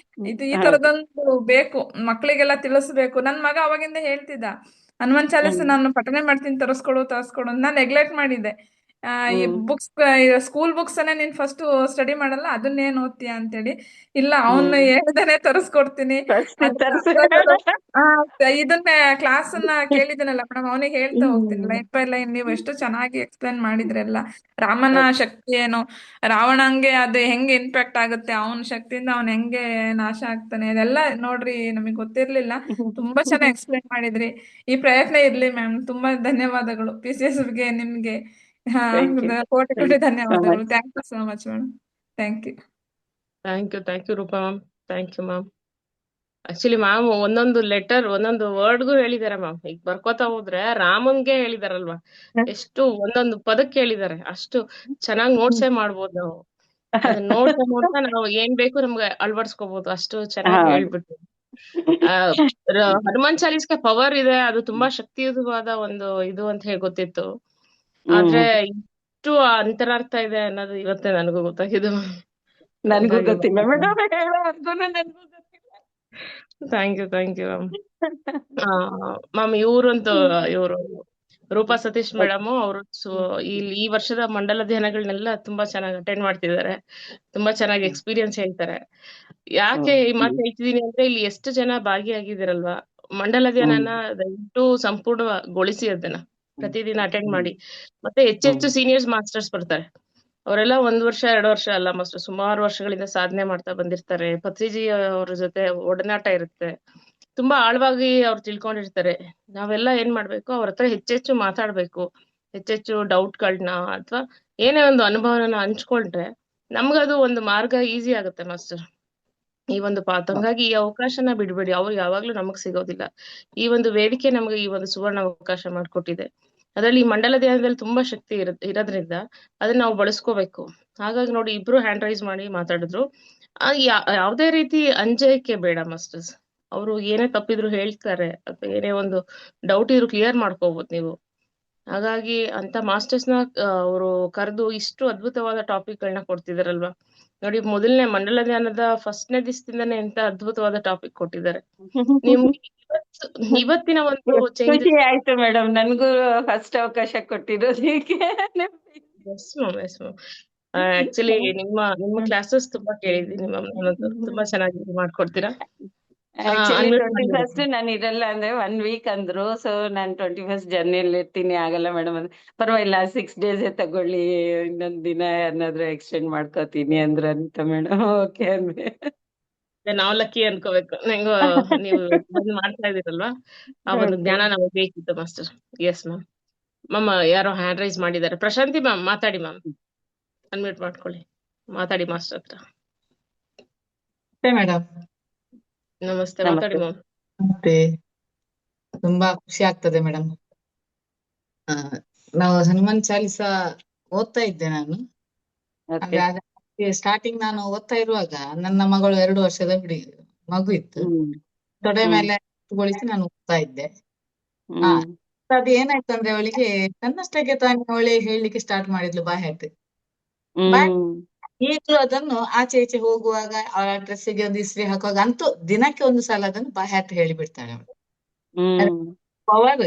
ಇದು ಈ ಹೌದು. ತರದೊಂದು ಬೇಕು, ಮಕ್ಳಿಗೆಲ್ಲ ತಿಳಿಸ್ಬೇಕು. ನನ್ ಮಗ ಅವಾಗಿಂದ ಹೇಳ್ತಿದ್ದ, ಹನುಮಾನ್ ಚಾಲೀಸ್ ಹ್ಮ್ ನಾನು ಪಠನೆ ಮಾಡ್ತೀನಿ, ತರಿಸ್ಕೊಡು ಅಂತ. ನಾನ್ ನೆಗ್ಲೆಕ್ಟ್ ಮಾಡಿದ್ದೆ. ಈ ಹ್ಮ್ ಬುಕ್ಸ್, ಸ್ಕೂಲ್ ಬುಕ್ಸ್ ಅನ್ನೇ ನೀನ್ ಫಸ್ಟ್ ಸ್ಟಡಿ ಮಾಡಲ್ಲ, ಅದನ್ನೇನ್ ಓದ್ತೀಯ ಅಂತೇಳಿ. ಇಲ್ಲ ಅವ್ನು ಹ್ಮ್ ಹೇಳ್ದೇನೆ ತರಿಸ್ಕೊಡ್ತೀನಿ. ತರ್ಸು. ಆ, ಇದನ್ನ ಕ್ಲಾಸ್ ಅನ್ನ ಕೇಳಿದನಲ್ಲ ಮೇಡಮ್, ಅವನಿಗೆ ಹೇಳ್ತಾ ಹೋಗ್ತೀನಿ ಲೈನ್ ಬೈ ಲೈನ್. ನೀವು ಎಷ್ಟು ಚೆನ್ನಾಗಿ ಎಕ್ಸ್ಪ್ಲೇನ್ ಮಾಡಿದ್ರೆಲ್ಲ. ರಾಮನ ಶಕ್ತಿ ಏನು, ರಾವಣಂಗೆ ಅದು ಹೆಂಗೆ ಇಂಪ್ಯಾಕ್ಟ್ ಆಗುತ್ತೆ, ಅವನ ಶಕ್ತಿಯಿಂದ ಅವನ್ ಹೆಂಗೆ ನಾಶ ಆಗ್ತಾನೆ, ಅದೆಲ್ಲ ನೋಡ್ರಿ ನಮಗೆ ಗೊತ್ತಿರ್ಲಿಲ್ಲ. ತುಂಬಾ ಚೆನ್ನಾಗಿ ಎಕ್ಸ್ಪ್ಲೇನ್ ಮಾಡಿದ್ರಿ. ಈ ಪ್ರಯತ್ನ ಇರ್ಲಿ ಮ್ಯಾಮ್. ತುಂಬಾ ಧನ್ಯವಾದಗಳು PCS ಗೆ, ನಿಮ್ಗೆ. ಹಾ, ಥ್ಯಾಂಕ್ ಯು ಕೋಟಿ ಥ್ಯಾಂಕ್ ಕೋಟಿ ಯು ಸೋ ಧನ್ಯವಾದಗಳು. Much. Thank you so much madam. Thank you. Thank you, Rupa ma'am. Thank you ma'am. Actually ma'am ಒಂದೊಂದು ಲೆಟರ್ ಒಂದೊಂದು ವರ್ಡ್ಗೂ ಹೇಳಿದಾರೆ ಮ್ಯಾಮ್. ಈಗ ಬರ್ಕೋತಾ ಹೋದ್ರೆ ರಾಮನ್ಗೆ ಹೇಳಿದಾರಲ್ವಾ, ಎಷ್ಟು ಒಂದೊಂದು ಪದಕ್ಕೆ ಹೇಳಿದಾರೆ. ಅಷ್ಟು ಚೆನ್ನಾಗಿ ನೋಟ್ಸೇ ಮಾಡ್ಬೋದು ನಾವು. ಅದನ್ನ ನೋಡ್ತಾ ನಾವು ಏನ್ ಬೇಕು ನಮ್ಗೆ ಅಳವಡಿಸ್ಕೋಬಹುದು. ಅಷ್ಟು ಚೆನ್ನಾಗಿ ಹೌದು. ಹೇಳ್ಬಿಟ್ಟು ಆ ಹನುಮಾನ್ ಚಾಲೀಸ್ಗೆ ಪವರ್ ಇದೆ, ಅದು ತುಂಬಾ ಶಕ್ತಿಯುತವಾದ ಒಂದು ಇದು ಅಂತ ಹೇಳಿ ಗೊತ್ತಿತ್ತು. ಆದ್ರೆ ಹ್ಮ್ ಇಷ್ಟು ಅಂತರಾರ್ಥ ಇದೆ ಅನ್ನೋದು ಇವತ್ತೇ ನನಗೂ ಗೊತ್ತಾಗಿದ್ದು. ನನ್ಗೂ ಹಾಗಾಗಿ ಗೊತ್ತಿಲ್ಲ ಮೇಡಮ್, ಹೇಳೋವರ್ಗು ನನ್ಗೂ ಗೊತ್ತಿಲ್ಲ. Thank you ma'am. ಮ್ಯಾಮ್ ಇವ್ರಂತೂ ಇವರು ರೂಪಾ ಸತೀಶ್ ಮೇಡಮ್ ಅವರು ಈ ವರ್ಷದ ಮಂಡಲ ಧ್ಯಾನಗಳನ್ನೆಲ್ಲ ತುಂಬಾ ಚೆನ್ನಾಗಿ ಅಟೆಂಡ್ ಮಾಡ್ತಿದ್ದಾರೆ. ತುಂಬಾ ಚೆನ್ನಾಗಿ ಎಕ್ಸ್ಪೀರಿಯನ್ಸ್ ಹೇಳ್ತಾರೆ. ಯಾಕೆ ಈ ಮಾತು ಹೇಳ್ತಿದೀನಿ ಅಂದ್ರೆ, ಇಲ್ಲಿ ಎಷ್ಟು ಜನ ಭಾಗಿಯಾಗಿದ್ದೀರಲ್ವಾ, ಮಂಡಲ ಧ್ಯಾನನ ದಯವಿಟ್ಟು ಸಂಪೂರ್ಣಗೊಳಿಸಿ ಅದನ್ನ ಪ್ರತಿದಿನ ಅಟೆಂಡ್ ಮಾಡಿ. ಮತ್ತೆ ಹೆಚ್ಚೆಚ್ಚು ಸೀನಿಯರ್ಸ್ ಮಾಸ್ಟರ್ಸ್ ಬರ್ತಾರೆ. ಅವರೆಲ್ಲ 1 ವರ್ಷ 2 ವರ್ಷ ಅಲ್ಲ ಮಾಸ್ಟರ್, ಸುಮಾರು ವರ್ಷಗಳಿಂದ ಸಾಧನೆ ಮಾಡ್ತಾ ಬಂದಿರ್ತಾರೆ. ಪತ್ರಿಜಿ ಅವ್ರ ಜೊತೆ ಒಡನಾಟ ಇರುತ್ತೆ, ತುಂಬಾ ಆಳವಾಗಿ ಅವ್ರು ತಿಳ್ಕೊಂಡಿರ್ತಾರೆ. ನಾವೆಲ್ಲ ಏನ್ ಮಾಡ್ಬೇಕು, ಅವ್ರ ಹತ್ರ ಹೆಚ್ಚೆಚ್ಚು ಮಾತಾಡ್ಬೇಕು. ಹೆಚ್ಚೆಚ್ಚು ಡೌಟ್ಗಳನ್ನ ಅಥವಾ ಏನೇ ಒಂದು ಅನುಭವನ ಹಂಚ್ಕೊಂಡ್ರೆ ನಮ್ಗದು ಒಂದು ಮಾರ್ಗ ಈಸಿ ಆಗುತ್ತೆ ಮಾಸ್ಟರ್. ಈ ಒಂದು ಪಾತ್ ಹಂಗಾಗಿ ಈ ಅವಕಾಶನ ಬಿಡ್ಬೇಡಿ, ಅವ್ರು ಯಾವಾಗ್ಲೂ ನಮಗ್ ಸಿಗೋದಿಲ್ಲ. ಈ ಒಂದು ವೇದಿಕೆ ನಮ್ಗೆ ಈ ಒಂದು ಸುವರ್ಣ ಅವಕಾಶ ಮಾಡ್ಕೊಟ್ಟಿದೆ. ಅದ್ರಲ್ಲಿ ಈ ಮಂಡಲ ಧ್ಯಾನದಲ್ಲಿ ತುಂಬಾ ಶಕ್ತಿ ಇರೋದ್ರಿಂದ ಅದನ್ನ ನಾವು ಬಳಸ್ಕೋಬೇಕು. ಹಾಗಾಗಿ ನೋಡಿ, ಇಬ್ರು ಹ್ಯಾಂಡ್ ರೈಸ್ ಮಾಡಿ ಮಾತಾಡಿದ್ರು. ಯಾವ್ದೇ ರೀತಿ ಅಂಜೈಕೆ ಬೇಡ ಮಾಸ್ಟರ್ಸ್. ಅವರು ಏನೇ ತಪ್ಪಿದ್ರು ಹೇಳ್ತಾರೆ, ಅಥವಾ ಏನೇ ಒಂದು ಡೌಟ್ ಇದ್ರು ಕ್ಲಿಯರ್ ಮಾಡ್ಕೋಬಹುದು ನೀವು. ಹಾಗಾಗಿ ಅಂತ ಮಾಸ್ಟರ್ಸ್ ನ ಅವರು ಕರೆದು ಇಷ್ಟು ಅದ್ಭುತವಾದ ಟಾಪಿಕ್ ಗಳನ್ನ ಕೊಡ್ತಿದಾರಲ್ವಾ. ನೋಡಿ, ಮೊದಲನೇ ಮಂಡಲ ಧ್ಯಾನದ ಫಸ್ಟ್ನೇ ದಿವಸದಿಂದಾನೇ ಎಂತ ಅದ್ಭುತವಾದ ಟಾಪಿಕ್ ಕೊಟ್ಟಿದ್ದಾರೆ. ನಿಮ್ಗೆ ಇವತ್ತಿನ ಒಂದು ಚೇಂಜ್. ಖುಷಿ ಆಯ್ತು ಮೇಡಮ್, ನನ್ಗೂ ಫಸ್ಟ್ ಅವಕಾಶ ಕೊಟ್ಟಿರೋದಕ್ಕೆ. Yes ma'am. ಆಕ್ಚುಲಿ ನಿಮ್ಮ ಕ್ಲಾಸಸ್ ತುಂಬಾ ಕೇಳಿದ್ದೀನಿ ಮ್ಯಾಮ್. ನಾನಂತೂ ತುಂಬಾ ಚೆನ್ನಾಗಿ ಮಾಡ್ಕೊಡ್ತೀರಾ. ಆಕ್ಚುಲಿ ಅನ್ಮ್ಯೂಟ್ 21st ಮಾಡಿ. ನಾನು ಇರಲ್ಲ ಅಂದ್ರೆ 1 ವೀಕ್ ಅಂದ್ರು. ಸೊ ನಾನು 21st ಜರ್ನಿಯಲ್ಲಿ ಇರ್ತೀನಿ, ಆಗಲ್ಲ ಮೇಡಮ್ ಅಂದ್ರೆ ಪರವಾಗಿಲ್ಲ 6 days ತಗೊಳ್ಳಿ, ಇನ್ನೊಂದ್ ದಿನ ಏನಾದ್ರು ಎಕ್ಸ್ಟೆಂಡ್ ಮಾಡ್ಕೋತೀನಿ ಅಂದ್ರಂತ ಮೇಡಮ್. ಓಕೆ ಅಂದೆ. ನಾವು ಲಕ್ಕಿ ಅನ್ಕೋಬೇಕು. ನೀವು ಬಂದು ಮಾಡ್ತಾ ಇದೀರಲ್ವಾ, ಆ ಒಂದು ಓಕೆ. ಜ್ಞಾನ ನಮಗೆ ಬೇಕಿತ್ತು ಮಾಸ್ಟರ್. Yes ma'am. ಮ್ಯಾಮ್ ಯಾರೋ ಹ್ಯಾಂಡ್ ರೈಸ್ ಮಾಡಿದ್ದಾರೆ. ಪ್ರಶಾಂತಿ ಮ್ಯಾಮ್ ಮಾತಾಡಿ ಮ್ಯಾಮ್. ಅನ್ಮ್ಯೂಟ್ ಮಾಡ್ಕೊಳ್ಳಿ, ಮಾತಾಡಿ ಮಾಸ್ಟರ್ ಹತ್ರ. ಮೇಡಮ್ ನಮಸ್ತೆ, ಮಾತಾಡಿ ನಮಸ್ತೆ. ಮ್ಯಾಮ್. ಮತ್ತೆ ತುಂಬಾ ಖುಷಿ ಆಗ್ತದೆ ಮೇಡಮ್. ನಾವು ಹನುಮಾನ್ ಚಾಲಿಸ ಓದ್ತಾ ಇದ್ದೆ ನಾನು. ಓಕೆ. ಸ್ಟಾರ್ಟಿಂಗ್ ನಾನು ಓದ್ತಾ ಇರುವಾಗ ನನ್ನ ಮಗಳು 2 ವರ್ಷದ ಮಗು ಇತ್ತು. ಹ್ಮ್ ತೊಡೆ ಹ್ಮ್ ಮೇಲೆ ಕುತ್ಕೊಳಿಸಿ ನಾನು ಓದ್ತಾ ಇದ್ದೆ. ಆ ಹ್ಮ್ ಅದು ಏನಾಯ್ತು ಅಂದ್ರೆ ಅವಳಿಗೆ ತನ್ನಷ್ಟಕ್ಕೆ ತಾನೇ ಅವಳೇ ಹೇಳಲಿಕ್ಕೆ ಸ್ಟಾರ್ಟ್ ಮಾಡಿದ್ಲು ಬಾಯ್ ಹ್ಮ್ ಈಗಲೂ ಅದನ್ನು ಆಚೆ ಈಚೆ ಹೋಗುವಾಗ ಅವಳ ಡ್ರೆಸ್ಸಿಗೆ ಒಂದು ಇಸ್ತ್ರಿ ಹಾಕುವಾಗ ಅಂತೂ ದಿನಕ್ಕೆ ಒಂದು ಸಲ ಅದನ್ನು ಬಾಯ್ ಹೇಳಿ ಬಿಡ್ತಾಳೆ ಅವಳು. ಹ್ಮ್ ಪವರ್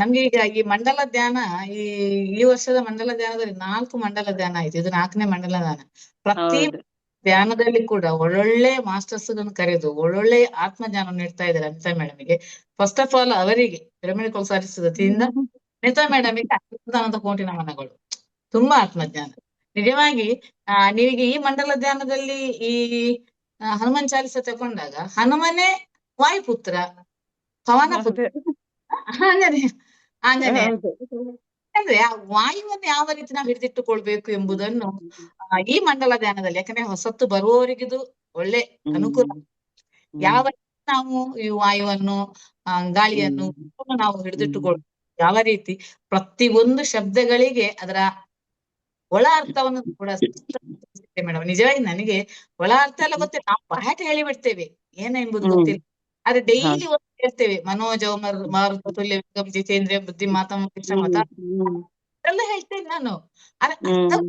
ನಮ್ಗೆ ಈಗ ಈ ಮಂಡಲ ಧ್ಯಾನ, ಈ ಈ ವರ್ಷದ ಮಂಡಲ ಧ್ಯಾನದಲ್ಲಿ 4 ಮಂಡಲ ಧ್ಯಾನ ಆಯ್ತು. ಇದು 4ನೇ ಮಂಡಲ ಧ್ಯಾನ. ಪ್ರತಿ ಹೌದು. ಧ್ಯಾನದಲ್ಲಿ ಕೂಡ ಒಳ್ಳೊಳ್ಳೆ ಮಾಸ್ಟರ್ಸ್ ಕರೆದು ಒಳ್ಳೊಳ್ಳೆ ಆತ್ಮ ಜ್ಞಾನ ನೀಡ್ತಾ ಇದ್ದಾರೆ ಅನಿತಾ ಮೇಡಮ್ಗೆ. ಫಸ್ಟ್ ಆಫ್ ಆಲ್ ಅವರಿಗೆ ಪಿರಮಿಡ್ ವತಿಯಿಂದ ಅನಿತಾ ಮೇಡಮ್ಗೆ 90 ಕೋಟಿ ನಮನಗಳು. ತುಂಬಾ ಆತ್ಮಜ್ಞಾನ ನಿಜವಾಗಿ. ನೀವೀಗ ಈ ಮಂಡಲ ಧ್ಯಾನದಲ್ಲಿ ಈ ಹನುಮಾನ್ ಚಾಲಿಸ ತಗೊಂಡಾಗ ಹನುಮನೇ ವಾಯುಪುತ್ರ, ಪವನ ಪುತ್ರ, ಹೌದು. ಆಂಜನೇಯ ಆಂಜನೇಯ ಹೌದು. ಅಂದ್ರೆ ಆ ವಾಯುವನ್ನು ಯಾವ ರೀತಿ ನಾವು ಹಿಡಿದಿಟ್ಟುಕೊಳ್ಬೇಕು ಎಂಬುದನ್ನು ಈ ಮಂಡಲ ಧ್ಯಾನದಲ್ಲಿ, ಯಾಕಂದ್ರೆ ಹೊಸತ್ತು ಬರುವವರಿಗಿದು ಒಳ್ಳೆ ಅನುಕೂಲ. ಹ್ಮ್ ಯಾವ ಹ್ಮ್ ರೀತಿ ನಾವು ಈ ವಾಯುವನ್ನು ಗಾಳಿಯನ್ನು ನಾವು ಹಿಡಿದಿಟ್ಟುಕೊಳ್ಬೇಕು, ಯಾವ ರೀತಿ ಪ್ರತಿಯೊಂದು ಶಬ್ದಗಳಿಗೆ ಅದರ ಒಳ ಅರ್ಥವನ್ನು ಕೂಡ ಮೇಡಮ್. ನಿಜವಾಗಿ ನನಗೆ ಒಳ ಅರ್ಥ ಎಲ್ಲ ಗೊತ್ತಿಲ್ಲ, ನಾವು ಪಾಠ ಹೇಳಿಬಿಡ್ತೇವೆ ಏನೆಂಬುದು ಹ್ಮ್ ಗೊತ್ತಿಲ್ಲ. ಆದ್ರೆ ಡೈಲಿ ಹೌದು. ಹೇಳ್ತೇವೆ ಮನೋಜ ಮಾರುತ ತುಲ್ಯ ವೇಗಂ ಜಿತೇಂದ್ರಿಯ ಬುದ್ಧಿ ಮಾತಂ ಮತ ಹ್ಮ್ ಎಲ್ಲ ಹೇಳ್ತೇನೆ ನಾನು. ಆದ್ರೆ ಹ್ಮ್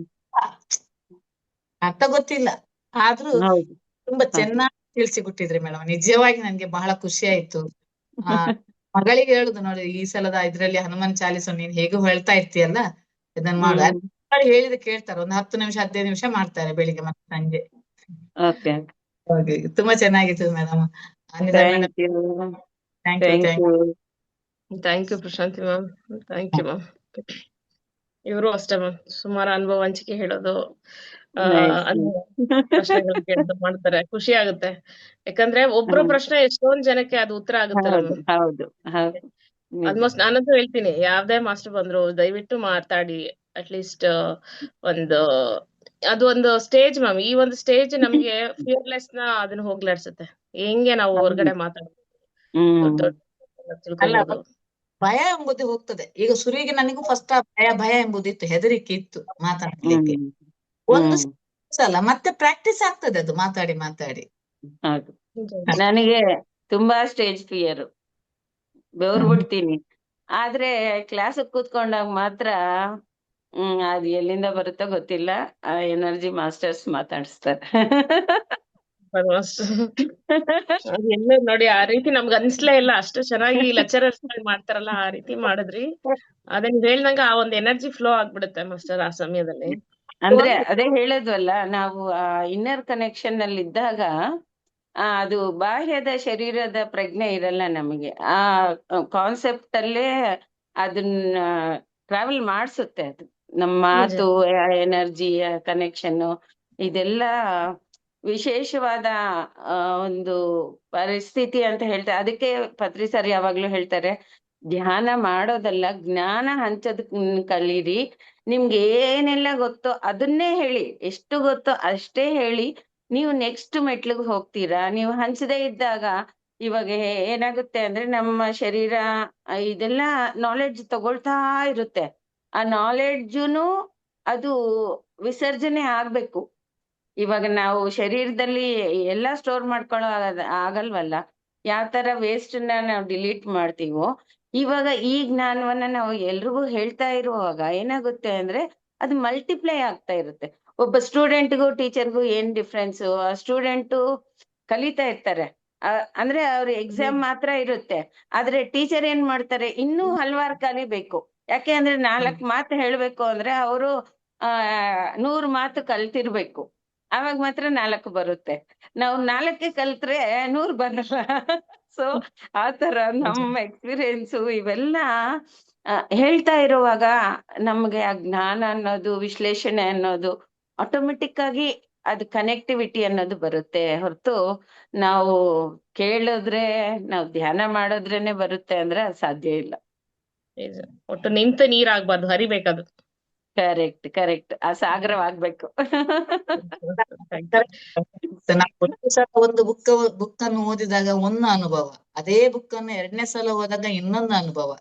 ಅರ್ಥ ಗೊತ್ತಿಲ್ಲ. ಆದ್ರೂ ಹೌದು. ತುಂಬಾ ಹೌದು. ಚೆನ್ನಾಗಿ ತಿಳಿಸಿಕೊಟ್ಟಿದ್ರಿ ಮೇಡಮ್. ನಿಜವಾಗಿ ನನ್ಗೆ ಬಹಳ ಖುಷಿ ಆಯ್ತು. ಆ ಮಗಳಿಗೆ ಹೇಳುದು ನೋಡಿ, ಈ ಸಲದ ಇದ್ರಲ್ಲಿ ಹನುಮಾನ್ ಚಾಲಿಸ ನೀನ್ ಹೇಗೂ ಹೇಳ್ತಾ ಇರ್ತೀಯಲ್ಲ, ಇದನ್ನ ಮಾಡು. ಹ್ಮ್ ಮಕ್ಕಳು ಹೇಳಿದ ಕೇಳ್ತಾರೆ, ಒಂದು 10 ನಿಮಿಷ 15 ನಿಮಿಷ ಮಾಡ್ತಾರೆ ಬೆಳಿಗ್ಗೆ ಮತ್ತೆ ಸಂಜೆ. ಓಕೆ. ಹಾಗೆ ತುಂಬಾ ಚೆನ್ನಾಗಿತ್ತು madam. Anita madam, thank you. Thank you. Thank you. Thank you Prashanti ma'am. Thank you ma'am. ಇವರು ಅಷ್ಟೇ ಮ್ಯಾಮ್, ಸುಮಾರು ಅನುಭವ ಹಂಚಿಕೆ ಹೇಳೋದು, ಪ್ರಶ್ನೆಗಳು ಕೇಳೋದು ಮಾಡ್ತಾರೆ. ಖುಷಿ ಆಗುತ್ತೆ. ಯಾಕಂದ್ರೆ ಒಬ್ರು ಪ್ರಶ್ನೆ ಎಷ್ಟೊಂದ್ ಜನಕ್ಕೆ ಅದು ಉತ್ತರ ಆಗುತ್ತಲ್ಲ ಹೌದು ಮ್ಯಾಮ್. ಹೌದು ಹೌದು. ನಿಜ. ಆಲ್ಮೋಸ್ಟ್ ನಾನಂತೂ ಹೇಳ್ತೀನಿ, ಯಾವ್ದೇ ಮಾಸ್ಟರ್ ಬಂದ್ರು ದಯವಿಟ್ಟು ಮಾತಾಡಿ. ಅಟ್ಲೀಸ್ಟ್ ಒಂದು ಅದು ಒಂದು ಸ್ಟೇಜ್ ಮ್ಯಾಮ್. ಈ ಒಂದು ಸ್ಟೇಜ್ ನಮ್ಗೆ ಫಿಯರ್ಲೆಸ್ ನ ಅದನ್ನ ಹೋಗ್ಲಾಡ್ಸುತ್ತೆ. ಹೆಂಗೆ ನಾವು ಹೊರಗಡೆ ಮಾತಾಡ್ಬೋದು, ಹ್ಮ್ ದೊಡ್ಡ ಅಲ್ಲ, ತಿಳ್ಕೊಬಹುದು. ಭಯ ಎಂಬುದು ಹೋಗ್ತದೆ. ಈಗ ಸುರಿಗೆ ನನಗೂ ಫಸ್ಟ್ ಆ ಭಯ ಎಂಬುದಿತ್ತು, ಹೆದರಿಕೆ ಇತ್ತು ಮಾತಾಡ್ಲಿಕ್ಕೆ. ಹ್ಮ್ ಒಂದು ಹ್ಮ್ ಸಲ ಮತ್ತೆ ಪ್ರಾಕ್ಟೀಸ್ ಆಗ್ತದೆ ಅದು ಮಾತಾಡಿ ಮಾತಾಡಿ. ಹೌದು. ನನಗೆ ತುಂಬಾ ಸ್ಟೇಜ್ ಫಿಯರ್, ಬೆವರು ಬಿಡ್ತೀನಿ. ಆದ್ರೆ ಕ್ಲಾಸ್ ಕೂತ್ಕೊಂಡಾಗ ಮಾತ್ರ ಅದು ಎಲ್ಲಿಂದ ಬರುತ್ತೋ ಗೊತ್ತಿಲ್ಲ, ಆ ಎನರ್ಜಿ ಮಾಸ್ಟರ್ಸ್ ಮಾತಾಡಿಸ್ತಾರೆ. ಅದು ಎಲ್ಲೂ ನೋಡಿ ಆ ರೀತಿ ನಮ್ಗೆ ಅನ್ಸ್ಲೇ ಇಲ್ಲ. ಅಷ್ಟು ಚೆನ್ನಾಗಿ ಲೆಕ್ಚರರ್ಸ್ ಮಾಡ್ತಾರಲ್ಲ ಆ ರೀತಿ ಮಾಡಿದ್ರಿ. ಅದನ್ನ ಹೇಳ್ದಂಗ ಆ ಒಂದು ಎನರ್ಜಿ ಫ್ಲೋ ಆಗ್ಬಿಡುತ್ತೆ ಮಾಸ್ಟರ್ ಆ ಸಮಯದಲ್ಲಿ. ಅಂದ್ರೆ ಅದೇ ಹೇಳದ್ವಲ್ಲ, ನಾವು ಆ ಇನ್ನರ್ ಕನೆಕ್ಷನ್ ನಲ್ಲಿ ಇದ್ದಾಗ ಅದು ಬಾಹ್ಯದ ಶರೀರದ ಪ್ರಜ್ಞೆ ಇರಲ್ಲ ನಮಗೆ. ಆ ಕಾನ್ಸೆಪ್ಟ್ ಅಲ್ಲೇ ಅದನ್ನ ಟ್ರಾವೆಲ್ ಮಾಡಿಸುತ್ತೆ. ಅದು ನಮ್ಮ ಮಾತು, ಎನರ್ಜಿ ಕನೆಕ್ಷನ್, ಇದೆಲ್ಲ ವಿಶೇಷವಾದ ಒಂದು ಪರಿಸ್ಥಿತಿ ಅಂತ ಹೇಳ್ತಾರೆ. ಅದಕ್ಕೆ ಪತ್ರಿ ಸರ್ ಯಾವಾಗ್ಲೂ ಹೇಳ್ತಾರೆ, ಧ್ಯಾನ ಮಾಡೋದಲ್ಲ, ಜ್ಞಾನ ಹಂಚೋದ್ ಕಲೀರಿ. ನಿಮ್ಗೆ ಏನೆಲ್ಲ ಗೊತ್ತೋ ಅದನ್ನೇ ಹೇಳಿ, ಎಷ್ಟು ಗೊತ್ತೋ ಅಷ್ಟೇ ಹೇಳಿ. ನೀವು ನೆಕ್ಸ್ಟ್ ಮೆಟ್ಲಿಗೆ ಹೋಗ್ತೀರಾ. ನೀವು ಹಂಚದೇ ಇದ್ದಾಗ ಇವಾಗ ಏನಾಗುತ್ತೆ ಅಂದ್ರೆ, ನಮ್ಮ ಶರೀರ ಇದೆಲ್ಲ ನಾಲೆಡ್ಜ್ ತಗೊಳ್ತಾ ಇರುತ್ತೆ. ಆ ನಾಲೆಡ್ಜುನು ಅದು ವಿಸರ್ಜನೆ ಆಗ್ಬೇಕು. ಇವಾಗ ನಾವು ಶರೀರದಲ್ಲಿ ಎಲ್ಲ ಸ್ಟೋರ್ ಮಾಡ್ಕೊಳ್ಳೋ ಆಗಲ್ವಲ್ಲ. ಯಾವ ತರ ವೇಸ್ಟ್ ನ ನಾವು ಡಿಲೀಟ್ ಮಾಡ್ತೀವೋ, ಇವಾಗ ಈ ಜ್ಞಾನವನ್ನ ನಾವು ಎಲ್ರಿಗೂ ಹೇಳ್ತಾ ಇರುವಾಗ ಏನಾಗುತ್ತೆ ಅಂದ್ರೆ, ಅದು ಮಲ್ಟಿಪ್ಲೈ ಆಗ್ತಾ ಇರುತ್ತೆ. ಒಬ್ಬ ಸ್ಟೂಡೆಂಟ್ಗೂ ಟೀಚರ್ಗೂ ಏನ್ ಡಿಫ್ರೆನ್ಸ್? ಆ ಸ್ಟೂಡೆಂಟು ಕಲಿತಾ ಇರ್ತಾರೆ, ಅಂದ್ರೆ ಅವ್ರ ಎಕ್ಸಾಮ್ ಮಾತ್ರ ಇರುತ್ತೆ. ಆದ್ರೆ ಟೀಚರ್ ಏನ್ ಮಾಡ್ತಾರೆ, ಇನ್ನೂ ಹಲವಾರು ಕಲಿಬೇಕು. ಯಾಕೆ ಅಂದ್ರೆ 4 ಮಾತು ಹೇಳ್ಬೇಕು ಅಂದ್ರೆ ಅವರು 100 ಮಾತು ಕಲ್ತಿರ್ಬೇಕು, ಅವಾಗ ಮಾತ್ರ 4 ಬರುತ್ತೆ. ನಾವು 4 ಕಲ್ತ್ರೆ 100 ಬರಲ್ಲ. ಸೊ ಆತರ ನಮ್ಮ ಎಕ್ಸ್ಪೀರಿಯನ್ಸು ಇವೆಲ್ಲ ಹೇಳ್ತಾ ಇರುವಾಗ ನಮ್ಗೆ ಆ ಜ್ಞಾನ ಅನ್ನೋದು, ವಿಶ್ಲೇಷಣೆ ಅನ್ನೋದು ಆಟೋಮೆಟಿಕ್ ಆಗಿ ಅದು ಕನೆಕ್ಟಿವಿಟಿ ಅನ್ನೋದು ಬರುತ್ತೆ ಹೊರತು ನಾವು ಕೇಳಿದ್ರೆ, ನಾವು ಧ್ಯಾನ ಮಾಡಿದ್ರೇನೆ ಬರುತ್ತೆ ಅಂದ್ರೆ ಅದು ಸಾಧ್ಯ ಇಲ್ಲ. ನಿಜ. ಒಟ್ಟು ನಿಂತ ನೀರಾಗ್ಬಾರ್ದು, ಹರಿಬೇಕದು. ಕರೆಕ್ಟ್ ಆ ಸಾಗರವಾಗ್ಬೇಕು. Thank you. ನಾವು ಒಂದು ಸಲ ಒಂದು ಬುಕ್ ಅನ್ನು ಓದಿದಾಗ ಒಂದು ಅನುಭವ, ಅದೇ ಬುಕ್ ಅನ್ನು 2ನೇ ಸಲ ಓದಾಗ ಇನ್ನೊಂದು ಅನುಭವ.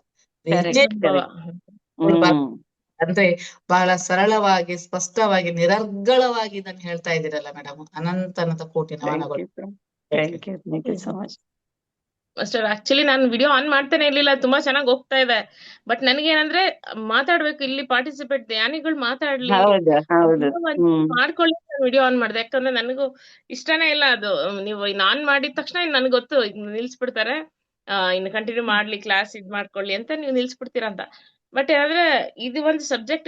ಅನುಭವ. ಅಂದ್ರೆ ಬಹಳ ಸರಳವಾಗಿ, ಸ್ಪಷ್ಟವಾಗಿ, ನಿರರ್ಗಳವಾಗಿ ಇದನ್ನ ಹೇಳ್ತಾ ಇದ್ದೀರಲ್ಲ ಮೇಡಮ್. ಅನಂತ ಕೋಟಿ ನಮನಗಳು. Thank you so much master. Actually ನಾನು ವಿಡಿಯೋ ಆನ್ ಮಾಡ್ತಾನೆ ಇರ್ಲಿಲ್ಲ, ತುಂಬಾ ಚೆನ್ನಾಗಿ ಹೋಗ್ತಾ ಇದೆ. ಬಟ್ ನನಗೇನಂದ್ರೆ ಮಾತಾಡ್ಬೇಕು, ಇಲ್ಲಿ ಪಾರ್ಟಿಸಿಪೇಟ್ ಧ್ಯಾನಿಗಳು ಮಾತಾಡ್ಲಿ, ಹೌದು ಮಾಡ್ಕೊಳ್ಳಿ ವಿಡಿಯೋ ಆನ್ ಮಾಡ್ದೆ. ಯಾಕಂದ್ರೆ ನನಗೂ ಇಷ್ಟನೇ ಇಲ್ಲ ಅದು. ನೀವು ಆನ್ ಮಾಡಿದ ತಕ್ಷಣ ನನ್ಗೆ ಗೊತ್ತು ನಿಲ್ಸ್ಬಿಡ್ತಾರೆ, ಇನ್ನು ಕಂಟಿನ್ಯೂ ಮಾಡ್ಲಿ ಕ್ಲಾಸ್ ಇದ್ ಮಾಡ್ಕೊಳ್ಳಿ ಅಂತ ನೀವು ನಿಲ್ಸ್ಬಿಡ್ತೀರಾ ಅಂತ. ಬಟ್ ಆದ್ರೆ ಇದು ಒಂದು ಸಬ್ಜೆಕ್ಟ್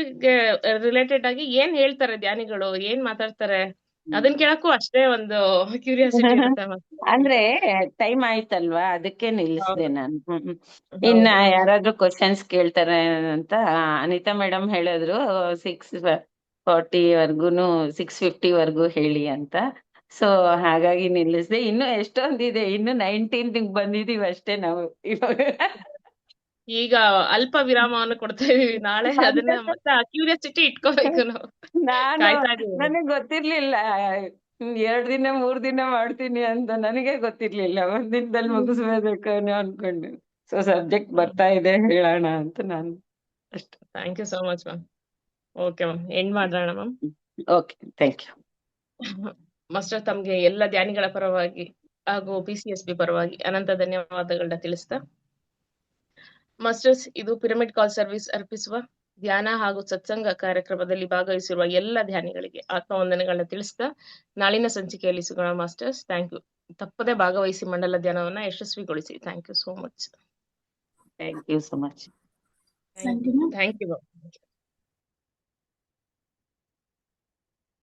ರಿಲೇಟೆಡ್ ಆಗಿ ಏನ್ ಹೇಳ್ತಾರೆ ಧ್ಯಾನಿಗಳು, ಏನ್ ಮಾತಾಡ್ತಾರೆ ಅದನ್ ಕೇಳಕ್ಕೂ ಅಷ್ಟೇ ಒಂದು ಕ್ಯೂರಿಯಾಸಿಟಿ ಇರುತ್ತೆ. ಅಂದ್ರೆ ಟೈಮ್ ಆಯ್ತಲ್ವಾ, ಅದಕ್ಕೆ ನಿಲ್ಲಿಸ್ದೆ ನಾನು. ಇನ್ನ ಯಾರಾದ್ರೂ ಕ್ವಶನ್ಸ್ ಕೇಳ್ತಾರೆ ಅಂತ ಅನಿತಾ ಮೇಡಮ್ ಹೇಳಿದ್ರು, 6:40 ವರ್ಗುನು 6:50 ವರ್ಗು ಹೇಳಿ ಅಂತ. ಸೊ ಹಾಗಾಗಿ ನಿಲ್ಲಿಸ್ದೆ. ಇನ್ನು ಎಷ್ಟೊಂದಿದೆ, ಇನ್ನು 19 ಬಂದಿದೀವಿ ಅಷ್ಟೇ ನಾವು ಇವಾಗ. ಈಗ ಅಲ್ಪ ವಿರಾಮವನ್ನು ಕೊಡ್ತಾ ಇದೀವಿ. ನಾಳೆ ಅದನ್ನ ಮತ್ತೆ ಕ್ಯೂರಿಯಾಸಿಟಿ ಇಟ್ಕೋಬೇಕು ನಾವು. ನನಗ್ ಗೊತ್ತಿರ್ಲಿಲ್ಲ 2 ದಿನ 3 ದಿನ ಮಾಡ್ತೀನಿ ಅಂತ, ನನಗೆ ಗೊತ್ತಿರ್ಲಿಲ್ಲ. 1 ದಿನದಲ್ಲಿ ಮುಗಿಸ್ಬೇಕು ಅನ್ಕೊಂಡು. ಸೊ ಸಬ್ಜೆಕ್ಟ್ ಬರ್ತಾ ಇದೆ, ಹೇಳೋಣ ಅಂತ ನಾನು ಅಷ್ಟೇ. Thank you so much ma'am. Okay ma'am, end ಮಾಡೋಣ ma'am. Okay, thank you master. ತಮ್ಗೆ ಎಲ್ಲ ಧ್ಯಾನಿಗಳ ಪರವಾಗಿ ಹಾಗೂ PCSB ಪರವಾಗಿ ಅನಂತ ಧನ್ಯವಾದಗಳನ್ನ ತಿಳಿಸ್ತಾ, ಮಾಸ್ಟರ್ಸ್, ಇದು ಪಿರಮಿಡ್ ಕಾಲ್ ಸರ್ವಿಸ್ ಅರ್ಪಿಸುವ ಧ್ಯಾನ ಹಾಗೂ ಸತ್ಸಂಗ ಕಾರ್ಯಕ್ರಮದಲ್ಲಿ ಭಾಗವಹಿಸಿರುವ ಎಲ್ಲ ಧ್ಯಾನಿಗಳಿಗೆ ಆತ್ಮವಂದನೆಗಳನ್ನ ತಿಳಿಸ್ತಾ ನಾಳಿನ ಸಂಚಿಕೆಯಲ್ಲಿ ಸಿಗೋಣ ಮಾಸ್ಟರ್ಸ್. Thank you. ತಪ್ಪದೆ ಭಾಗವಹಿಸಿ ಮಂಡಲ ಧ್ಯಾನವನ್ನ ಯಶಸ್ವಿಗೊಳಿಸಿ. Thank you so much. Thank you so much. Thank you.